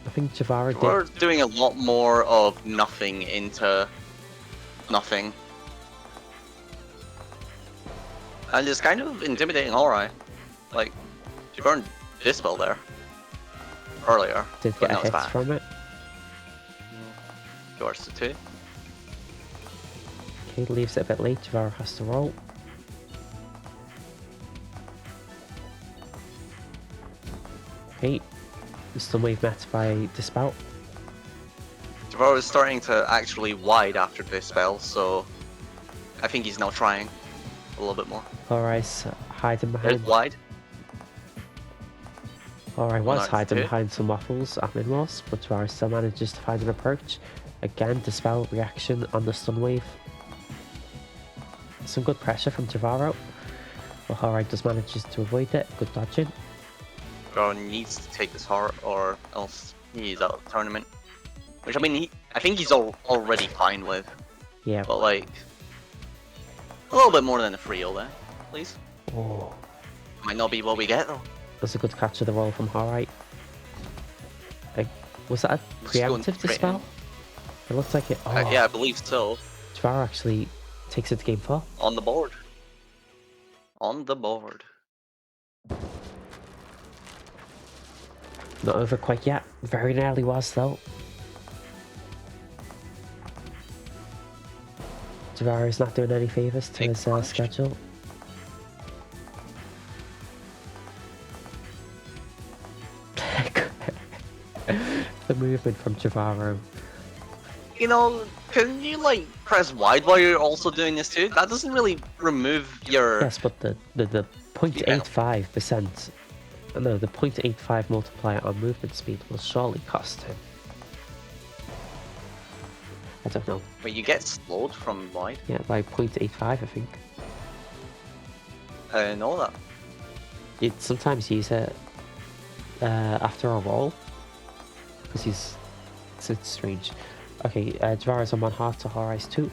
I think Jahvaro did. We're doing a lot more of nothing into nothing. And it's kind of intimidating Hourai. Like, she burned Dispel there earlier. Did but get a now it's hit back. from it. Yours to 2. Okay, leaves it a bit late. Jahvaro has to roll. Okay, the stun wave met by Dispel. Jahvaro is starting to actually wide after this spell, so I think he's now trying a little bit more. Hourai's hiding There's behind. wide. Hourai was Nice hiding hit. behind some waffles at mid-walls, but Jahvaro still manages to find an approach. Again, Dispel reaction on the stun wave. Some good pressure from Jahvaro, but Hourai does manages to avoid it. Good dodging. Jahvaro needs to take this heart, or else he's out of the tournament. Which I mean, I think he's already fine with. Yeah. But like, a little bit more than a 3-0 there, please. Oh, Might not be what we get though. that's a good catch of the roll from Hourai. Was that a Just going preemptive straight Dispel? It looks like it. Oh, Yeah, I believe so. Jahvaro actually takes it to game 4. On the board. On the board. Not over quite yet. Very nearly was though. Jahvaro's not doing any favours to Big his punch. schedule. The movement from Jahvaro. You know, can you like press wide while you're also doing this too? That doesn't really remove your... Yes, but the 0.85%, no, the 0.85 multiplier on movement speed will surely cost him. I don't know. Wait, you get slowed from wide? Yeah, by 0.85, I think. I didn't know that. You'd sometimes use it after a roll. Because it's strange. Okay, Jahvaro's on 1 half to Hourai's 2.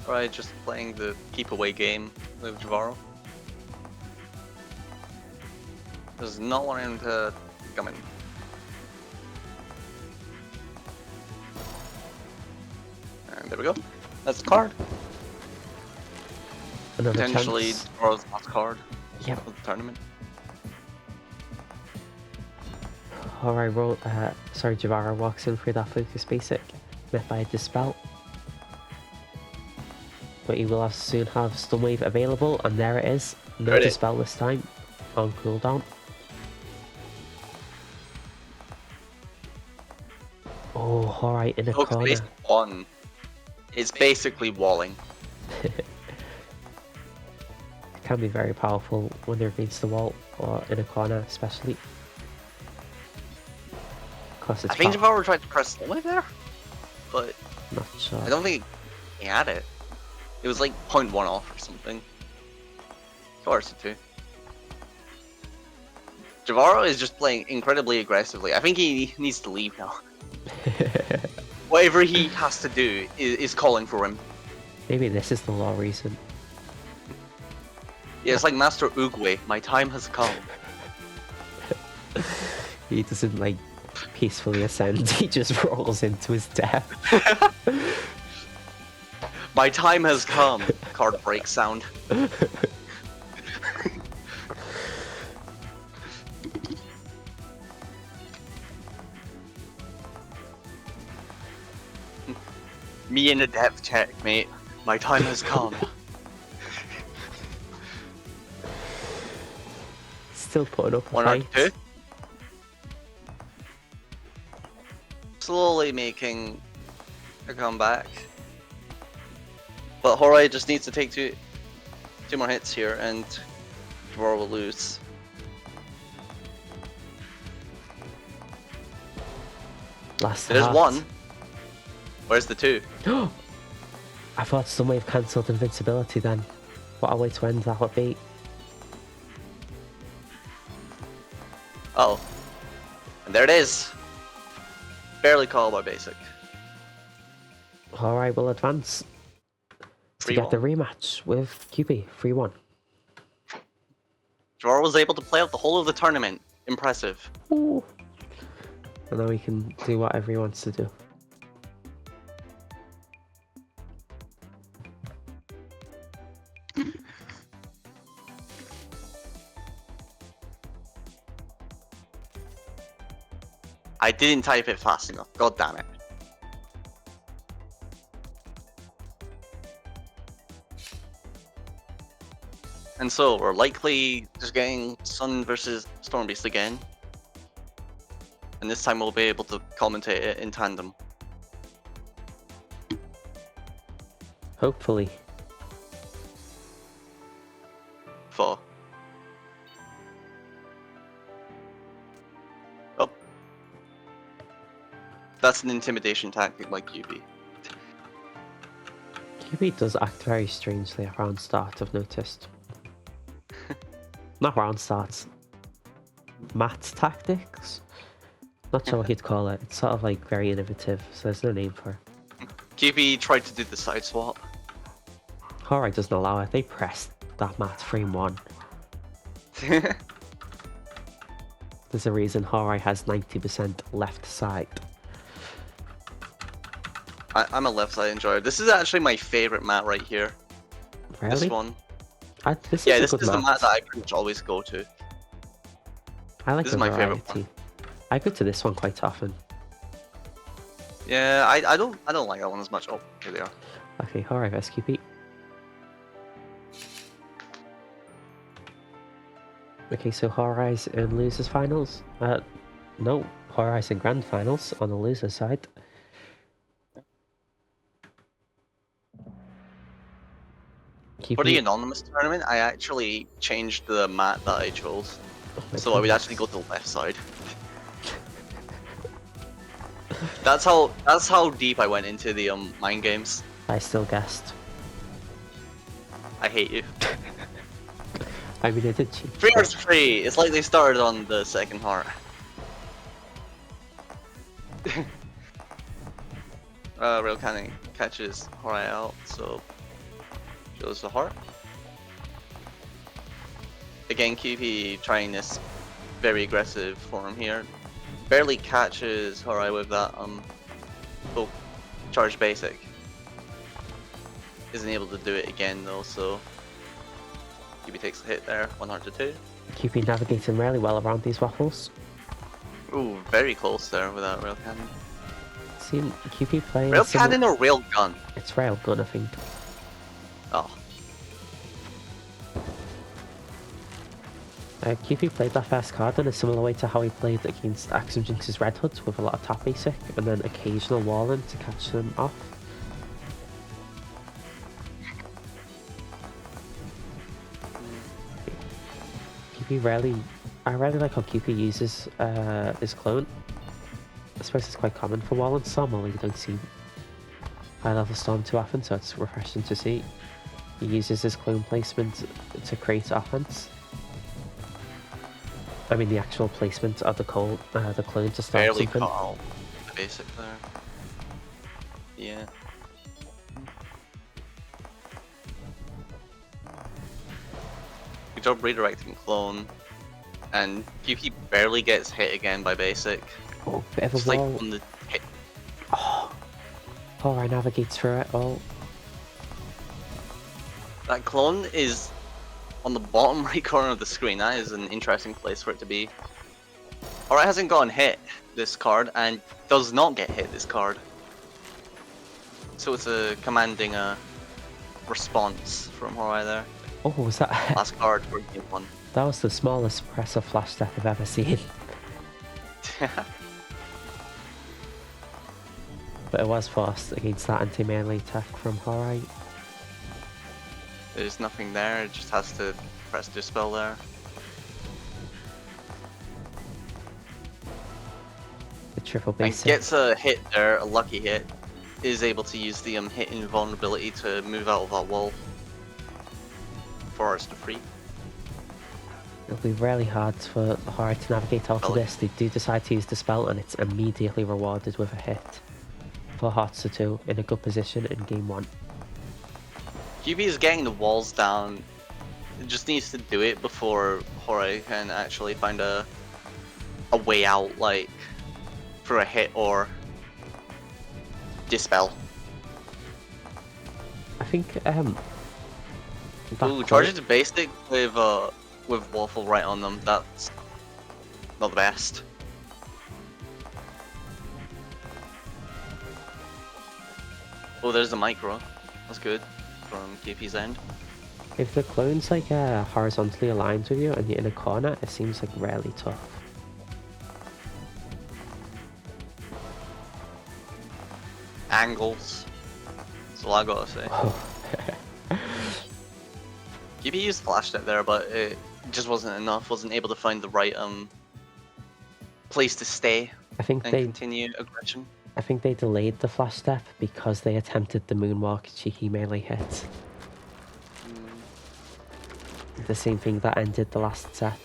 Right, just playing the keep away game with Jahvaro. Does not want him to come in. And there we go. That's the card. Another Potentially chance. Jahvaro's last card Yep. of the tournament. Hourai Jahvaro walks in for that focus basic, met by a dispel. But he will soon have Stun Wave available, and there it is. No Ready. dispel this time, on cooldown. Oh, Hourai in a Focus corner. base 1 is basically walling. It can be very powerful when they're against the wall, or in a corner especially. Cause it's I think Jahvaro tried to press the way there, but not sure. I don't think he had it. It was like 0.1 off or something. Course too. Jahvaro is just playing incredibly aggressively. I think he needs to leave now. Whatever he has to do is calling for him. Maybe this is the law reason. Yeah, it's like Master Oogway. My time has come. He doesn't like peacefully ascend, he just rolls into his death. My time has come. Card break sound. Me in a depth check, mate. My time has come. Still putting up a One or fight. two. Slowly making a comeback. But Hourai just needs to take two more hits here and Jahvaro will lose. Last There's heart. one. Where's the two? I thought Stun Wave cancelled invincibility then. What a way to end that would be. Oh. And there it is. Barely called by basic. Hourai will advance to get the rematch with Kewpie, 3-1. Jahvaro was able to play out the whole of the tournament. Impressive. Ooh. And now he can do whatever he wants to do. I didn't type it fast enough. God damn it. And so we're likely just getting Sun versus Stormbeast again. And this time we'll be able to commentate it in tandem. Hopefully. For oh. That's an intimidation tactic like Kewpie. Kewpie does act very strangely at round start, I've noticed. Not round starts. Mat tactics? Not sure what you'd call it. It's sort of like very innovative, so there's no name for it. Kewpie tried to do the side swap. Hourai doesn't allow it. They pressed that mat frame 1. There's a reason Hourai has 90% left side. I'm a left side enjoyer. This is actually my favorite mat right here. Really? This one. This Yeah, is a this good is the mat. mat that I pretty much always go to. I like This the is my favorite variety. one. I go to this one quite often. Yeah, I don't like that one as much. Oh, here they are. Okay, Hourai vs Kewpie. Okay, so Hourai's in losers finals. No, Hourai's in grand finals on the loser side. For the anonymous tournament, I actually changed the mat that I chose, so I would actually go to the left side. That's how deep I went into the mind games. I still guessed. I hate you. I mean, I did cheat. 3 versus 3. It's like they started on the second heart. Rail cannon catches Hourai out, so shows the heart. Again, Kewpie trying this very aggressive form here. Barely catches Hourai with that full charge basic. Isn't able to do it again though, so Kewpie takes a hit there, 1 heart to 2. Kewpie navigating really well around these waffles. Ooh, very close there with that rail cannon. Seen Kewpie playing Rail cannon or rail gun? It's rail gun, I think. Oh. Kewpie played that first card in a similar way to how he played against AxemJinx's Red Hoods, with a lot of top basic and then occasional walling to catch them off. I really like how Kewpie uses his clone. I suppose it's quite common for Wall and Storm, although you don't see high level Storm too often, so it's refreshing to see. He uses his clone placement to create offense. I mean the actual placement of the clone to start Barely something. caught out the basic there. Yeah. Good job redirecting clone. And Kewpie barely gets hit again by basic. Oh, bit of a Just like wall. on the hit. Oh, Hourai navigates through it. Oh, That clone is on the bottom right corner of the screen. That is an interesting place for it to be. Hourai hasn't gotten hit this card and does not get hit this card. So it's a commanding response from Hourai there. oh, was that? Last card for game 1. That was the smallest suppressor flash step I've ever seen. But it was forced against that anti-melee tech from Hourai. There's nothing there, it just has to press Dispel there. The triple And basic. gets a hit there, a lucky hit. Is able to use the hit invulnerability to move out of that wall. For us to free. It'll be really hard for Hourai to navigate out of this. They do decide to use the spell and it's immediately rewarded with a hit. 4 hearts to 2 in a good position in game 1. Kewpie is getting the walls down. It just needs to do it before Hourai can actually find a way out, like for a hit or Dispel. I think Ooh, charges to basic with Waffle right on them. That's not the best. Oh, there's the micro. That's good from Kewpie's end. if the clone's like horizontally aligned with you and you're in a corner, it seems like really tough. Angles. That's all I gotta say. Kewpie used flash step there, but it just wasn't enough. Wasn't able to find the right place to stay I think and continue aggression. I think they delayed the flash step because they attempted the moonwalk cheeky melee hit. The same thing that ended the last set.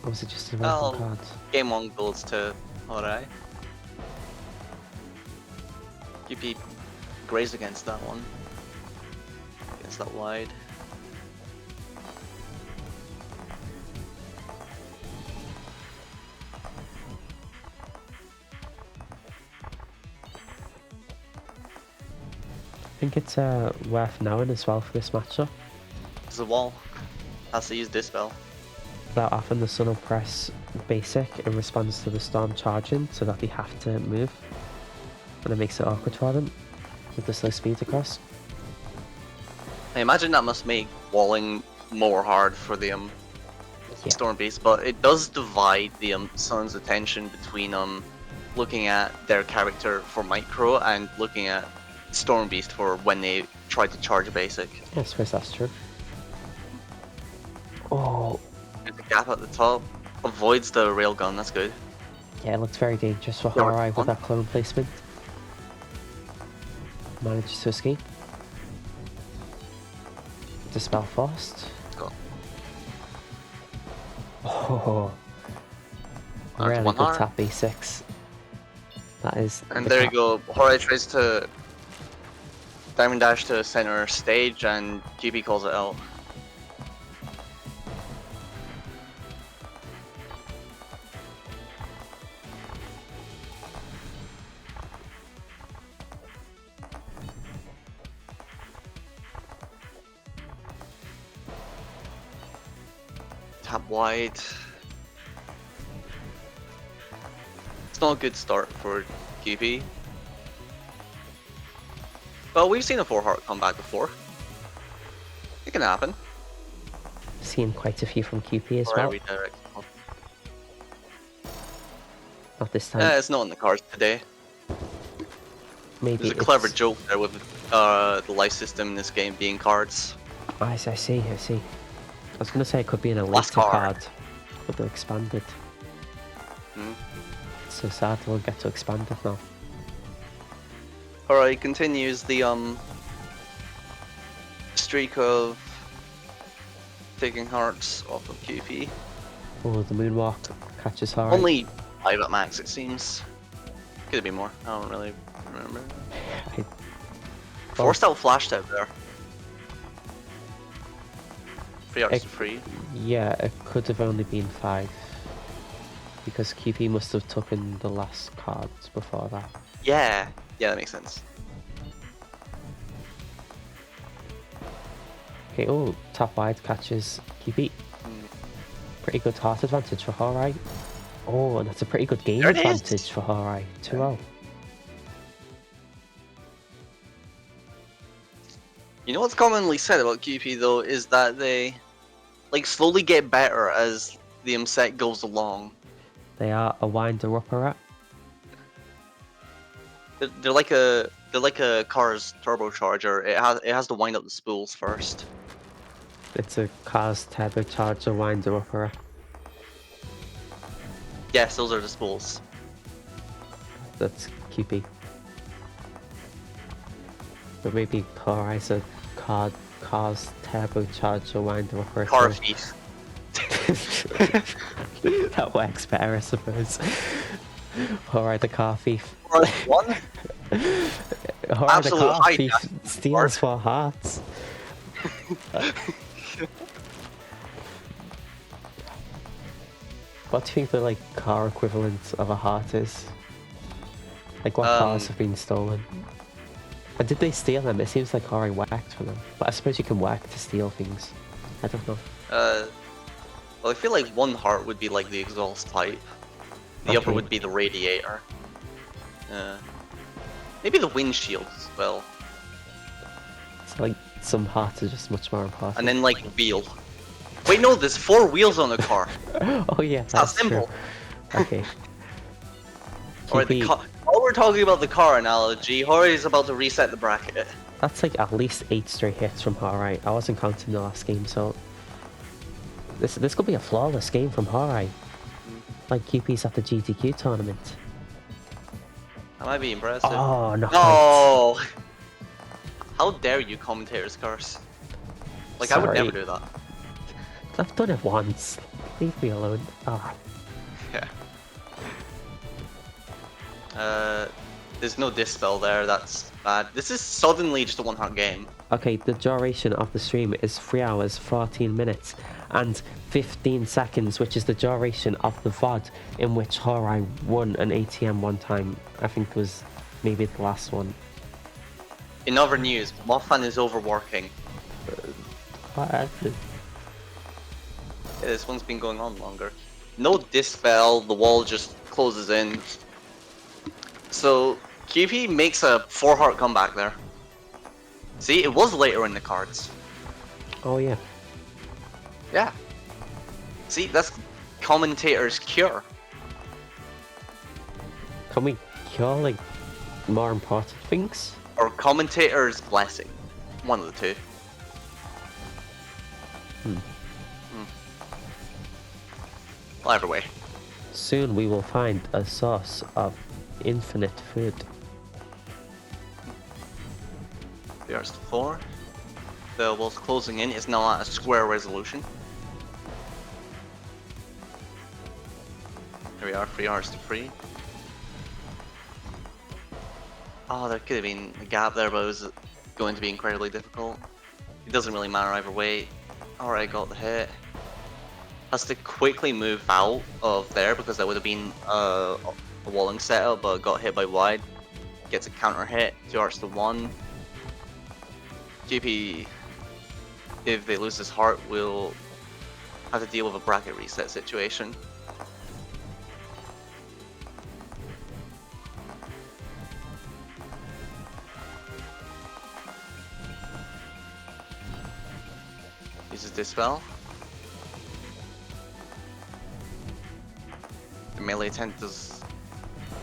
Or was it just a random card? Game 1 goes to Hourai. Kewpie grazed against that one. Against that wide. I think it's worth knowing as well for this matchup There's a wall. Has to use Dispel. that often the Sun will press basic in response to the storm charging so that they have to move. And it makes it awkward for them with the slow speed across. I imagine that must make walling more hard for the Yeah. Storm Beast, but it does divide the Sun's attention between looking at their character for micro and looking at Storm Beast for when they try to charge a basic. Yeah, I suppose that's true. Oh, There's a gap at the top. Avoids the railgun, that's good. yeah, it looks very dangerous for Yeah, Hourai on. with that clone placement. Manages to escape. Dispel fast. Go. Oh, Onto really one good heart. tap B6. That is. And the there you tap. go. Hourai tries to diamond dash to center stage, and Kewpie calls it out. Tap wide. It's not a good start for Kewpie. But we've seen a 4-heart come back before. It can happen. Seen quite a few from Kewpie as Or well. redirect. Not this time. It's not in the cards today. Maybe There's a it's... clever joke there with the life system in this game being cards. I see. I was gonna say it could be an Last later card. card, but they're expanded. Hmm. It's so sad they won't get to expand it now. Alright, continues the streak of taking hearts off of Kewpie. Oh, the moonwalk catches Hourai. Only 5 at max, it seems. Could it be more? I don't really remember. Forced out flash type there. 3 hearts to free. Yeah, it could have only been 5. Because Kewpie must have taken the last cards before that. Yeah, that makes sense. Okay, oh, top wide catches Kewpie. Pretty good heart advantage for Hourai. Oh, and that's a pretty good game There it is. advantage for Hourai. 2-0. You know what's commonly said about Kewpie though is that they like slowly get better as the set goes along. They are a winder-upper at. They're like a car's turbocharger. It has to wind up the spools first. It's a car's turbocharger winder-upper at. Yes, those are the spools. That's Kewpie. But maybe Hourai's a car's turbocharger winder-upper. Car so- thief. That works better, I suppose. Hourai the car thief. One. Hourai the Absolute car height, thief that's steals 4 hearts. What do you think the car equivalent of a heart is? Like what cars have been stolen? And did they steal them? It seems like Hourai worked for them. But I suppose you can work to steal things. I don't know. Well, I feel like 1 heart would be like the exhaust pipe. The upper Okay. would be the radiator. Maybe the windshield as well. It's like some hearts are just much more important. And then like wheel. Wait, no, there's 4 wheels on the car. Oh yeah, It's not that's true. simple. Okay. Alright, the Kewpie- car. While we're talking about the car analogy, Hourai is about to reset the bracket. That's like at least 8 straight hits from Hourai. I wasn't counting the last game, so this could be a flawless game from Hourai. Like Kewpie's at the GTQ tournament. That might be impressive. Oh no! No! How dare you, commentators curse? Like, I would Sorry. never do that. I've done it once. Leave me alone. Ah, Yeah. There's no dispel there, that's bad. This is suddenly just a 1-heart game. okay. The duration of the stream is 3 hours, 14 minutes, and 15 seconds, which is the duration of the VOD in which Hourai won an ATM one time. I think it was maybe the last one. In other news, Moffan is overworking. What happened? Yeah, this one's been going on longer. No dispel, the wall just closes in. So, Kewpie makes a 4-heart comeback there. See, it was later in the cards. Oh yeah. Yeah. See, that's commentator's cure. Can we cure like more important things? Or commentator's blessing. One of the two. Well, either way. Soon we will find a source of infinite food. There's 4. The wall's closing in. It's now at a square resolution. Here we are, 3 hours to 3. Oh, there could have been a gap there, but it was going to be incredibly difficult. It doesn't really matter either way. Alright, got the hit. Has to quickly move out of there because that would have been a walling setup, but got hit by wide. Gets a counter hit, 2 hearts to 1. GP, if they lose this heart, will have to deal with a bracket reset situation. Uses Dispel. The melee attempt does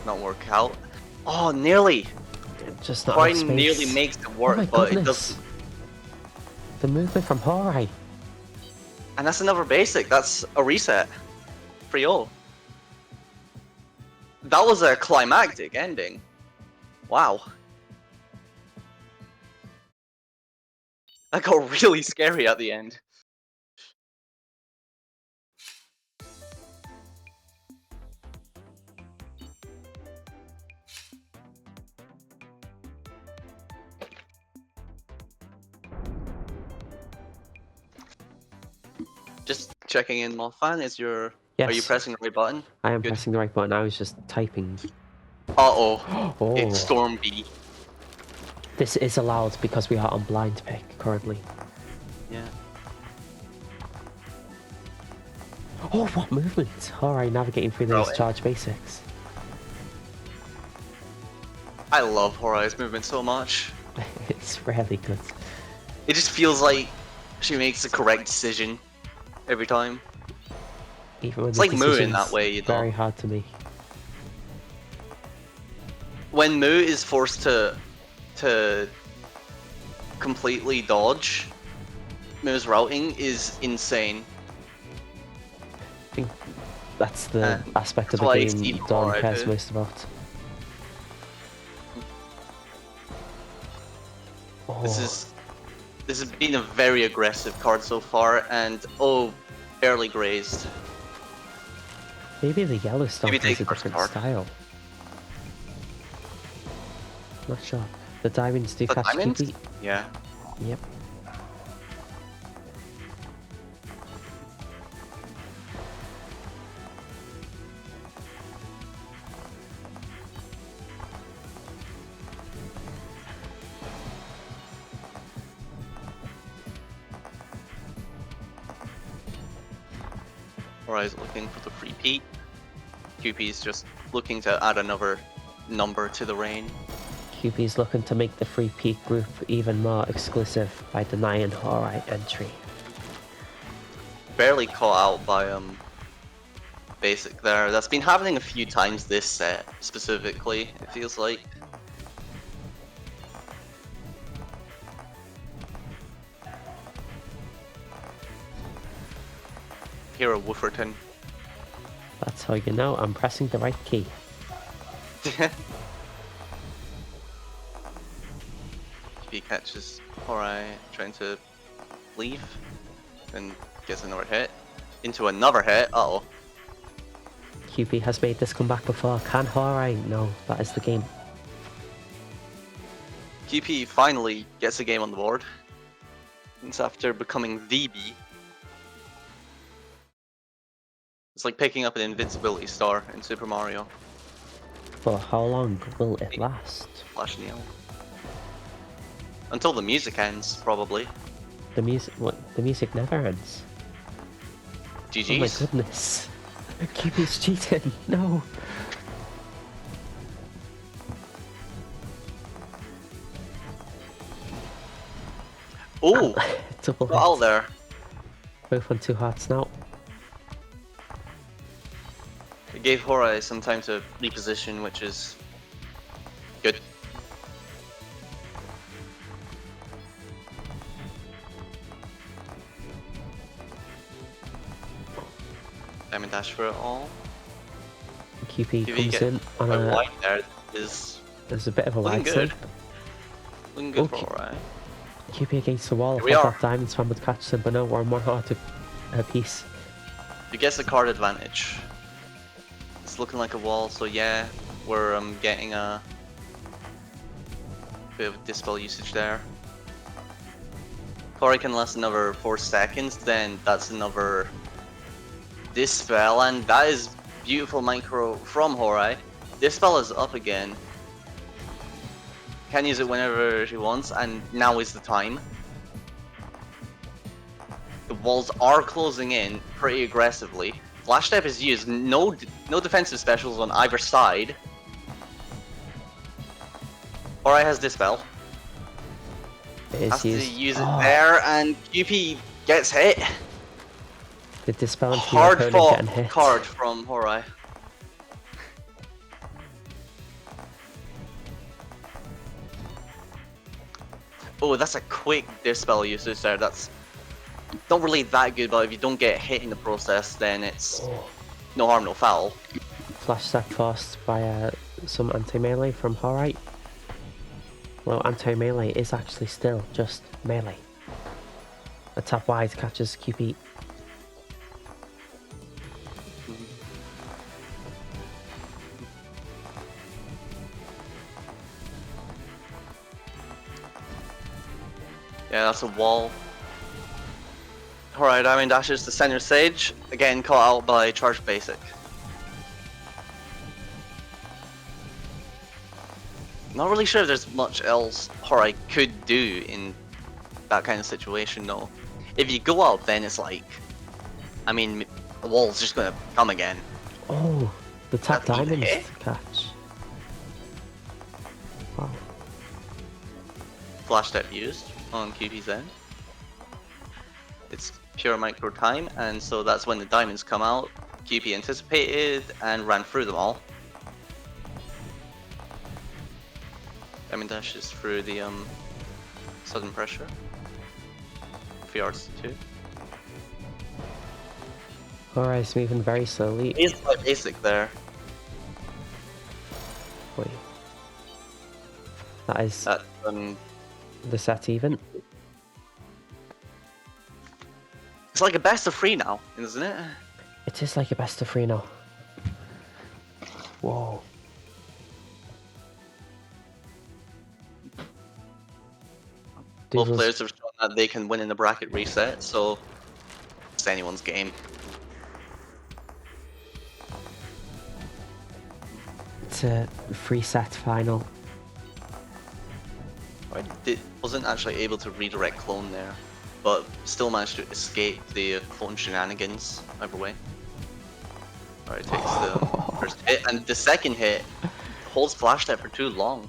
not work out. Oh, nearly! Just not Quite enough space. nearly makes it work, Oh my but it goodness. doesn't. The movement from Hourai. And that's another basic. That's a reset. 3-0. That was a climactic ending. Wow. That got really scary at the end. Just checking in, Morfan, is your... Yes. Are you pressing the right button? I am Good. pressing the right button. I was just typing. Uh-oh. Oh. It's Storm B. This is allowed because we are on blind pick currently. Yeah. Oh, what movement! Hourai navigating through those Right. charge basics. I love Hourai's movement so much. It's really good. It just feels like she makes the correct decision every time. Even when It's the like Moo in that decision's way, you know. very hard to make. When Moo is forced to completely dodge, Moo's routing is insane. I think that's the aspect of that's the why game Steve Don Hourai cares did. most about. Oh, This has been a very aggressive card so far, and oh, barely grazed. maybe the yellow stomp Maybe is a take first different card. style. Not sure. The diamonds do The catch diamonds? Kewpie. Yeah. Yep. Hourai's looking for the free peak. Kewpie's just looking to add another number to the reign. Kewpie's looking to make the free peak group even more exclusive by denying Hourai entry. Barely caught out by basic there. That's been happening a few times this set specifically, it feels like. Hero Wooferton. That's how you know I'm pressing the right key. He catches Hourai trying to leave, then gets another hit. Into another hit, uh-oh. Kewpie has made this comeback before. Can Hourai? No, that is the game. Kewpie finally gets a game on the board. It's after becoming the B. It's like picking up an invincibility star in Super Mario. For how long will it last? Flash Neon. Until the music ends, probably. The music, what? The music never ends. GG's. Oh my goodness. Kewpie's cheating. No. Ooh! Double Got out hit. there. Both on 2 hearts now. It gave Hourai some time to reposition, which is good. Diamond dash for it all. Kewpie If he comes gets in on quite a... wide there, is There's a bit of a looking wide good. snipe. Looking good for Okay. Hourai. Kewpie against the wall. I Here we thought are. that diamond spam would catch them, but no, we're on 1 heart a piece. He gets the card advantage. It's looking like a wall, so yeah, we're getting a bit of dispel usage there. Hourai can last another 4 seconds, then that's another dispel, and that is beautiful micro from Hourai. Dispel is up again. Can use it whenever he wants, and now is the time. The walls are closing in pretty aggressively. Flash step is used, no defensive specials on either side. Hourai has dispel. Has to use it there, and Kewpie gets hit. The dispel into the Hard opponent getting fought hit. card from Hourai. Oh, that's a quick dispel usage there. That's not really that good, but if you don't get hit in the process, then it's no harm, no foul. Flash step forced by some anti-melee from Hourai. Well, anti-melee is actually still just melee. A tap wide catches Kewpie. Yeah, that's a wall. Hourai diamond dashes to center stage, again caught out by charged basic. Not really sure if there's much else Hourai could do in that kind of situation though. If you go up, then it's like, I mean, the wall's just gonna come again. Oh, the tap That's even diamonds hit. to catch. Wow. Flash step used on Kewpie's end. It's pure micro time, and so that's when the diamonds come out. Kewpie anticipated and ran through them all. Diamond dashes through the sudden pressure. 3 yards to 2. Hourai's moving very slowly. He's quite basic there. Wait. That is That the set even. it's like a best of 3 now, isn't it? It is like a best of 3 now. Whoa. Both Doodles. players have shown that they can win in the bracket reset, so it's anyone's game. It's a 3-set final. Wasn't actually able to redirect clone there, but still managed to escape the clone shenanigans either way. Alright, takes the first hit, and the second hit holds flash step for too long.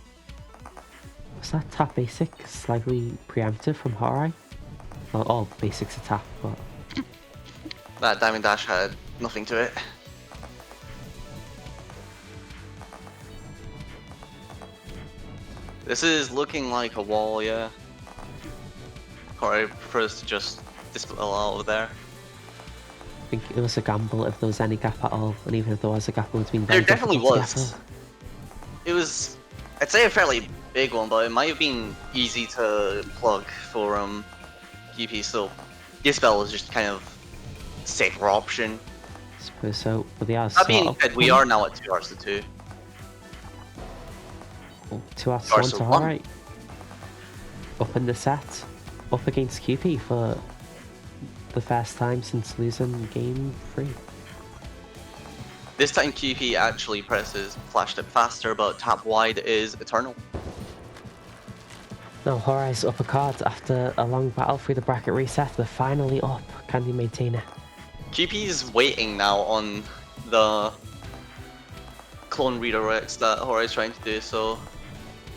Was that tap basic slightly preemptive from Hourai? Well, all basics are tap, but That diamond dash had nothing to it. This is looking like a wall, yeah. Hourai prefers to just dispel out of there. I think it was a gamble if there was any gap at all, and even if there was a gap, it would have been There very definitely difficult to was. get It was, I'd say, a fairly big one, but it might have been easy to plug for Kewpie, so dispel is just kind of a safer option. I suppose so, but they are That being sort of said, we are now at 2 hours to 2. 2 out of 1 to Arsenal won. Hourai. Up in the set, up against Kewpie for the first time since losing game 3. This time Kewpie actually presses flash step faster, but tap wide is eternal. Now Hourai's up a card after a long battle through the bracket reset. They're finally up. Can they maintain it? Kewpie's waiting now on the clone redirects that Hourai's trying to do, so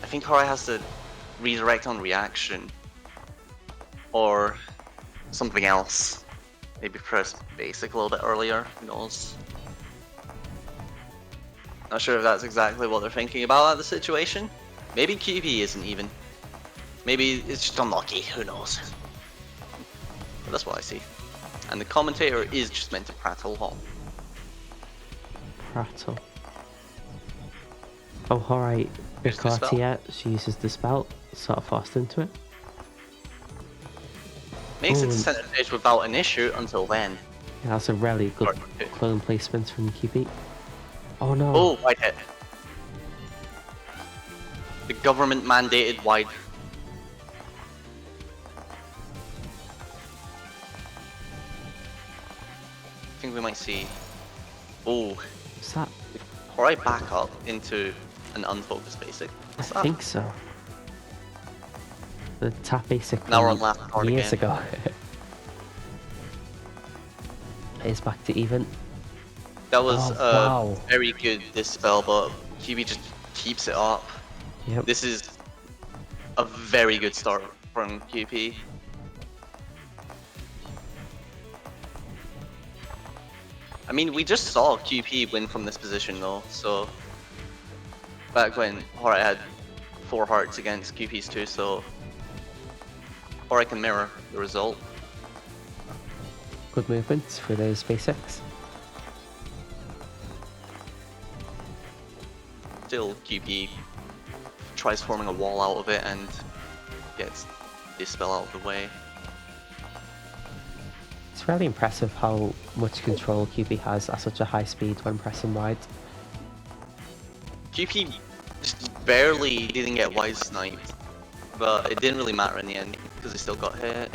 I think Hourai has to redirect on reaction or something else. Maybe press basic a little bit earlier, who knows. Not sure if that's exactly what they're thinking about at the situation. Maybe Kewpie isn't even. Maybe it's just unlucky, who knows. But that's what I see. And the commentator is just meant to prattle on. Prattle. Oh, Hourai, Use the spell. Icartia, she uses the spell, sort of forced into it. Makes it to Ooh. center stage without an issue until then. Yeah, that's a really good clone placement from Kewpie. Oh no. Oh, wide hit. The government mandated wide. I think we might see. Oh, What's that? Hourai back up into an unfocused basic. What's I that? think so. The tap basic Now we're on last card years again. ago. It's back to even. That was wow. very good dispel, but Kewpie just keeps it up. Yep. This is a very good start from Kewpie. I mean, we just saw Kewpie win from this position though, so back when Hourai had 4 hearts against Kewpie's 2, so Hourai can mirror the result. Good movement for those basics. Still, Kewpie tries forming a wall out of it and gets dispel out of the way. It's really impressive how much control Kewpie has at such a high speed when pressing wide. Kewpie just barely didn't get wide sniped, but it didn't really matter in the end because he still got hit.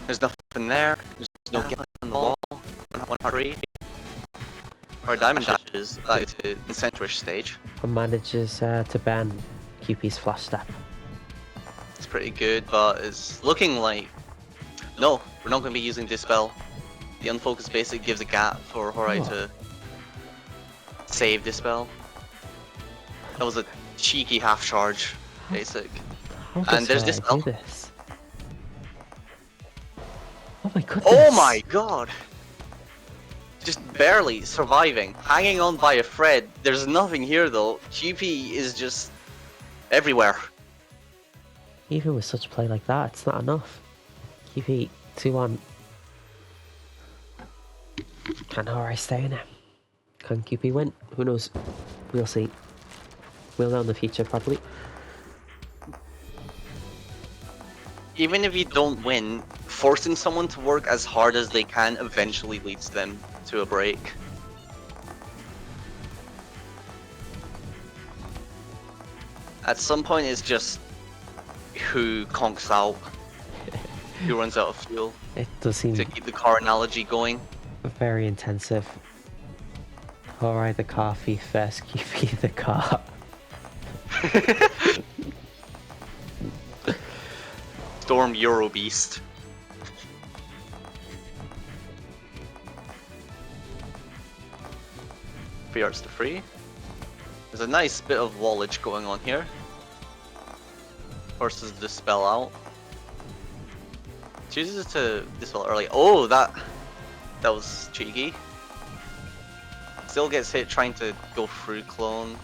There's nothing there. There's no gap on the wall. 1-3. Or diamond dashes to the centrish stage. And manages to ban Kewpie's flash step. It's pretty good, but it's looking like no, we're not going to be using dispel. The unfocused basic gives a gap for Hourai to save dispel. That was a cheeky half charge basic. How And there's Hourai dispel. do this? Oh my goodness! Oh my god! Just barely surviving, hanging on by a thread. There's nothing here though. Kewpie is just everywhere. Even with such play like that, it's not enough. Kewpie 2-1. Can Hourai stay in it? Can Kewpie win? Who knows? We'll see. We'll know in the future probably. Even if you don't win, forcing someone to work as hard as they can eventually leads them to a break. At some point it's just who conks out, who runs out of fuel, It does seem to keep the car analogy going. very intensive. Hourai the car thief versus Kewpie the car. Storm Euro Beast. Free arts to free. There's a nice bit of wallage going on here. Forces the dispel out. Chooses to dispel early. Oh, that was cheeky. Still gets hit trying to go through clone.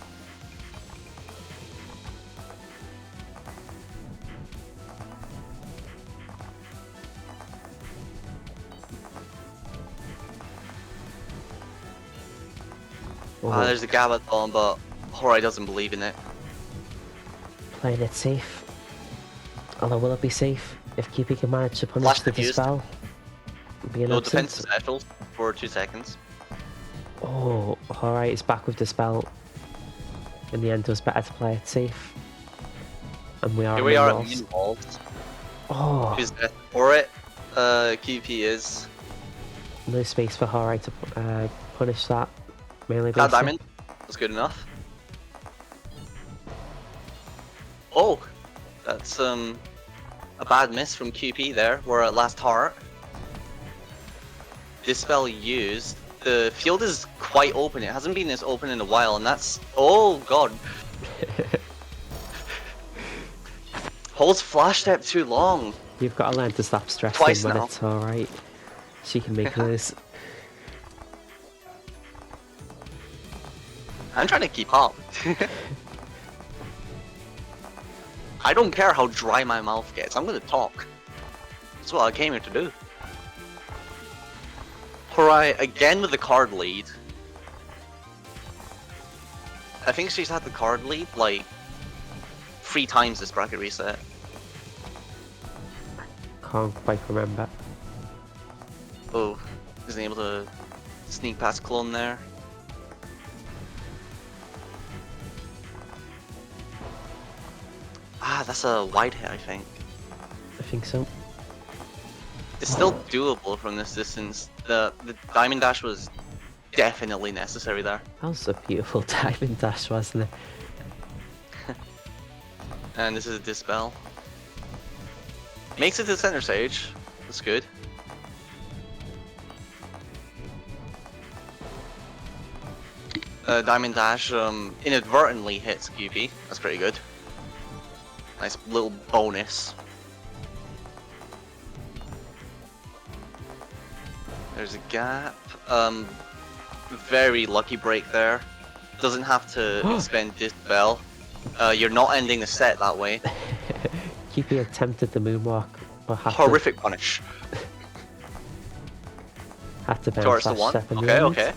There's a Gabbat bomb, but Hourai doesn't believe in it. Playing it safe. Although will it be safe if Kewpie can manage to punish Flash the diffused. dispel? Be an No absence. defense specials for 2 seconds. Oh, Hourai is back with dispel. In the end, it was better to play it safe. And we are. Here we are at walls. min walls. Oh, Who's death for it? Kewpie is. no space for Hourai to punish that melee That basic. diamond was good enough. Oh, that's a bad miss from Kewpie there. We're at last heart. Dispel used. The field is quite open. It hasn't been this open in a while, and that's oh god. Holds flash step too long. You've got to learn to stop stressing Twice when now. it's alright. She can make this. I'm trying to keep up. I don't care how dry my mouth gets. I'm gonna talk. That's what I came here to do. Hourai again with the card lead. I think she's had the card lead like 3 times this bracket reset. Can't quite remember. Oh, isn't able to sneak past clone there. Ah, that's a wide hit, I think. I think so. It's still doable from this distance. The diamond dash was definitely necessary there. That was a beautiful diamond dash, wasn't it? And this is a dispel. Makes it to the center stage. That's good. Diamond dash inadvertently hits Kewpie. That's pretty good. Nice little bonus. There's a gap. Very lucky break there. Doesn't have to spend dispel. You're not ending the set that way. Kewpie attempted the moonwalk, but Horrific punish. Had to bounce Towards the flash one. step in Okay, the end. okay.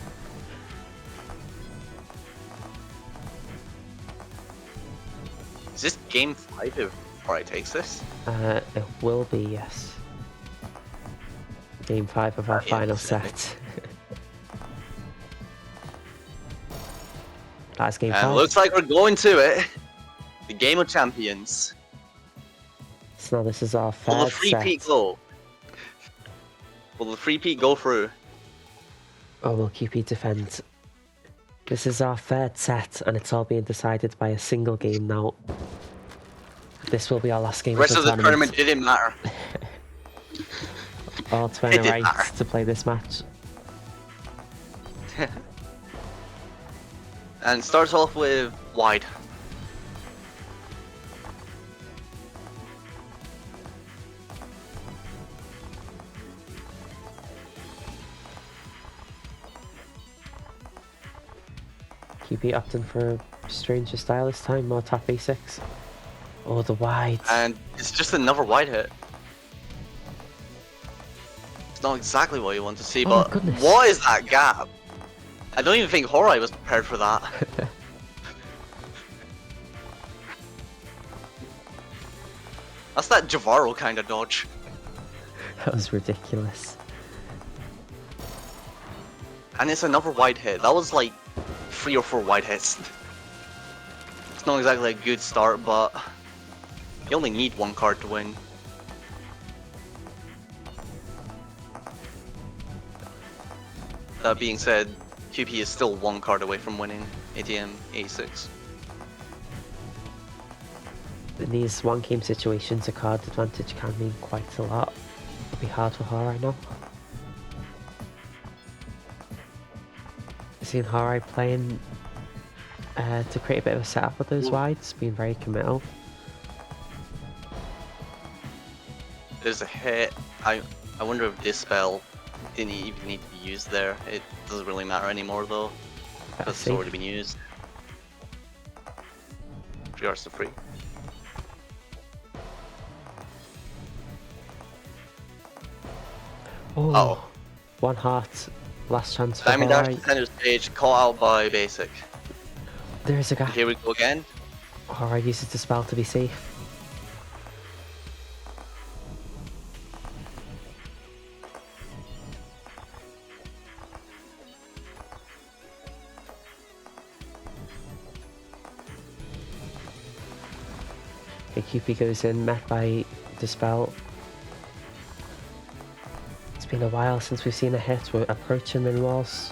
Is this game 5 if Hourai takes this? It will be, yes. Game 5 of our final set. That's game 5. And looks like we're going to it. The game of champions. So now this is our Will the third free set. peat go? Will the free peat go through? Or will Kewpie defend? This is our third set, and it's all being decided by a single game now. This will be our last game The rest of of the the tournament. tournament didn't matter. All to earn It a did right matter. to play this match. And starts off with wide. Kewpie opting for a stranger style this time, more top A6. Oh, the wide. And it's just another wide hit. It's not exactly what you want to see, Oh my but goodness. what is that gap? I don't even think Hourai was prepared for that. That's that Jahvaro kind of dodge. That was ridiculous. And it's another wide hit. That was like 3 or 4 wide hits. It's not exactly a good start, but you only need 1 card to win. That being said, Kewpie is still 1 card away from winning ATM A6. In these one game situations, a card advantage can mean quite a lot. It'll be hard for Hourai now. Seeing Hourai playing to create a bit of a setup with those wides, being very committal. There's a hit. I wonder if Dispel didn't even need to be used there. It doesn't really matter anymore though, because it's safe. already been used. 3 hours to free. Oh, Uh-oh. 1 heart, last chance for Diamond Dash Hourai. to center stage, caught out by Basic. There is a gap. Here we go again. Hourai uses the spell to be safe. Kewpie goes in, met by Dispel. It's been a while since we've seen a hit. We're approaching mini walls.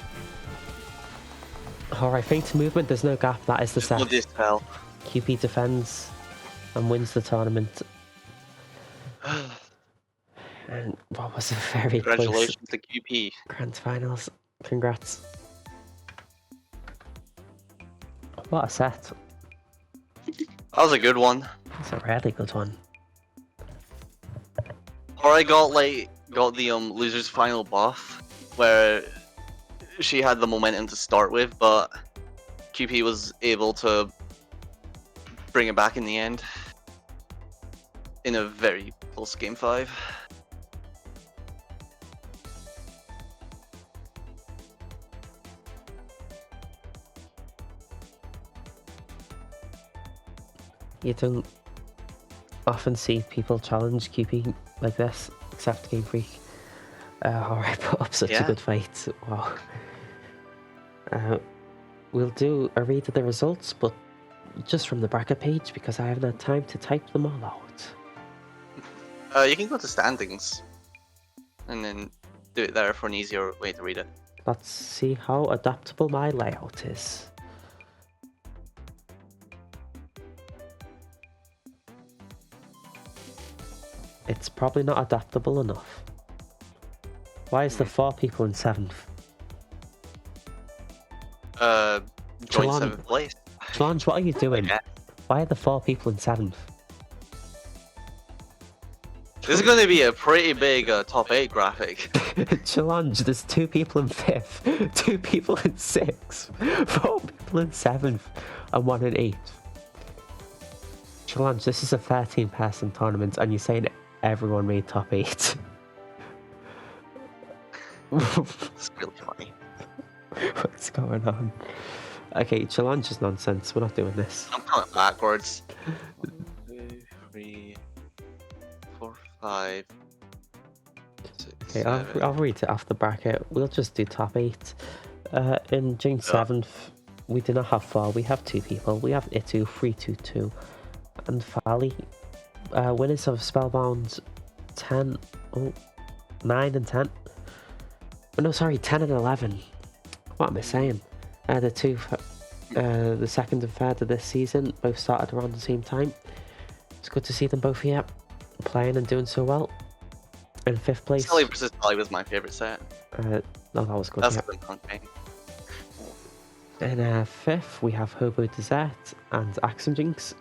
Hourai feint movement, there's no gap, that is the No set. Dispel. Kewpie defends and wins the tournament. And what was a very close Congratulations to Kewpie. grand finals. Congrats. What a set. That was a good one. It's a really good one. Hourai got the losers final buff, where she had the momentum to start with, but Kewpie was able to bring it back in the end in a very close game 5. You don't often see people challenge Kewpie like this, except Game Freak. Hourai put up such a good fight. Wow. We'll do a read of the results, but just from the bracket page because I haven't had time to type them all out. You can go to standings and then do it there for an easier way to read it. Let's see how adaptable my layout is. It's probably not adaptable enough. Why is there 4 people in 7th? Joint 7th place. Challenge, what are you doing? Why are there 4 people in 7th? This is going to be a pretty big top 8 graphic. Challenge, there's 2 people in 5th, 2 people in 6th, 4 people in 7th, and 1 in 8th. Challenge, this is a 13-person tournament, and you're saying everyone made top 8. It's really funny. What's going on? Okay, challenge is nonsense. We're not doing this. I'm coming backwards. 1, 2, 3, 4, 5, 6, Okay, 7. I'll read it off the bracket. We'll just do top 8. In Jinx 7th, we do not have 4. We have 2 people. We have Itu, 322, and Fally. Winners of Spellbound 10, 9 and 10. Oh, no, sorry, 10 and 11. What am I saying? The second and third of this season both started around the same time. It's good to see them both here, playing and doing so well. In 5th place. Celie vs. Fally was my favourite set. No, that was good. That's Yeah. a good campaign. In 5th, we have HoboDessert and AxemJinx.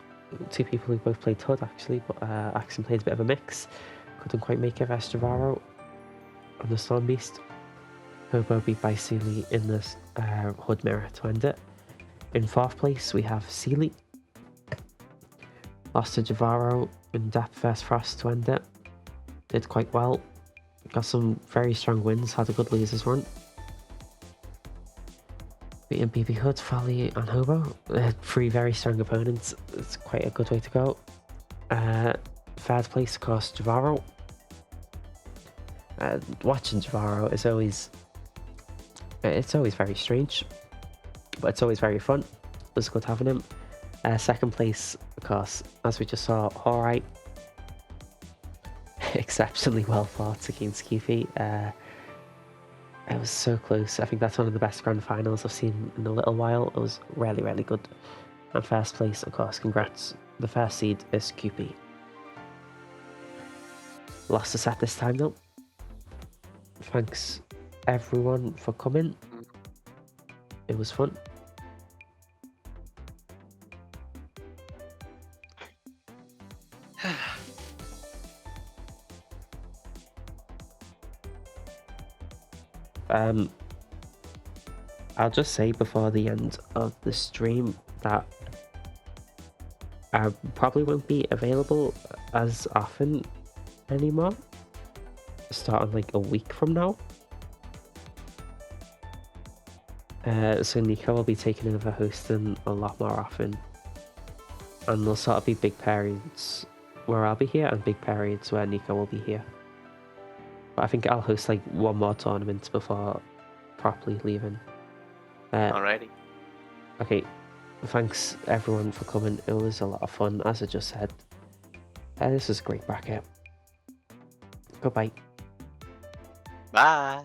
2 people who both played HoD actually, but Axem played a bit of a mix. Couldn't quite make it versus Jahvaro on the Storm Beast. Hobo beat by Celie in the HoD mirror to end it. In 4th place, we have Celie. Lost to Jahvaro in Depth vs Frost to end it. Did quite well. Got some very strong wins, had a good losers run. Beating BBHood, Fally and Hobo. 3 very strong opponents. It's quite a good way to go. 3rd place, of course, Jahvaro. Watching Jahvaro is always... It's always very strange, but it's always very fun. It was good having him. 2nd place, of course, as we just saw, Hourai. Exceptionally well fought against Kewpie. It was so close. I think that's one of the best grand finals I've seen in a little while. It was really, really good. And 1st place, of course, congrats. The 1st seed is Kewpie. Lost the set this time though. Thanks everyone for coming. It was fun. I'll just say before the end of the stream that I probably won't be available as often anymore, starting like a week from now. So Nico will be taking over hosting a lot more often, and there'll sort of be big periods where I'll be here and big periods where Nico will be here. But I think I'll host like 1 more tournament before properly leaving. Alrighty. Okay, thanks everyone for coming. It was a lot of fun, as I just said. This is a great bracket. Goodbye. Bye.